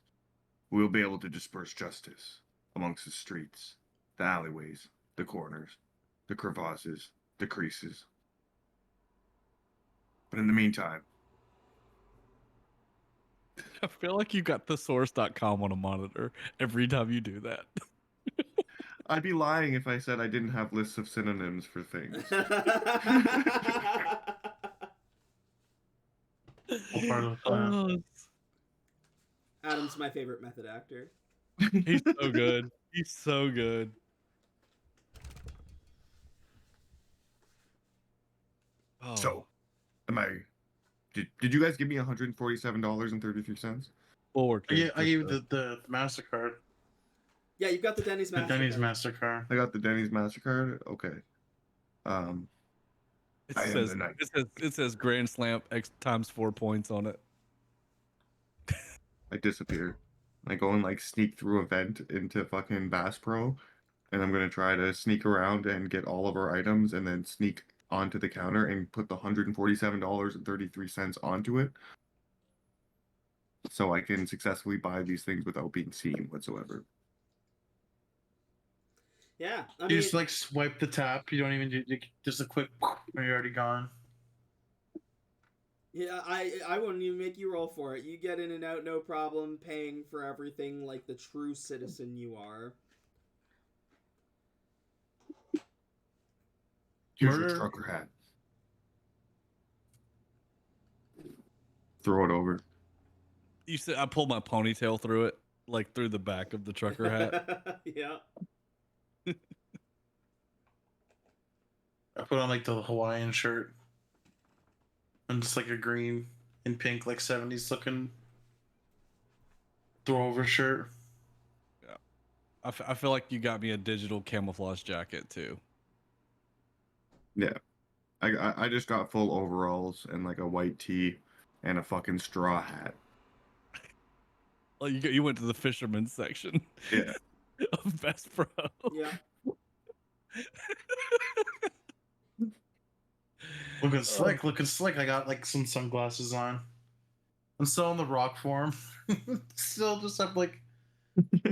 we'll be able to disperse justice amongst the streets, the alleyways, the corners, the crevasses, the creases. But in the meantime, I feel like you got thesaurus.com on a monitor every time you do that. I'd be lying if I said I didn't have lists of synonyms for things. All part of the plan. Oh, Adam's my favorite method actor. he's so good. He's so good. Oh. So, did you guys give me $147.33? Forward. I gave you the MasterCard. Yeah, you've got the Denny's The MasterCard. Denny's MasterCard. I got the Denny's MasterCard. Okay. It I am says, the knight. it says Grand Slam X times 4 points on it. I disappear. I go and like sneak through a vent into fucking Bass Pro, and I'm gonna try to sneak around and get all of our items, and then sneak onto the counter and put the $147.33 onto it, so I can successfully buy these things without being seen whatsoever. Yeah, I You mean, just like swipe the tap. You don't even do just a quick, and you're already gone. Yeah, I wouldn't even make you roll for it. You get in and out, no problem, paying for everything like the true citizen you are. Here's your Murder. trucker hat. Throw it over. You said I pulled my ponytail through it, like through the back of the trucker hat. Yeah. I put on like the Hawaiian shirt and just like a green and pink, like 70s looking throw over shirt. I feel like you got me a digital camouflage jacket too. Yeah. I just got full overalls and like a white tee and a fucking straw hat. Oh, you went to the fisherman section. Yeah. Of Best Pro. Yeah. Looking slick. I got like some sunglasses on. I'm still in the rock form. Still just have like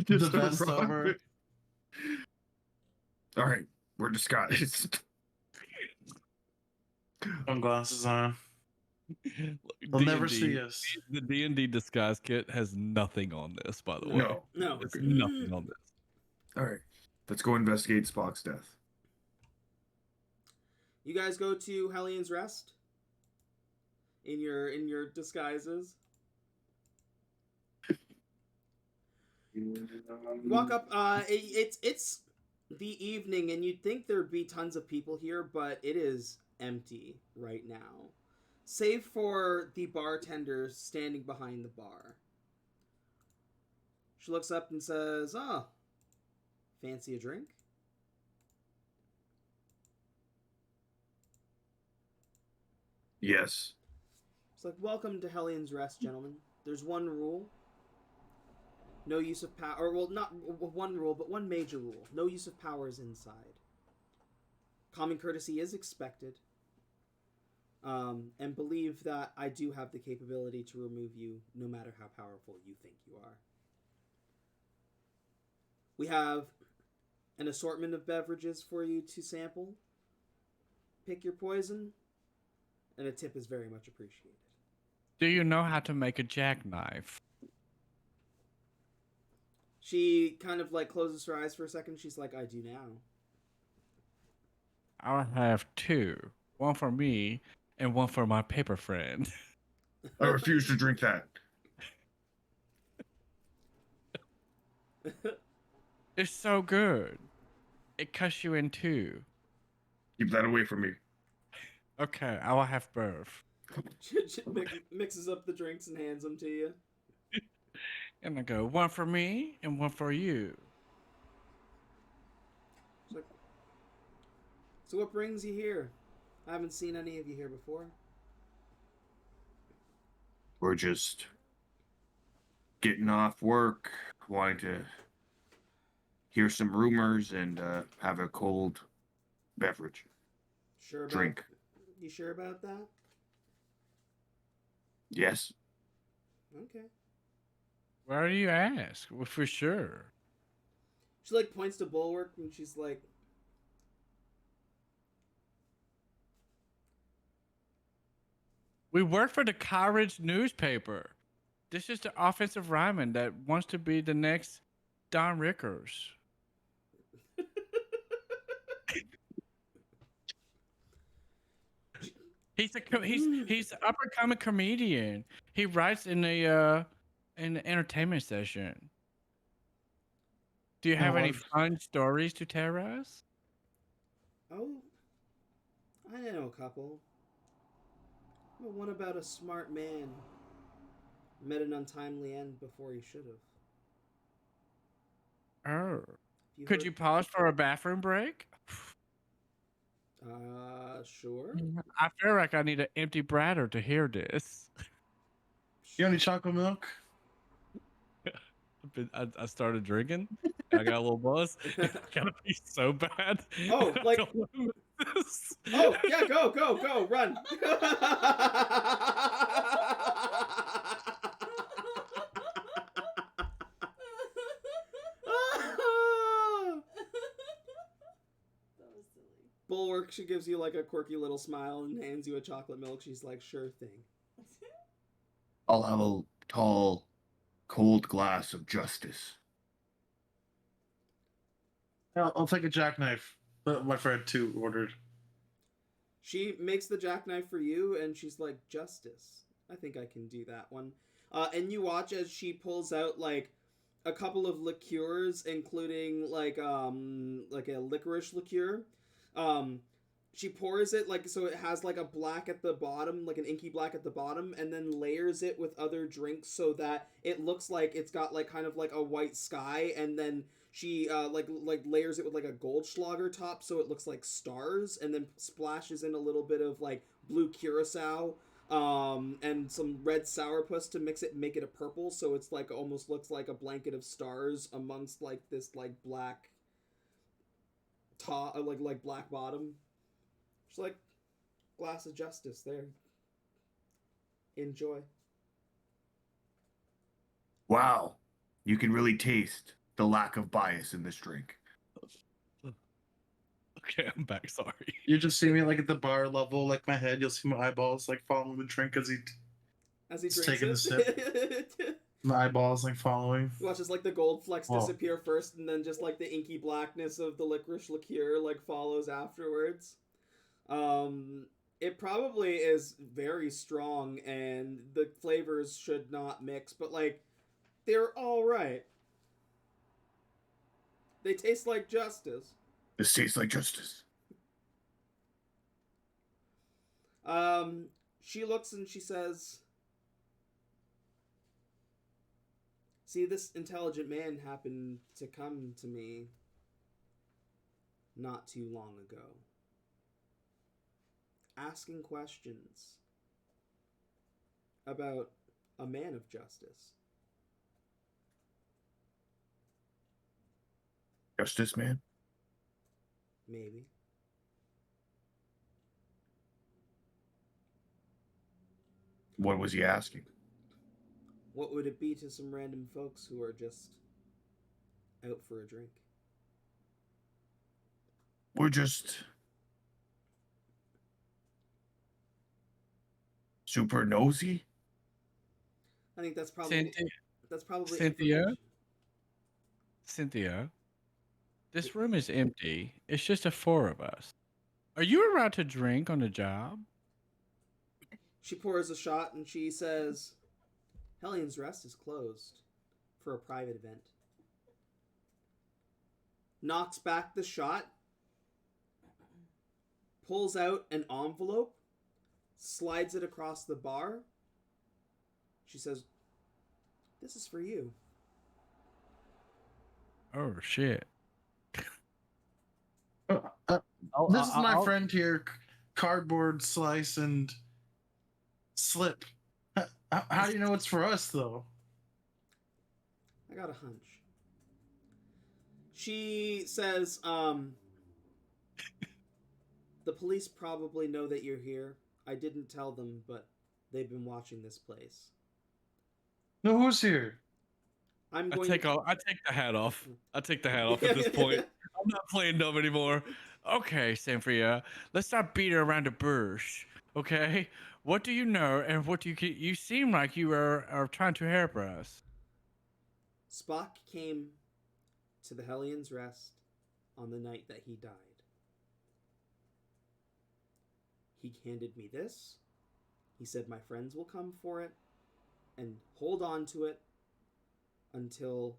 Just the a vest rock over. bit. All right, we're disguised. Sunglasses on. They'll never see us. The D&D disguise kit has nothing on this, by the way. No. No. It's nothing on this. All right, let's go investigate Spock's death. You guys go to Hellions Rest in your disguises. You walk up. It's the evening, and you'd think there'd be tons of people here, but it is empty right now, save for the bartender standing behind the bar. She looks up and says, "Oh, fancy a drink?" Yes. It's like, "Welcome to Hellions Rest, gentlemen. There's one rule. No use of power, or well, not one rule, but one major rule. No use of powers inside. Common courtesy is expected. And believe that I do have the capability to remove you, no matter how powerful you think you are. We have an assortment of beverages for you to sample. Pick your poison, and a tip is very much appreciated." Do you know how to make a jackknife? She kind of like closes her eyes for a second. She's like, "I do now." I'll have two. One for me and one for my paper friend. I refuse to drink that. It's so good. It cuts you in two. Keep that away from me. Okay, I will have both. Mixes up the drinks and hands them to you. And I go, one for me and one for you. She's like, "So what brings you here? I haven't seen any of you here before." We're just getting off work, wanting to hear some rumors and have a cold beverage. Sure about Drink. You sure about that? Yes. Okay. Why do you ask? Well, for sure. She like points to Bulwark and she's like, We work for the College newspaper. This is the offensive lineman that wants to be the next Don Rickers. He's an up and coming comedian. He writes in the entertainment session. Do you have any fun stories to tell us? "Oh, I know a couple. But one about a smart man met an untimely end before he should have." Oh. Could you pause for a bathroom break? Sure. I feel like I need an empty bladder to hear this. You got any chocolate milk? I started drinking. I got a little buzz. I gotta pee so bad. Oh, like- I don't wanna miss this. Oh, yeah, go, run. That was silly. Bulwark, she gives you like a quirky little smile and hands you a chocolate milk. She's like, "Sure thing." I'll have a tall, cold glass of justice. I'll take a jackknife. My friend too ordered. She makes the jackknife for you, and she's like, "Justice. I think I can do that one." And you watch as she pulls out like a couple of liqueurs, including like a licorice liqueur. She pours it like so it has like a black at the bottom, like an inky black at the bottom, and then layers it with other drinks so that it looks like it's got like kind of like a white sky, and then she like layers it with like a Goldschlager top so it looks like stars, and then splashes in a little bit of like blue curacao and some red sourpuss to make it a purple, so it's like almost looks like a blanket of stars amongst like this like black top like black bottom. She's like, glass of justice there. Enjoy. Wow, you can really taste the lack of bias in this drink. Okay, I'm back. Sorry. You just see me like at the bar level, like my head. You'll see my eyeballs like following the drink as he It's drinks taking a it. my eyeballs like following. You watch as like the gold flecks Oh. disappear first, and then just like the inky blackness of the licorice liqueur like follows afterwards. It probably is very strong, and the flavors should not mix, but like they're all right. They taste like justice. This tastes like justice. She looks and she says, "See, this intelligent man happened to come to me not too long ago, asking questions about a man of justice." Justice, man? Maybe. What was he asking? What would it be to some random folks who are just out for a drink? We're just super nosy. I think that's probably Cynthia? information. Cynthia, this room is empty. It's just the four of us. Are you allowed to drink on the job? She pours a shot and she says, "Hellions Rest is closed for a private event." Knocks back the shot, pulls out an envelope, slides it across the bar. She says, "This is for you." Oh shit! This is my friend here, cardboard slice and slip. How do you know it's for us though? I got a hunch. She says, "The police probably know that you're here. I didn't tell them, but they've been watching this place. No, who's here? I'm I going take the hat off. I take the hat off at this point. I'm not playing dumb anymore. Okay, Cynthia, let's not beat her around the bush. Okay, what do you know, and what do you seem like you are trying to help us? Spock came to the Hellions Rest on the night that he died. He handed me this. He said my friends will come for it and hold on to it until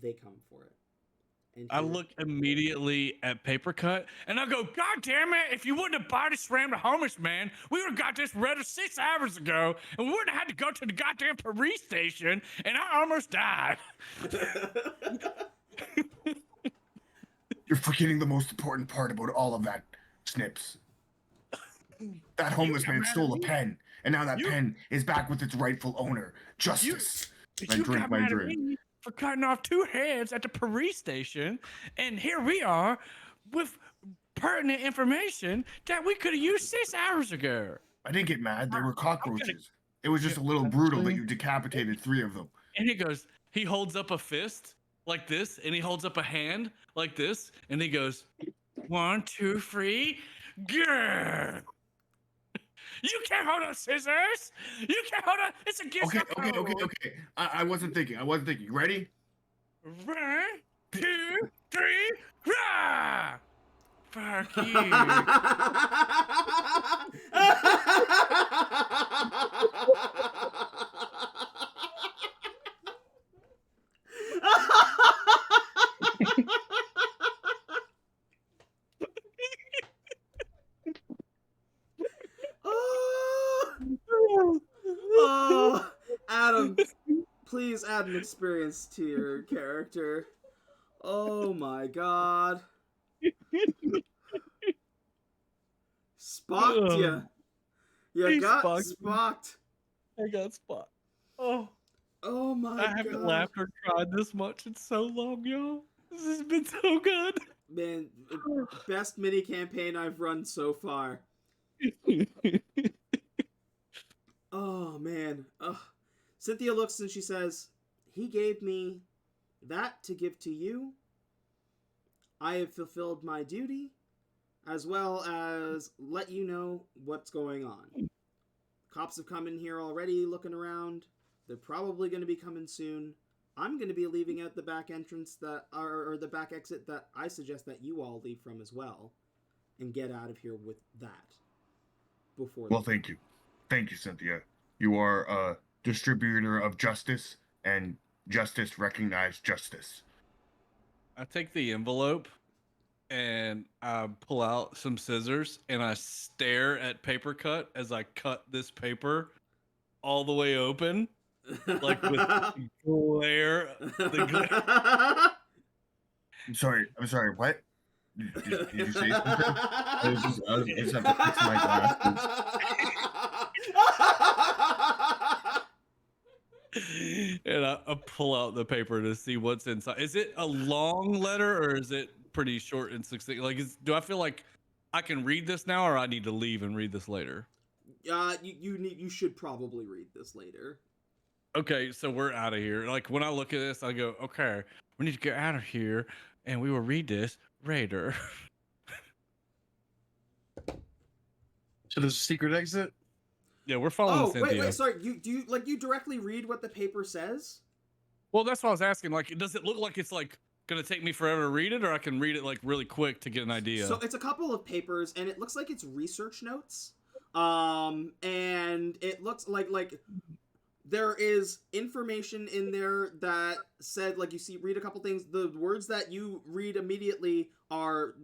they come for it." And I look immediately at Paper Cut and I go, "God damn it! If you wouldn't have body slammed the homeless man, we would have got this red 6 hours ago, and we wouldn't have had to go to the goddamn police station, and I almost died." You're forgetting the most important part about all of that, Snips. That homeless man stole a pen, and now that pen is back with its rightful owner, Justice. I You drink got my mad at drink. me for cutting off 2 heads at the police station, and here we are with pertinent information that we could have used 6 hours ago. I didn't get mad. They were cockroaches. It was just a little brutal that you decapitated 3 of them. And he holds up a fist like this, and he holds up a hand like this, and he goes, 1, 2, 3, grrr. You can't hold on scissors. You can't hold on. It's against Okay, the okay, code. okay, okay. I wasn't thinking. You ready? 1, 2, 3, rah! Fuck you. Oh, Adam, please add an experience to your character. Oh my god. Spocked ya. You He got spocked me. spocked. I got spot. Oh, Oh my I haven't god. laughed or cried this much in so long, y'all. This has been so good. Man, best mini campaign I've run so far. Oh man. Ugh. Cynthia looks and she says, "He gave me that to give to you. I have fulfilled my duty, as well as let you know what's going on. Cops have come in here already looking around. They're probably going to be coming soon. I'm going to be leaving out the back entrance or the back exit that I suggest that you all leave from as well, and get out of here with that. Before. Well, thank you, Cynthia. You are a distributor of justice, and justice recognized justice. I take the envelope and I pull out some scissors and I stare at paper cut as I cut this paper all the way open, like with glare. The glare. I'm sorry. What? Did you say something? I just have to fix my glasses. And I pull out the paper to see what's inside. Is it a long letter or is it pretty short and succinct? Like, do I feel like I can read this now, or I need to leave and read this later? You should probably read this later. Okay, so we're out of here. Like, when I look at this, I go, okay, we need to get out of here, and we will read this later. So there's a secret exit? Yeah, we're following Oh, Cynthia. wait, sorry. You directly read what the paper says? Well, that's what I was asking. Like, does it look like it's like gonna take me forever to read it, or I can read it like really quick to get an idea? So it's a couple of papers, and it looks like it's research notes. And it looks like there is information in there that said, like, you see, read a couple things. The words that you read immediately are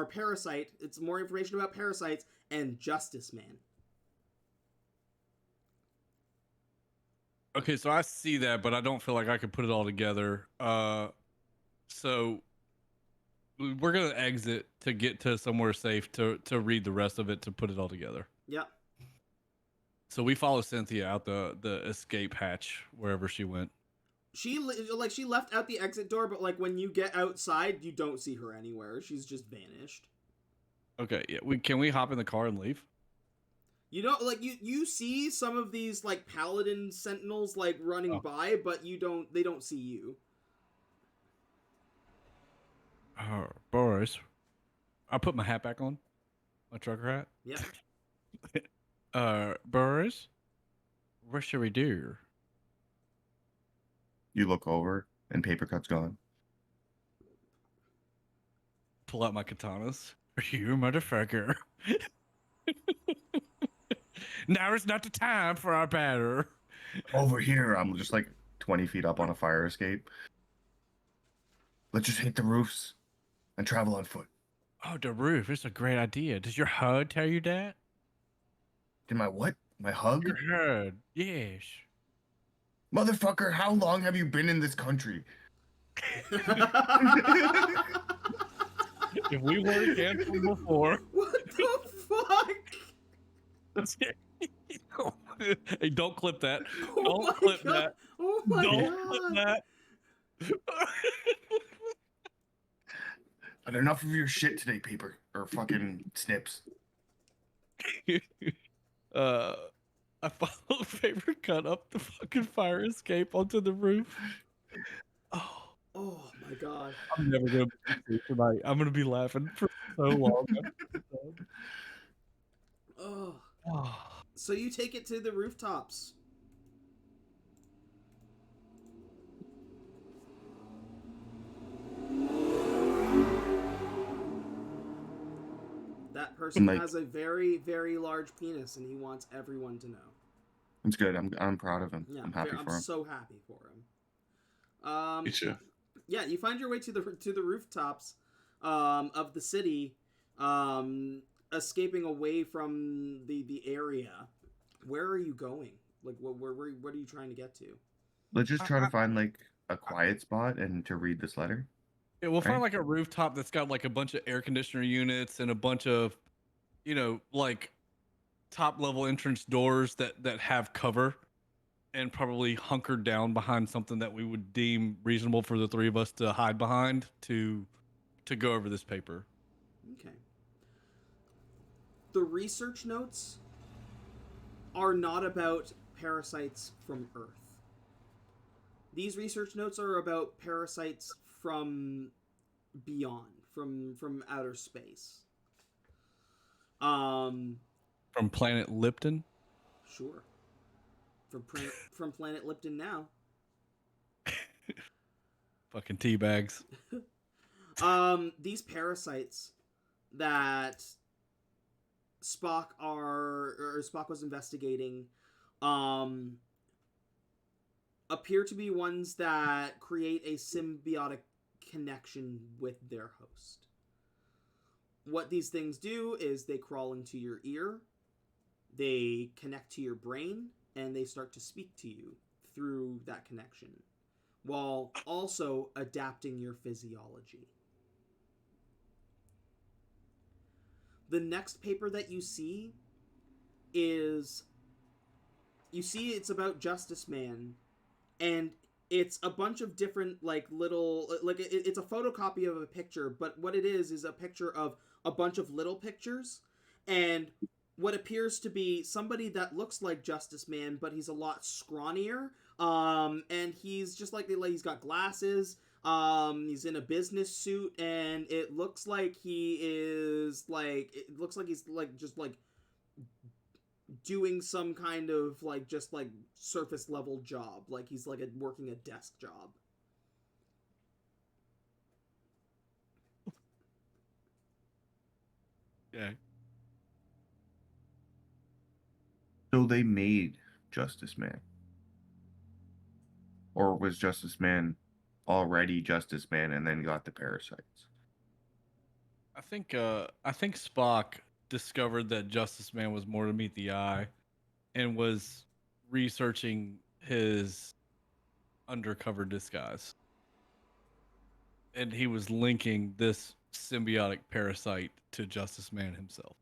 parasite. It's more information about parasites and justice man. Okay, so I see that, but I don't feel like I could put it all together. So we're gonna exit to get to somewhere safe to read the rest of it to put it all together. Yeah. So we follow Cynthia out the escape hatch wherever she went. She left out the exit door, but like when you get outside, you don't see her anywhere. She's just vanished. Okay, yeah. Can we hop in the car and leave? You know, like you see some of these like paladin sentinels like running by, but they don't see you. Boris, I put my hat back on, my trucker hat. Yeah. Boris, what should we do? You look over, and paper cut's gone. Pull out my katanas. You motherfucker. Now is not the time for our batter. Over here, I'm just like 20 feet up on a fire escape. Let's just hit the roofs and travel on foot. Oh, the roof. It's a great idea. Does your HUD tell you that? Did my what? My hug? Your HUD. Yes. Motherfucker, how long have you been in this country? If we weren't canceled before. What the fuck? Hey, don't clip that. Oh Don't my clip God. that. Oh my Don't god. clip that. But enough of your shit today, paper. Or fucking snips. I followed Paper Cut up the fucking fire escape onto the roof. Oh my god. I'm never gonna be asleep tonight. I'm gonna be laughing for so long. Oh. Oh. So you take it to the rooftops. That person Like- has a very, very large penis, and he wants everyone to know. It's good. I'm proud of him. Yeah, I'm happy I'm for him. so happy for him. Me too. Yeah, you find your way to the rooftops of the city, escaping away from the area. Where are you going? Like, what are you trying to get to? Let's just try to find like a quiet spot and to read this letter. Yeah, we'll find Right. like a rooftop that's got like a bunch of air conditioner units and a bunch of, like top level entrance doors that have cover, and probably hunkered down behind something that we would deem reasonable for the three of us to hide behind to go over this paper. Okay. The research notes are not about parasites from Earth. These research notes are about parasites from beyond, from outer space. From planet Lipton. Sure. From planet Lipton now. Fucking tea bags. These parasites that Spock was investigating, appear to be ones that create a symbiotic connection with their host. What these things do is they crawl into your ear, they connect to your brain, and they start to speak to you through that connection, while also adapting your physiology. The next paper that you see it's about Justice Man, and it's a bunch of different like little it's a photocopy of a picture, but what it is a picture of a bunch of little pictures, and what appears to be somebody that looks like Justice Man, but he's a lot scrawnier, and he's just like he's got glasses, he's in a business suit, and it looks like he's just like doing some kind of like just like surface level job, like he's like working a desk job. Yeah. So they made Justice Man, or was Justice Man already Justice Man and then got the parasites? I think Spock discovered that Justice Man was more to meet the eye, and was researching his undercover disguise. And he was linking this symbiotic parasite to Justice Man himself.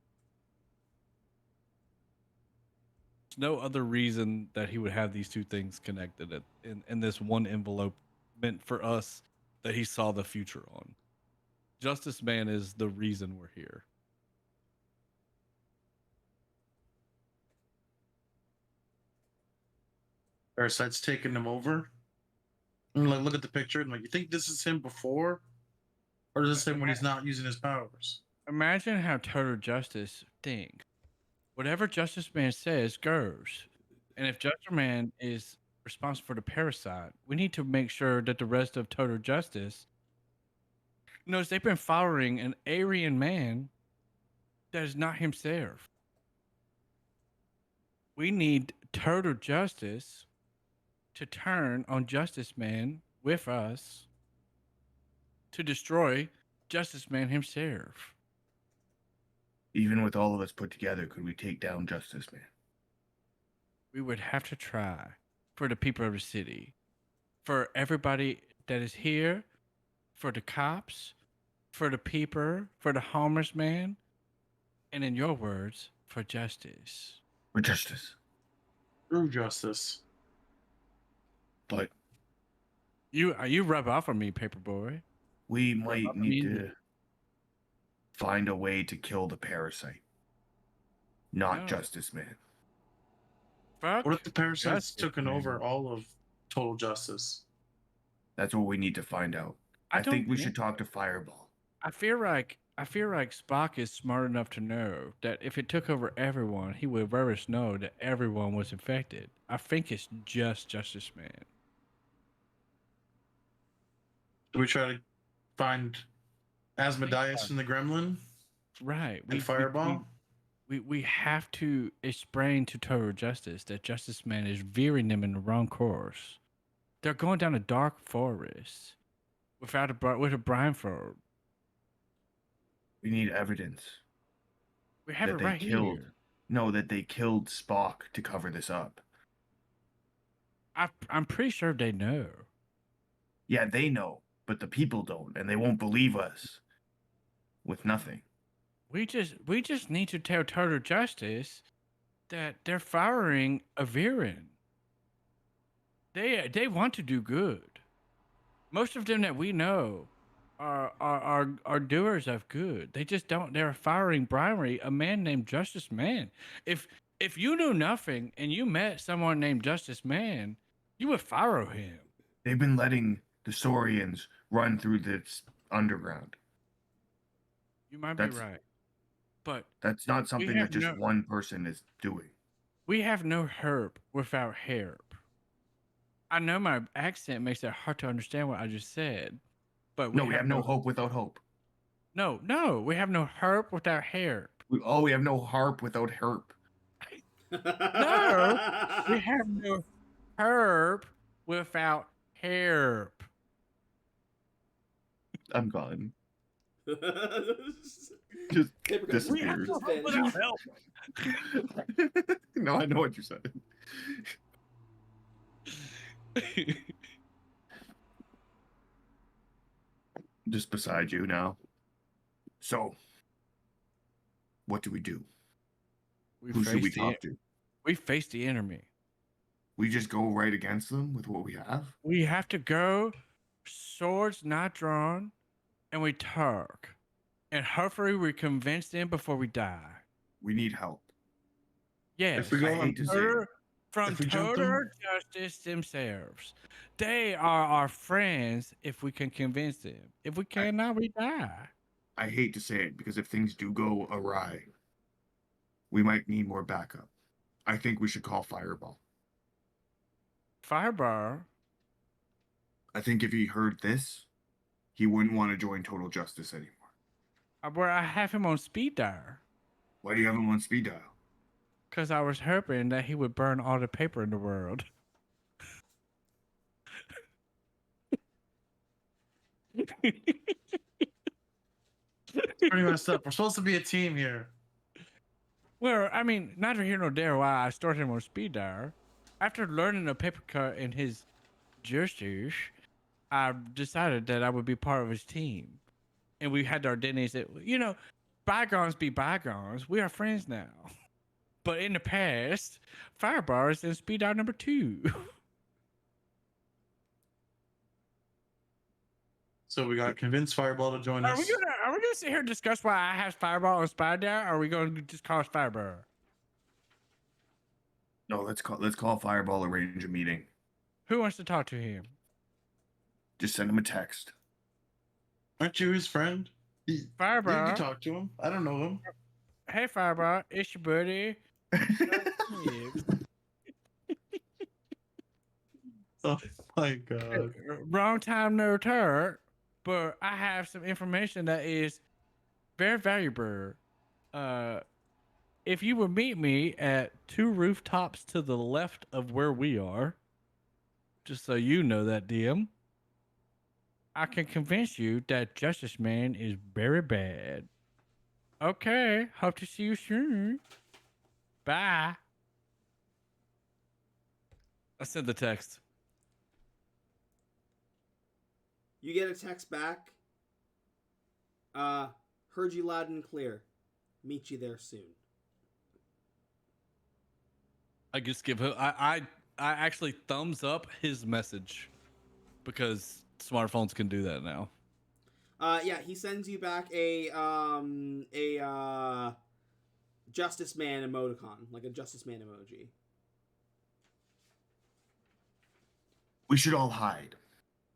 There's no other reason that he would have these two things connected in this one envelope meant for us that he saw the future on. Justice Man is the reason we're here. Parasite's taking him over. And like, look at the picture and like, you think this is him before, or is this him when he's not using his powers? Imagine how total justice thinks. Whatever Justice Man says goes. And if Justice Man is responsible for the parasite, we need to make sure that the rest of Total Justice knows they've been following an Aryan man that is not himself. We need Total Justice to turn on Justice Man with us to destroy Justice Man himself. Even with all of us put together, could we take down Justice Man? We would have to try for the people of the city, for everybody that is here, for the cops, for the people, for the homeless man, and in your words, for justice. For justice. True justice. But You rub off on me, Paperboy. we might need mean- to find a way to kill the parasite. Not No. Justice Man. Fuck. What if the parasites Justice, took man. over all of Total Justice? That's what we need to find out. I don't think we think- should talk to Fireball. I feel like I feel like Spock is smart enough to know that if it took over everyone, he would very much know that everyone was infected. I think it's just Justice Man. Do we try to find Asmodeus and the Gremlin Right. and Fireball? We have to explain to Total Justice that Justice Man is veering them in the wrong course. They're going down a dark forest with a blindfold. We need evidence We have that it they right killed. here. No, that they killed Spock to cover this up. I'm pretty sure they know. Yeah, they know, but the people don't, and they won't believe us. With nothing. We just need to tell Total Justice that they're firing a Viren. They want to do good. Most of them that we know are doers of good. They just don't. They're firing primary a man named Justice Man. If you knew nothing and you met someone named Justice Man, you would fire him. They've been letting the Saurians run through this underground. You might That's- be right, but That's not something that have just no- one person is doing. we have no herb without herb. I know my accent makes it hard to understand what I just said, but No, we have no hope without hope. No, we have no herb without herb. We have no harp without herp. No, we have no herb without herb. I'm gone. Just Paper We have disappears. no herb without help. No, I know what you're saying. Just beside you now. So, what do we do? Who should we talk to? We face the enemy. We just go right against them with what we have? We have to go, swords not drawn, and we talk. And hopefully we convince them before we die. We need help. Yes. If we go I hate to say Total- it. from if we jump Total them- Justice themselves. They are our friends if we can convince them. If we cannot, we die. I hate to say it because if things do go awry, we might need more backup. I think we should call Fireball. Firebar. I think if he heard this, he wouldn't want to join Total Justice anymore. Where I have him on speed dial. Why do you have him on speed dial? Because I was hoping that he would burn all the paper in the world. Pretty messed up. We're supposed to be a team here. Well, I mean, neither here nor there why I started him on speed dial. After learning the paper cut in his justice, I decided that I would be part of his team. And we had our identities that, bygones be bygones. We are friends now. But in the past, Firebar is in speed dial number 2. So we got to convince Fireball to join Are us. we gonna sit here and discuss why I have Fireball on speed dial, or are we gonna just call it Firebar? No, let's call Fireball, arrange a meeting. Who wants to talk to him? Just send him a text. Aren't you his friend? You Firebar. talk to him. I don't know him. Hey Firebar, it's your buddy. Oh my god. Wrong time, no return. But I have some information that is very valuable. If you would meet me at 2 rooftops to the left of where we are, just so you know that, DM, I can convince you that Justice Man is very bad. Okay, hope to see you soon. Bye. I sent the text. You get a text back. Heard you loud and clear. Meet you there soon. I just give him. I actually thumbs up his message because smartphones can do that now. Yeah, he sends you back a Justice Man emoticon, like a Justice Man emoji. We should all hide.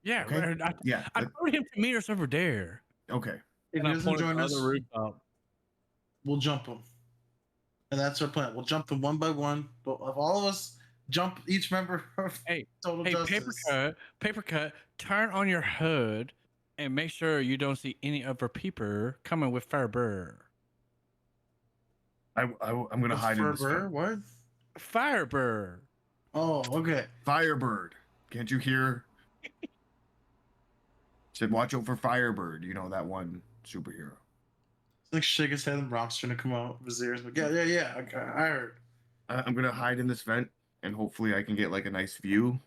Yeah, Okay. right, Yeah. I told him to meet us over there. Okay. If And he I doesn't pointed join the us, other rooftop. we'll jump him. And that's our plan. We'll jump them one by one. But if all of us jump each member of Hey, Total hey, Justice. paper cut, turn on your hood and make sure you don't see any other peeper coming with Firebird. I'm gonna hide in this Ferber, vent. what? Firebird. Oh, okay. Firebird. Can't you hear? Said watch out for Firebird. You know that one superhero. It's like shake his head and Brock's trying to come out with his ears. Like, yeah. Okay, I heard. I'm gonna hide in this vent, and hopefully I can get like a nice view.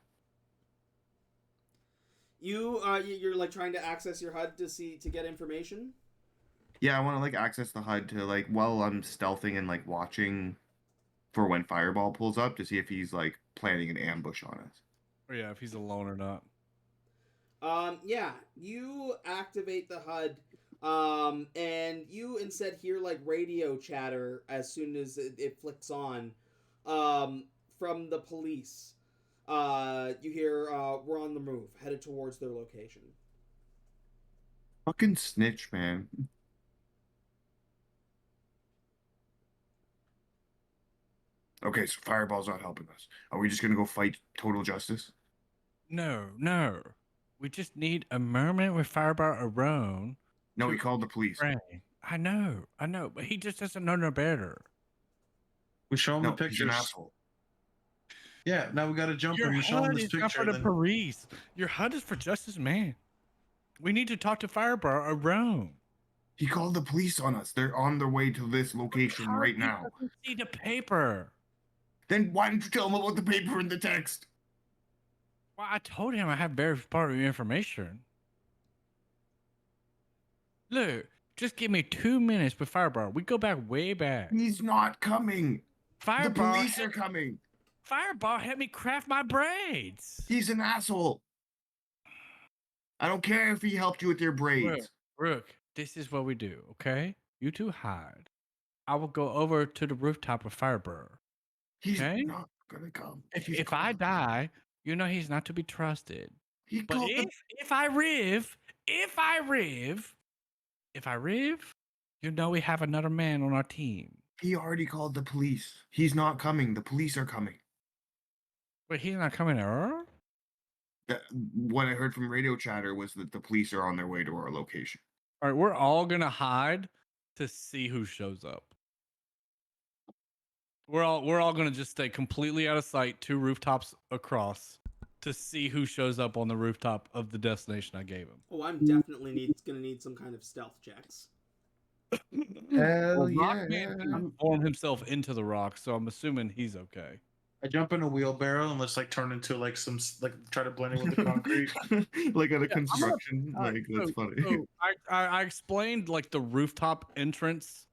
You're like trying to access your HUD to get information. Yeah, I want to like access the HUD to like while I'm stealthing and like watching for when Fireball pulls up to see if he's like planning an ambush on us. Oh, yeah, if he's alone or not. Yeah, you activate the HUD, and you instead hear like radio chatter as soon as it flicks on, from the police. You hear, we're on the move, headed towards their location. Fucking snitch, man. Okay, so Fireball's not helping us. Are we just gonna go fight Total Justice? No. We just need a moment with Firebird alone. No, he called the police. I know, but he just doesn't know no better. We show him No, the he's an pictures. asshole. Yeah, now we gotta jump Your him and show him HUD this is not picture. for the Then... police. Your HUD is for Justice Man. We need to talk to Firebird alone. He called the police on us. They're on their way to this location right He now. doesn't see the paper. Then why didn't you tell him about the paper and the text? Well, I told him I have verified information. Look, just give me 2 minutes with Firebird. We go back way back. He's not coming. The Firebird, police are coming. Firebird helped me craft my braids. He's an asshole. I don't care if he helped you with your braids. Rook, this is what we do, okay? You two hide. I will go over to the rooftop with Firebird. He's Okay? not gonna come. If I die, you know he's not to be trusted. He But called if I riv, you know we have another man on our team. He already called the police. He's not coming. The police are coming. But he's not coming at all? What I heard from radio chatter was that the police are on their way to our location. All right, we're all gonna hide to see who shows up. We're all gonna just stay completely out of sight, 2 rooftops across, to see who shows up on the rooftop of the destination I gave him. Oh, I'm definitely gonna need some kind of stealth checks. Hell Rockman can form himself into the rock, so I'm assuming he's okay. I jump in a wheelbarrow and let's like turn into like some like try to blend in with the concrete. Like at a construction. That's funny. So I explained like the rooftop entrance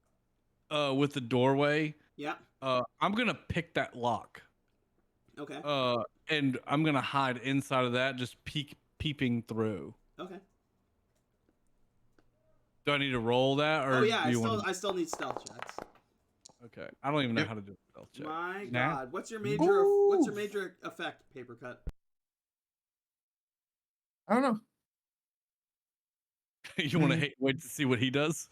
with the doorway. Yeah. I'm gonna pick that lock. Okay. And I'm gonna hide inside of that, just peeping through. Okay. Do I need to roll that, or Oh yeah, do I still need stealth checks. Okay, I don't even know how to do a stealth check. My Nah. God, what's your major effect, paper cut? I don't know. You want to wait to see what he does?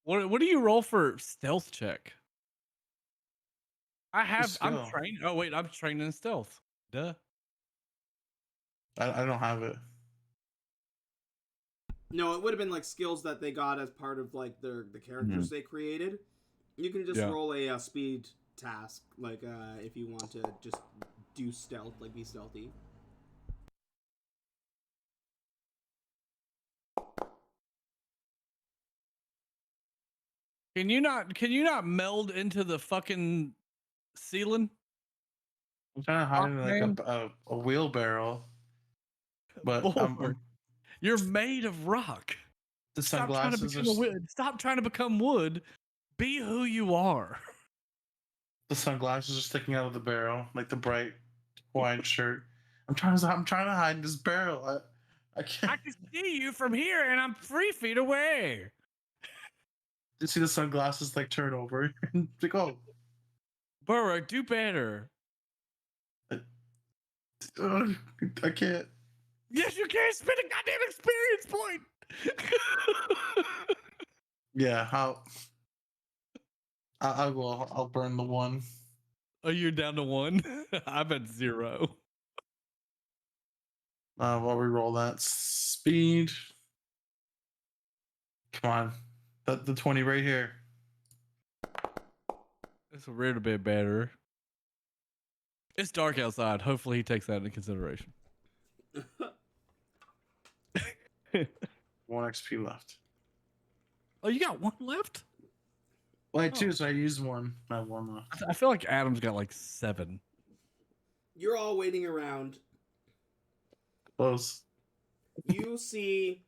What do you roll for stealth check? I'm trained. Oh wait, I'm trained in stealth. Duh. I don't have it. No, it would have been like skills that they got as part of like the characters they created. You can just roll a speed task, like if you want to just do stealth, like be stealthy. Can you not meld into the fucking ceiling? I'm trying to hide in like a wheelbarrow, but You're made of rock. the sunglasses Stop trying to become wood. Be who you are. the sunglasses are sticking out of the barrel, like the bright Hawaiian shirt. I'm trying to hide in this barrel. I can't. I can see you from here, and I'm 3 feet away. You see the sunglasses like turn over. Like, oh, Burrow, do better. I can't. Yes, you can't spend a goddamn experience point. Yeah, I'll burn the one. Oh, you're down to 1. I'm at 0. I'll re-roll that speed. Come on, the 20 right here. It's a little bit better. It's dark outside. Hopefully, he takes that into consideration. 1 XP left. Oh, you got 1 left? Well, I had Oh. 2, so I used 1. I have 1 left. I feel like Adam's got like 7. You're all waiting around. Close. You see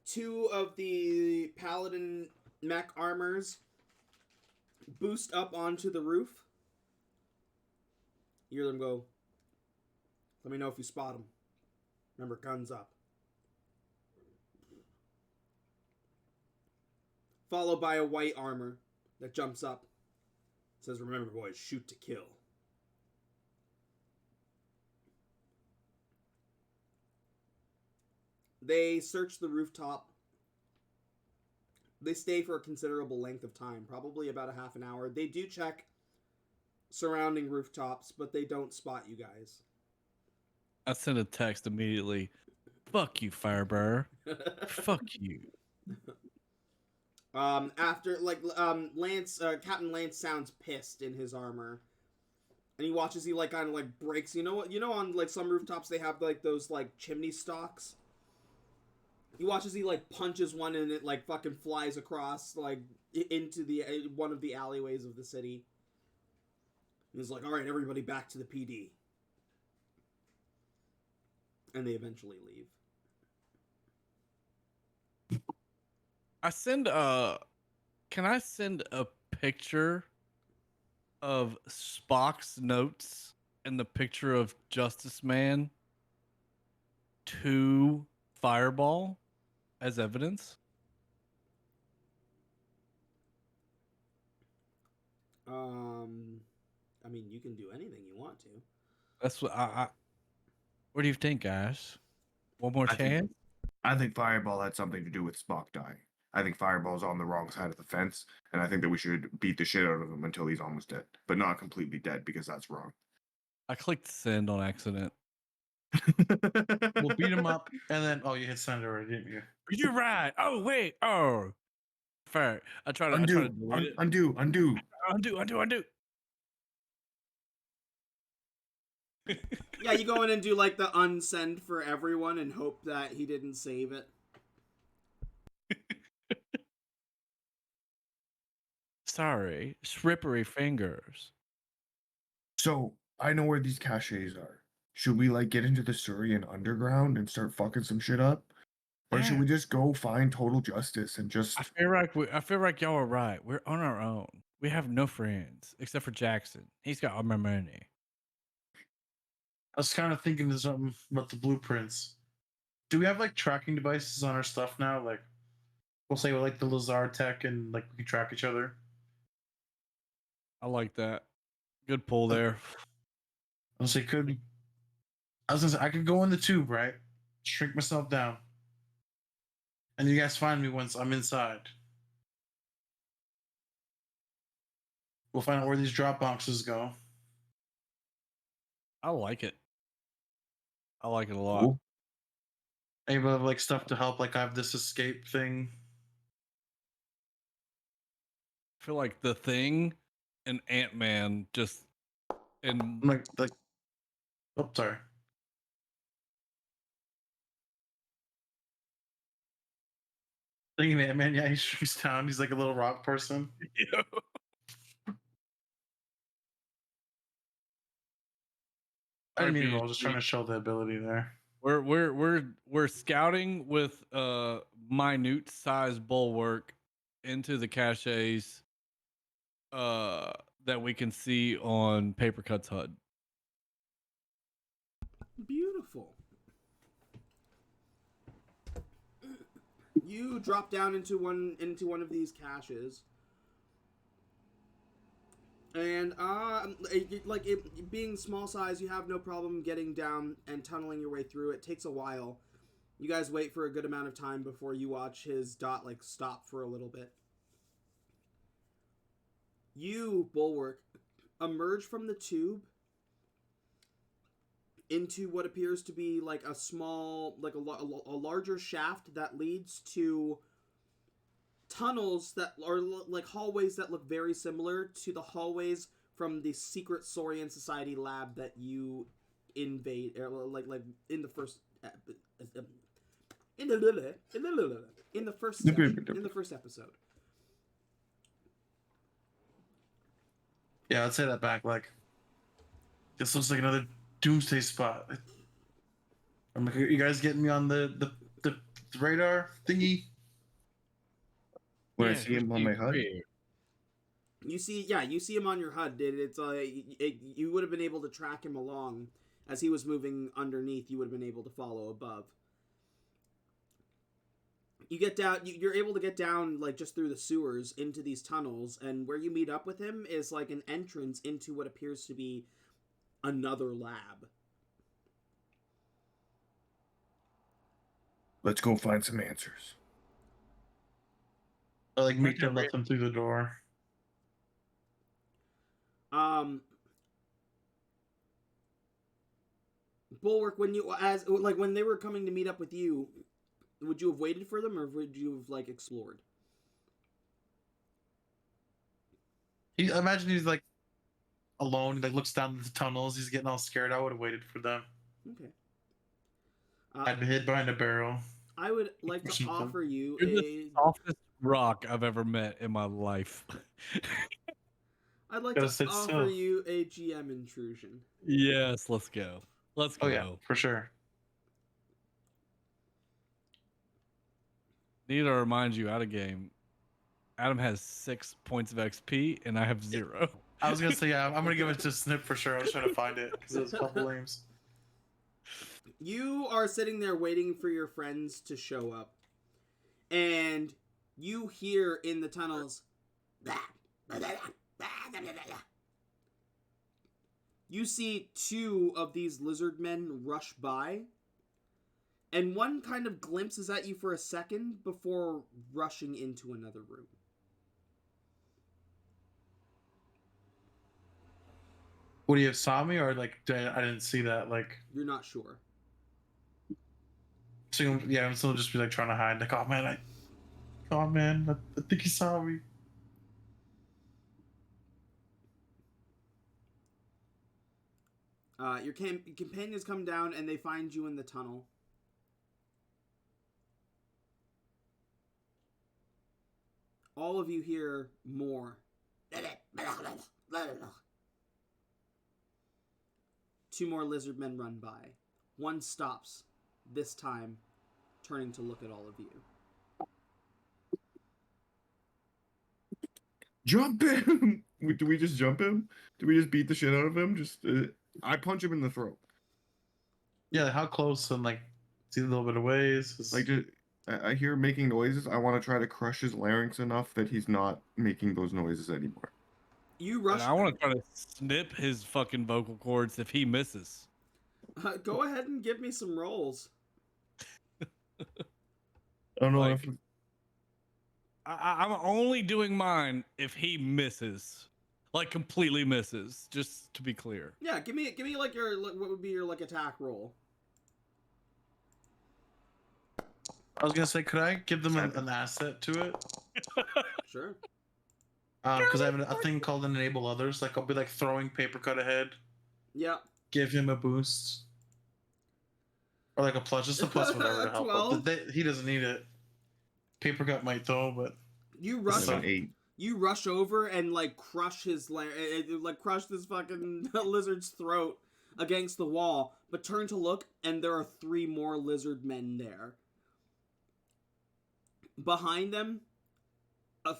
2 of the paladin mech armors boost up onto the roof. You hear them go, let me know if you spot them. Remember, guns up. Followed by a white armor that jumps up. It says, remember, boys, shoot to kill. They search the rooftop. They stay for a considerable length of time, probably about a half an hour. They do check surrounding rooftops, but they don't spot you guys. I sent a text immediately. Fuck you, Firebearer. Fuck you. After Lance, Captain Lance sounds pissed in his armor, and he watches he kind of breaks. You know what? You know on some rooftops they have those chimney stalks. He watches he punches one and it fucking flies across into the one of the alleyways of the city. And he's like, "All right, everybody, back to the PD." And they eventually leave. Can I send a picture of Spock's notes and the picture of Justice Man to Fireball as evidence? I mean, you can do anything you want to. That's what do you think, guys? One more chance? I think Fireball had something to do with Spock dying. I think Fireball's on the wrong side of the fence, and I think that we should beat the shit out of him until he's almost dead, but not completely dead because that's wrong. I clicked send on accident. We'll beat him up, and then you hit send already, didn't you? You're right. Oh wait. Oh, fair. I try to Undo, delete it. undo. Undo. Yeah, you go in and do the unsend for everyone and hope that he didn't save it. Sorry, slippery fingers. So I know where these caches are. Should we get into the Surian underground and start fucking some shit up? Or should we just go find total justice and just I feel like y'all are right. We're on our own. We have no friends except for Jackson. He's got all my money. I was kind of thinking of something about the blueprints. Do we have tracking devices on our stuff now? We'll say with the Lazar tech and we can track each other. I like that. Good pull there. I was gonna say I could go in the tube, right? Shrink myself down. And you guys find me once I'm inside. We'll find out where these drop boxes go. I like it. I like it a lot. Cool. Anybody have stuff to help? I have this escape thing. I feel like the Thing and Ant-Man just and Oh, sorry. Thinking Ant-Man, yeah, he shrinks down. He's like a little rock person. Yeah. I didn't mean to roll, just trying to show the ability there. We're scouting with minute size bulwark into the caches that we can see on Papercut's HUD. Beautiful. You drop down into one of these caches, And being small size, you have no problem getting down and tunneling your way through. It takes a while. You guys wait for a good amount of time before you watch his dot like stop for a little bit. You, Bulwark, emerge from the tube into what appears to be like a small, like a larger shaft that leads to tunnels that are like hallways that look very similar to the hallways from the secret Saurian Society lab that you invade, or like in the first in the first episode. Yeah, I'd say that back. Like, this looks like another doomsday spot. I'm like, you guys getting me on the radar thingy? When I see him on my HUD. You see him on your HUD. You would have been able to track him along as he was moving underneath. You would have been able to follow above. You get down. You're able to get down like just through the sewers into these tunnels, and where you meet up with him is like an entrance into what appears to be another lab. Let's go find some answers. I like make them let them through the door. Bulwark, when they were coming to meet up with you, would you have waited for them, or would you have like explored? I imagine he's like alone. He like looks down the tunnels. He's getting all scared. I would have waited for them. Okay. I'd be hid behind a barrel. I would like to offer you You're the softest rock I've ever met in my life. I'd like to offer you a GM intrusion. Yes, let's go. Let's go. Oh yeah, for sure. Need to remind you, out of game, Adam has 6 points of XP and I have 0. I was gonna say, yeah, I'm gonna give it to Snip for sure. I was trying to find it because it was a couple names. You are sitting there waiting for your friends to show up, and you hear in the tunnels, you see 2 of these lizard men rush by, and one kind of glimpses at you for a second before rushing into another room. Would he have saw me, or like I didn't see that? Like, You're not sure. So yeah, I'm still just be like trying to hide. Like, oh man, I think he saw me. Your companions come down and they find you in the tunnel. All of you hear more. 2 more lizard men run by. One stops, this time turning to look at all of you. Jump him! Do we just jump him? Do we just beat the shit out of him? I punch him in the throat. Yeah, how close and like see a little bit of ways. Like, I hear making noises. I want to try to crush his larynx enough that he's not making those noises anymore. You rush. And I want to try to snip his fucking vocal cords if he misses. Go ahead and give me some rolls. I don't know like, I'm only doing mine if he misses, like completely misses. Just to be clear. Yeah, give me like what would be your like attack roll. I was gonna say, could I give them an asset to it? Sure. Because I have a thing called enable others. Like I'll be like throwing paper cut ahead. Yeah. Give him a boost. Or like a plus, just a plus whatever to help. 12. He doesn't need it. Paper cut might though, but you rush. an 8. You rush over and like crush his crush this fucking lizard's throat against the wall. But turn to look, and there are 3 more lizard men there. Behind them,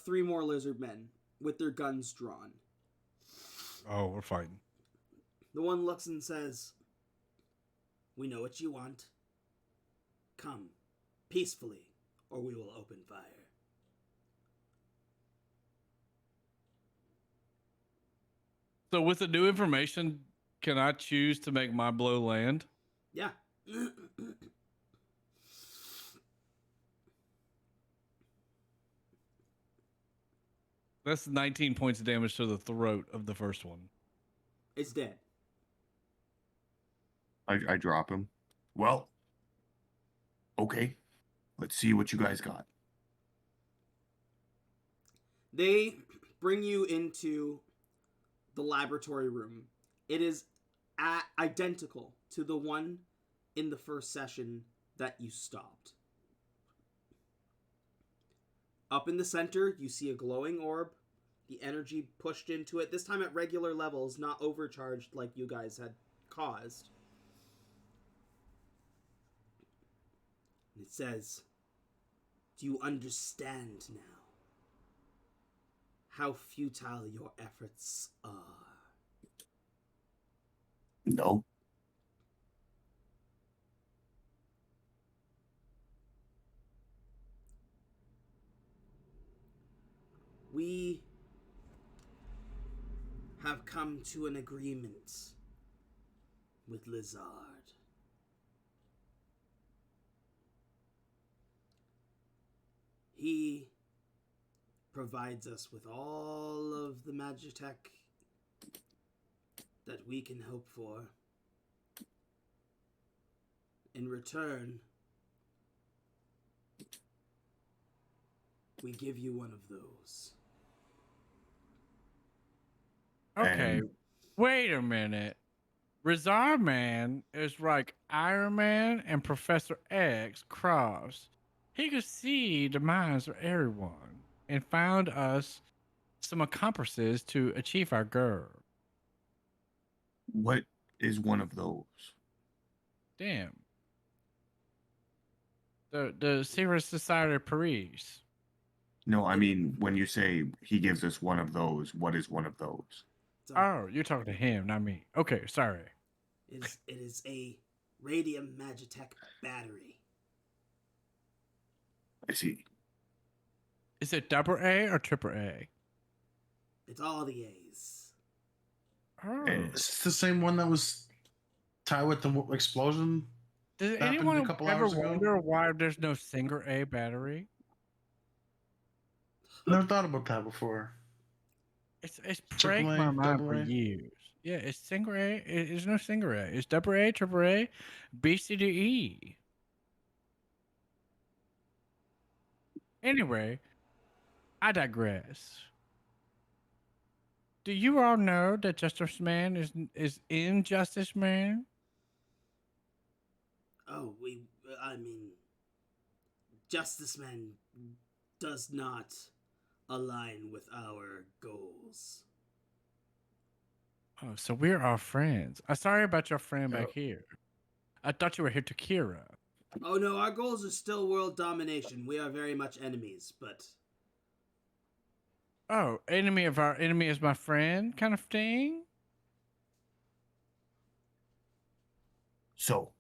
3 more lizard men with their guns drawn. Oh, we're fighting. The one looks and says, "We know what you want. Come, peacefully, or we will open fire." So with the new information, can I choose to make my blow land? Yeah. That's 19 points of damage to the throat of the first one. It's dead. I drop him. Well, okay. Let's see what you guys got. They bring you into the laboratory room. It is identical to the one in the first session that you stopped. Up in the center, you see a glowing orb. The energy pushed into it, this time at regular levels, not overcharged like you guys had caused. It says, "Do you understand now how futile your efforts are?" No. We have come to an agreement with Lizard. He provides us with all of the magitech that we can hope for. In return, we give you one of those. Okay, And- wait a minute. Rizar Man is like Iron Man and Professor X crossed. He could see the minds of everyone and found us some accomplices to achieve our goal. What is one of those? Damn. The Secret Society of Paris. No, I mean, when you say he gives us one of those, what is one of those? So Oh, you're talking to him, not me. Okay, sorry. it is a radium magitech battery. I see. Is it double A or triple A? It's all the A's. Oh. And- Is this the same one that was tied with the explosion? Does happened a anyone couple ever hours ago? wonder why there's no single A battery? Never thought about that before. It's Triple plagued A, my mind double for A? years. Yeah, it's single A. There's no single A. It's double A, triple A, B, C, D, E. Anyway, I digress. Do you all know that Justice Man is in Justice Man? Oh, I mean, Justice Man does not align with our goals. Oh, so we're all friends. I'm sorry about your friend back Oh. here. I thought you were here to Kira. Oh no, our goals are still world domination. We are very much enemies, but Oh, enemy of our enemy is my friend kind of thing? So,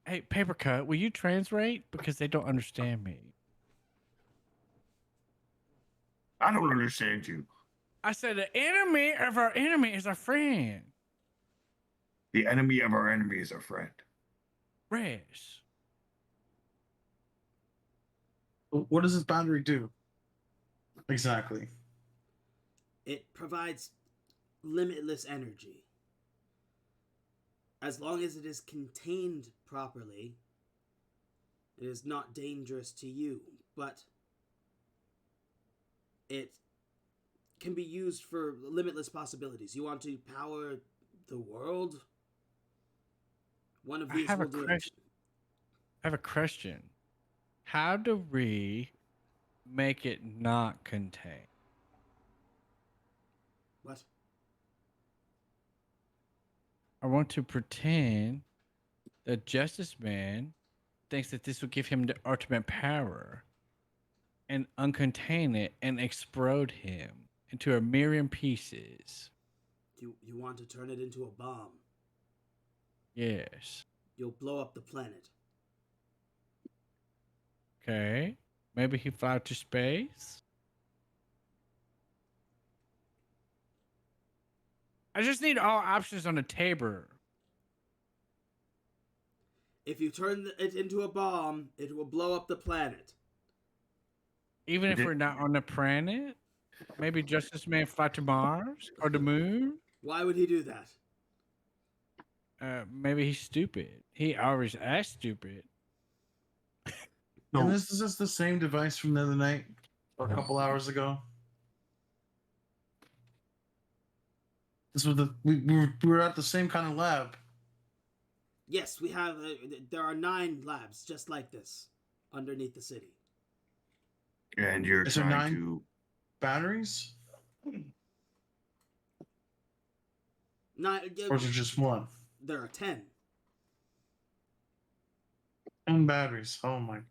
Hey, paper cut, will you translate? Because they don't understand me. I don't understand you. I said the enemy of our enemy is our friend. The enemy of our enemy is our friend. Resh. What does this battery do? Exactly. it provides limitless energy. As long as it is contained properly, it is not dangerous to you, but it can be used for limitless possibilities. You want to power the world? One of I these have will a do it. question. I have a question. How do we make it not contain? What? I want to pretend that Justice Man thinks that this will give him the ultimate power and uncontain it and explode him into a million pieces. You want to turn it into a bomb? Yes. You'll blow up the planet. Okay. Maybe he fly to space? I just need all options on the table. If you turn it into a bomb, it will blow up the planet. Even if did- we're not on the planet, maybe Justice Man fly to Mars or the moon. Why would he do that? Maybe he's stupid. He always acts stupid. And No. this is just the same device from the other night, or a couple hours ago. This was we were at the same kind of lab. Yes, we have. There are 9 labs just like this underneath the city. And you're Is there trying 9? to. Batteries, Not. or is it just one? There are 10. 10 batteries. Oh my!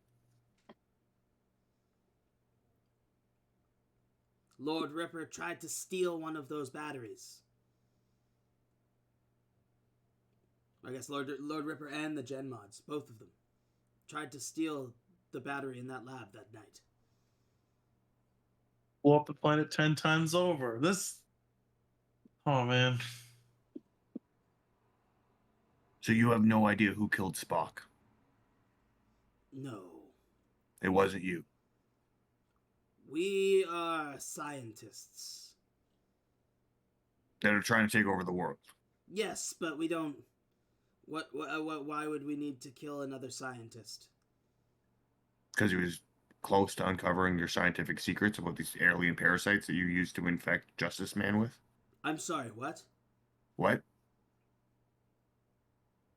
Lord Ripper tried to steal one of those batteries. I guess Lord Ripper and the Gen Mods, both of them, tried to steal the battery in that lab that night. Blow up the planet 10 times over. This. Oh man. So you have no idea who killed Spock. No. It wasn't you. We are scientists. That are trying to take over the world. Yes, but we don't. Why would we need to kill another scientist? Because he was close to uncovering your scientific secrets about these alien parasites that you used to infect Justice Man with. I'm sorry, what? What?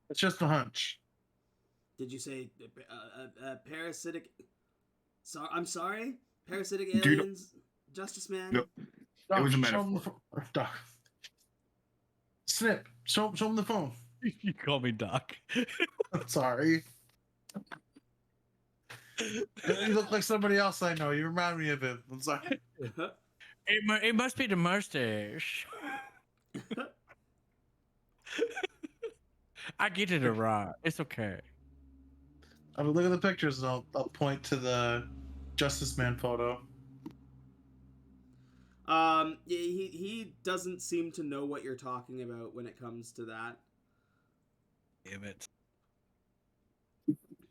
It's just a hunch. Did you say parasitic? I'm sorry? Parasitic Dude. aliens? Justice Man? No. Doc, It was a show him metaphor. the Doc. Snip. Show him the phone. You call me Doc. I'm sorry. You look like somebody else I know. You remind me of him. I'm sorry. It must be the mustache. I get it right. It's okay. I mean, look at the pictures, and I'll point to the Justice Man photo. He doesn't seem to know what you're talking about when it comes to that. Damn it.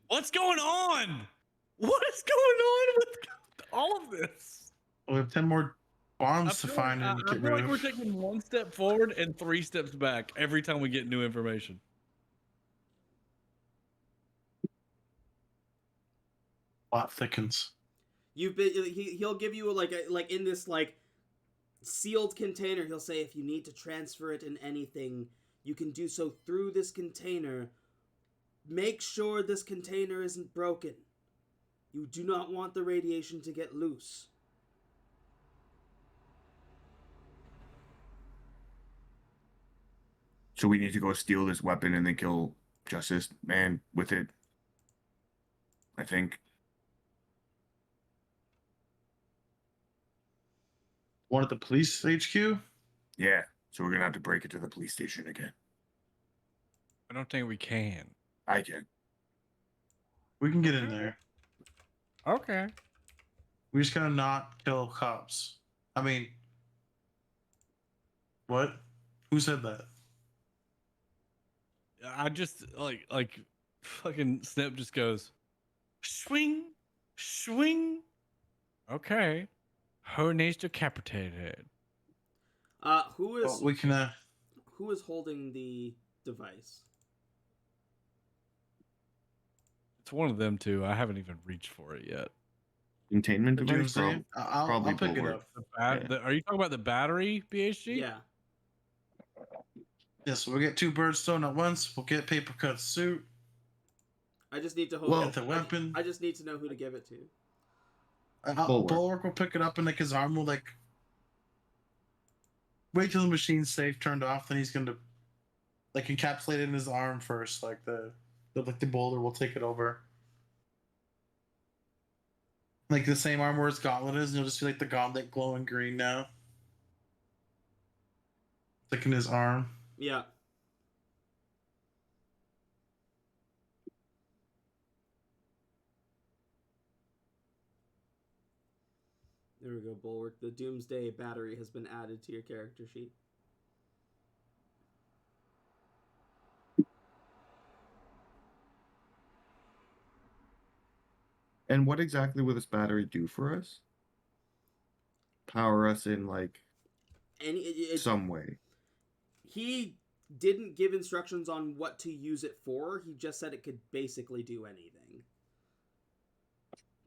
What's going on? What is going on with all of this? We have 10 more bombs to feel find like, and I get feel rid like we're of. taking 1 step forward and 3 steps back every time we get new information. Plot thickens. He'll give you like in this like sealed container. He'll say if you need to transfer it in anything, you can do so through this container. Make sure this container isn't broken. You do not want the radiation to get loose. So we need to go steal this weapon and then kill Justice Man with it. I think. One at the police HQ? Yeah. So we're gonna have to break it to the police station again. I don't think we can. I can. We can get in there. Okay. We just gotta not kill cops. I mean, what? Who said that? I just like fucking Snip just goes swing, swing. Okay. Who needs decapitated? Who is Well, we can. who is holding the device? It's one of them two. I haven't even reached for it yet. Containment The device? Doomsday? I'll probably pick it Bulwark. up. Yeah. Are you talking about the battery, BHG? Yeah. Yeah, so we'll get 2 birds thrown at once. We'll get Paper Cut's suit. I just need to hold. Well, the weapon. I just need to know who to give it to. Bulwark. Bulwark will pick it up, and like his arm will like wait till the machine's safe turned off. Then he's gonna like encapsulate it in his arm first. Like the boulder will take it over. Like the same arm where his gauntlet is, and you'll just see like the gauntlet glowing green now. Like in his arm. Yeah. There we go, Bulwark. The Doomsday battery has been added to your character sheet. And what exactly will this battery do for us? Power us in like And some way. he didn't give instructions on what to use it for. He just said it could basically do anything.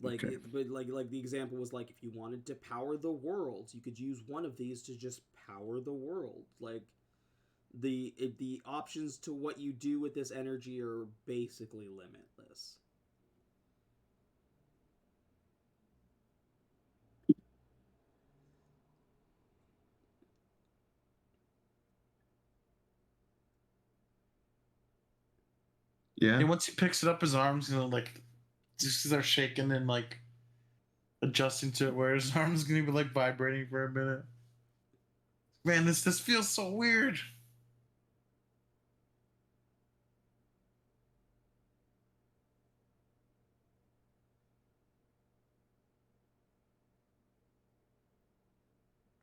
Like, Okay. but like the example was like, if you wanted to power the world, you could use one of these to just power the world. Like, the options to what you do with this energy are basically limitless. Yeah. And once he picks it up, his arms gonna like just start shaking and like adjusting to it, where his arms gonna be like vibrating for a minute. Man, this feels so weird.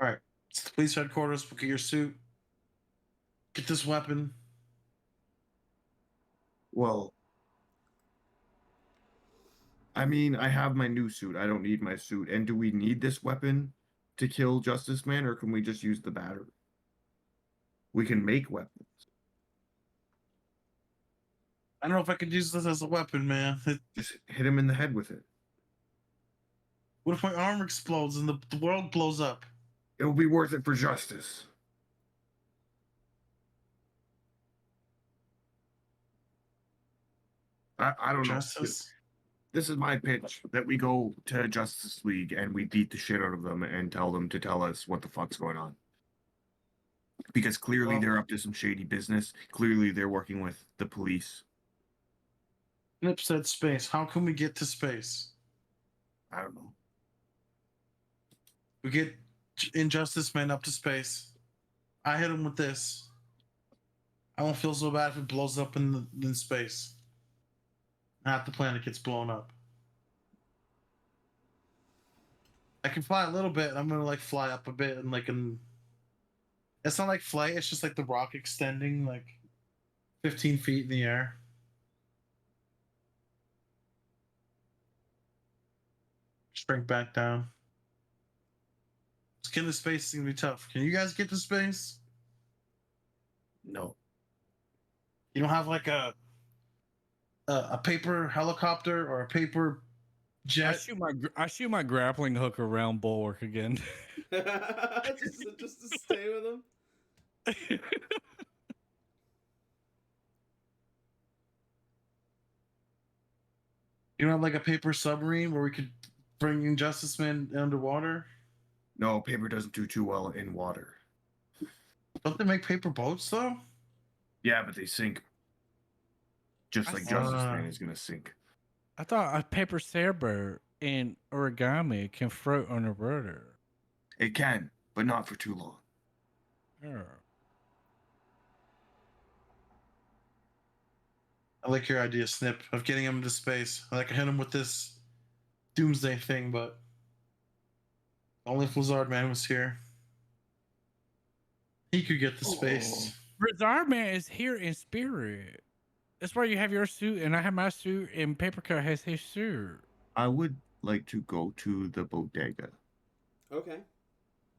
All right, it's the police headquarters. Look at your suit. Get this weapon. Well, I mean, I have my new suit. I don't need my suit. And do we need this weapon to kill Justice Man, or can we just use the battery? We can make weapons. I don't know if I could use this as a weapon, man. Just hit him in the head with it. What if my arm explodes and the world blows up? It'll be worth it for justice. I don't know. Justice? This is my pitch that we go to Justice League and we beat the shit out of them and tell them to tell us what the fuck's going on. Because clearly Well- they're up to some shady business. Clearly they're working with the police. Nip said space. How can we get to space? I don't know. We get Injustice Man up to space. I hit him with this. I won't feel so bad if it blows up in space. Half the planet gets blown up. I can fly a little bit. I'm gonna like fly up a bit and like it's not like flight. It's just like the rock extending like 15 feet in the air. Shrink back down. Getting to space is gonna be tough. Can you guys get to space? No. You don't have like a paper helicopter or a paper jet? I shoot my grappling hook around Bulwark again. just to stay with him. You don't have like a paper submarine where we could bring Injustice Man underwater? No, paper doesn't do too well in water. Don't they make paper boats though? Yeah, but they sink. Just like Justice Man is gonna sink. I thought a paper saber and origami can float underwater. It can, but not for too long. Oh. I like your idea, Snip, of getting him into space. I can hit him with this doomsday thing, but only if Lizard Man was here. He could get to space. Rizard Man is here in spirit. That's why you have your suit and I have my suit and Papercut has his suit. I would like to go to the bodega Okay.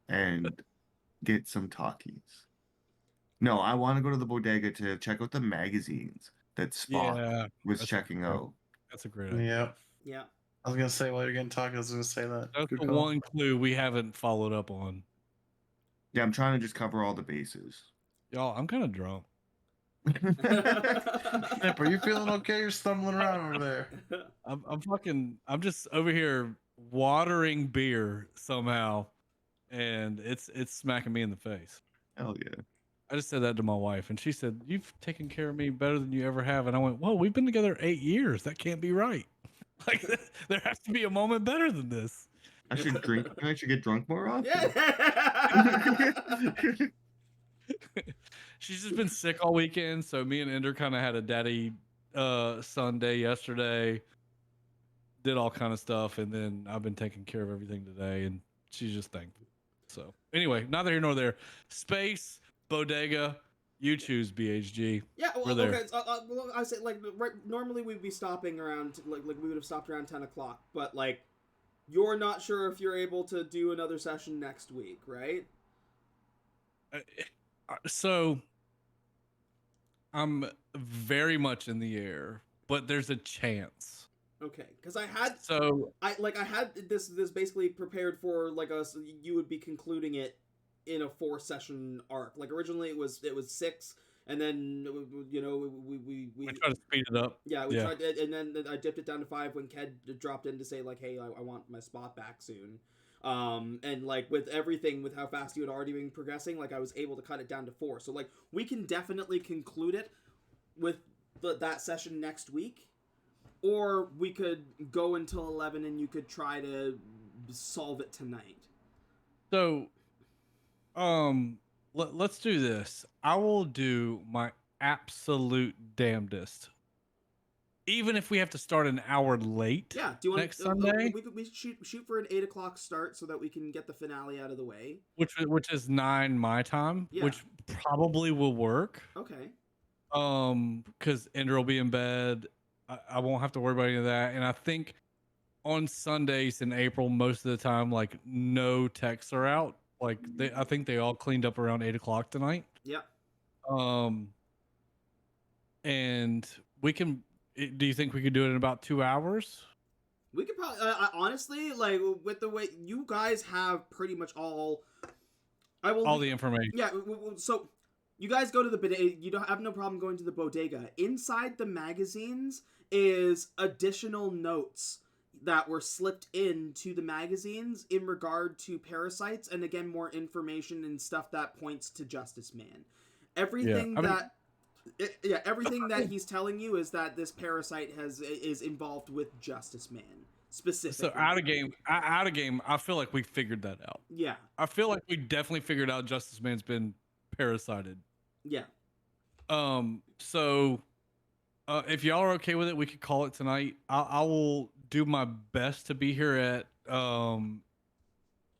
and get some talkies. No, I want to go to the bodega to check out the magazines that Spock was that's checking out. That's a great idea. Yeah. Yeah. I was gonna say while you're getting talking, I was gonna say that. That's Good the call. one clue we haven't followed up on. Yeah, I'm trying to just cover all the bases. Y'all, I'm kind of drunk. Snip, are you feeling okay? You're stumbling around over there. I'm just over here watering beer somehow, and it's smacking me in the face. Hell yeah. I just said that to my wife, and she said, "You've taken care of me better than you ever have." And I went, "Whoa, we've been together 8 years. That can't be right. Like, there has to be a moment better than this." I should drink. I should get drunk more often. Yeah. She's just been sick all weekend, so me and Ender kind of had a daddy son day yesterday. Did all kind of stuff, and then I've been taking care of everything today, and she's just thankful. So anyway, neither here nor there. Space, bodega, You choose BHG. Yeah, well, We're there. okay. Well, I say like right. Normally we'd be stopping around like we would have stopped around 10 o'clock, but like you're not sure if you're able to do another session next week, right? So I'm very much in the air, but there's a chance. Okay, because I had this basically prepared for like us. You would be concluding it in a 4-session arc. Like originally it was 6, and then we I try to speed it up. yeah we tried to, and then I dipped it down to 5 when Ked dropped in to say like, hey, I want my spot back soon. And like with everything with how fast you had already been progressing, like I was able to cut it down to 4. So like we can definitely conclude it with that session next week. Or we could go until 11 and you could try to solve it tonight. So, let's do this. I will do my absolute damnedest. Even if we have to start an hour late. Yeah, do you want next Sunday? We shoot for an 8 o'clock start so that we can get the finale out of the way. Which is 9 my time, Yeah. which probably will work. Okay. Because Ender will be in bed. I won't have to worry about any of that. And I think on Sundays in April, most of the time, like no texts are out. Like I think they all cleaned up around 8 o'clock tonight. Yep. And we can. Do you think we could do it in about 2 hours? We could probably honestly, like with the way you guys have pretty much all the information. Yeah. So you guys go to the bodega. You don't have no problem going to the bodega. Inside the magazines is additional notes that were slipped into the magazines in regard to parasites, and again, more information and stuff that points to Justice Man. Everything everything that he's telling you is that this parasite is involved with Justice Man specifically. So out of game, I feel like we figured that out. Yeah. I feel like we definitely figured out Justice Man's been parasited. Yeah. So if y'all are okay with it, we could call it tonight. I will do my best to be here at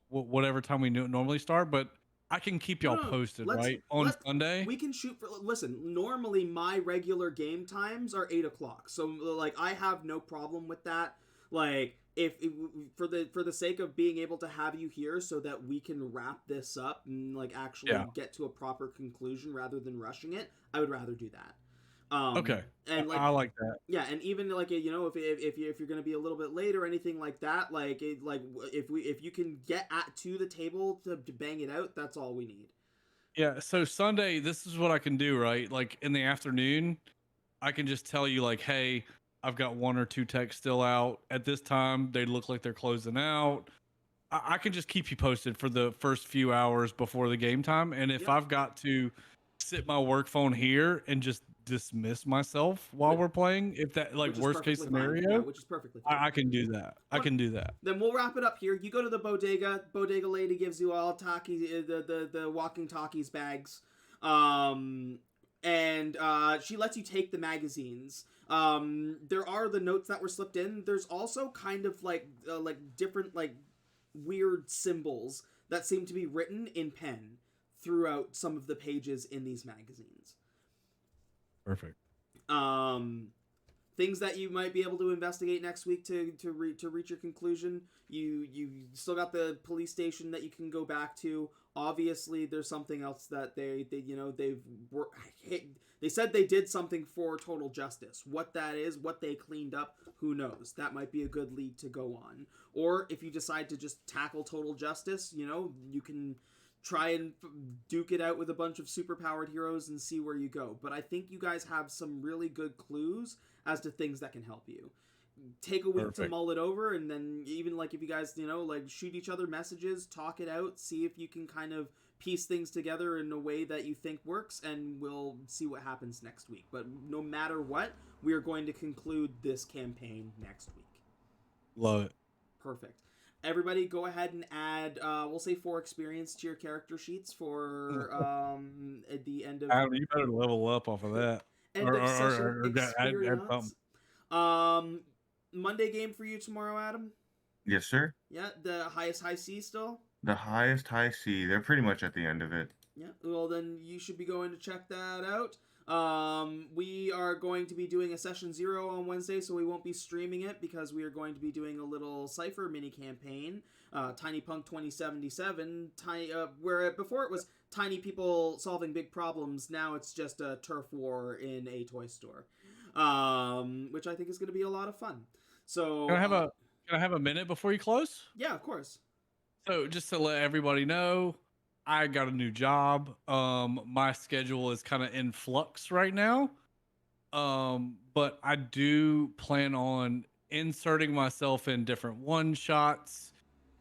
whatever time we normally start, but I can keep y'all posted, right? On Sunday. We can shoot for. Listen, normally my regular game times are 8 o'clock, so like I have no problem with that. Like if for the sake of being able to have you here, so that we can wrap this up and like actually get to a proper conclusion rather than rushing it, I would rather do that. Okay, and like I like that. Yeah, and even like if you're gonna be a little bit late or anything like that, if you can get to the table to bang it out, that's all we need. Yeah. So Sunday, this is what I can do, right? Like in the afternoon, I can just tell you like, hey, I've got 1 or 2 techs still out at this time. They look like they're closing out. I can just keep you posted for the first few hours before the game time, and if I've got to sit my work phone here and just dismiss myself while we're playing, if that like worst case scenario, which is perfectly fine. I can do that. I can do that. Then we'll wrap it up here. You go to the bodega. Bodega lady gives you all the walking talkies bags, and she lets you take the magazines. There are the notes that were slipped in. There's also kind of like different like weird symbols that seem to be written in pen throughout some of the pages in these magazines. Perfect. Things that you might be able to investigate next week to reach your conclusion. You still got the police station that you can go back to. Obviously, there's something else that they said they did something for Total Justice. What that is, what they cleaned up, who knows? That might be a good lead to go on. Or if you decide to just tackle Total Justice, you can try and duke it out with a bunch of superpowered heroes and see where you go. But I think you guys have some really good clues as to things that can help you. Take a week to mull it over, and then even like if you guys, like shoot each other messages, talk it out, see if you can kind of piece things together in a way that you think works, and we'll see what happens next week. But no matter what, we are going to conclude this campaign next week. Love it. Perfect. Everybody go ahead and add, we'll say 4 experience to your character sheets for at the end of... Adam, you better level up off of that. End of session experience. Monday game for you tomorrow, Adam? Yes, sir. Yeah, the highest high C still? The highest high C. They're pretty much at the end of it. Yeah, well then you should be going to check that out. We are going to be doing a session 0 on Wednesday, so we won't be streaming it because we are going to be doing a little Cypher mini campaign, Tiny Punk 2077, where before it was tiny people solving big problems, now it's just a turf war in a toy store, which I think is going to be a lot of fun. So can I have a minute before you close? yeah, of course. So just to let everybody know, I got a new job. My schedule is kind of in flux right now. But I do plan on inserting myself in different one shots.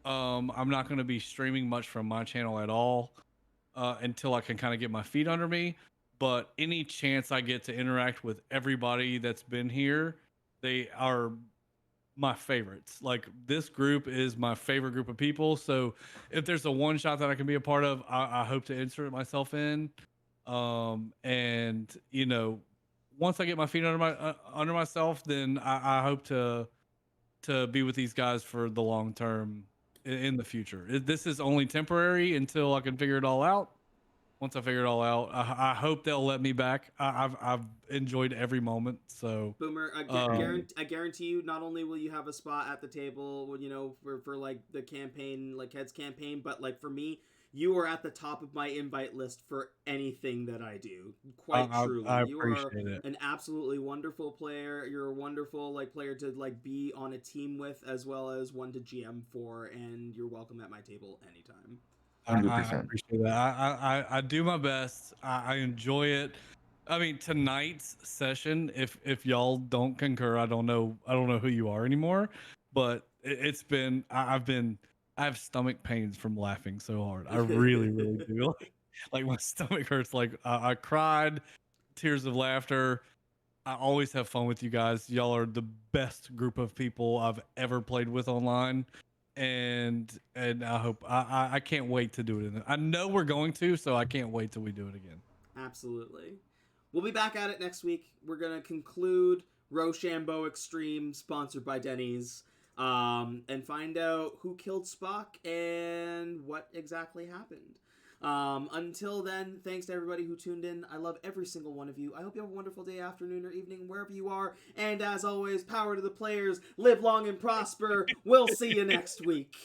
I'm not going to be streaming much from my channel at all until I can kind of get my feet under me. But any chance I get to interact with everybody that's been here, they are my favorites. Like this group is my favorite group of people. So if there's a one shot that I can be a part of, I hope to insert myself in. And you know, once I get my feet under myself, then I hope to be with these guys for the long term in the future. This is only temporary until I can figure it all out. Once I figure it all out, I hope they'll let me back. I've enjoyed every moment. So Boomer, I guarantee you, not only will you have a spot at the table, you know, for like the campaign, like Head's campaign, but like for me, you are at the top of my invite list for anything that I do. Quite truly, I you are appreciate it. an absolutely wonderful player. You're a wonderful like player to like be on a team with, as well as one to GM for, and you're welcome at my table anytime. I 100%. appreciate that. I do my best. I enjoy it. I mean, tonight's session, if y'all don't concur, I don't know who you are anymore, but it's been I have stomach pains from laughing so hard. I really do. Like my stomach hurts. Like I cried, tears of laughter. I always have fun with you guys. Y'all are the best group of people I've ever played with online, and I hope I can't wait to do it. I know we're going to, so I can't wait till we do it again. Absolutely. We'll be back at it next week. We're going to conclude Roshambo Extreme, sponsored by Denny's, and find out who killed Spock and what exactly happened. Until then, thanks to everybody who tuned in. I love every single one of you. I hope you have a wonderful day, afternoon, or evening, wherever you are. And as always, power to the players. Live long and prosper. We'll see you next week.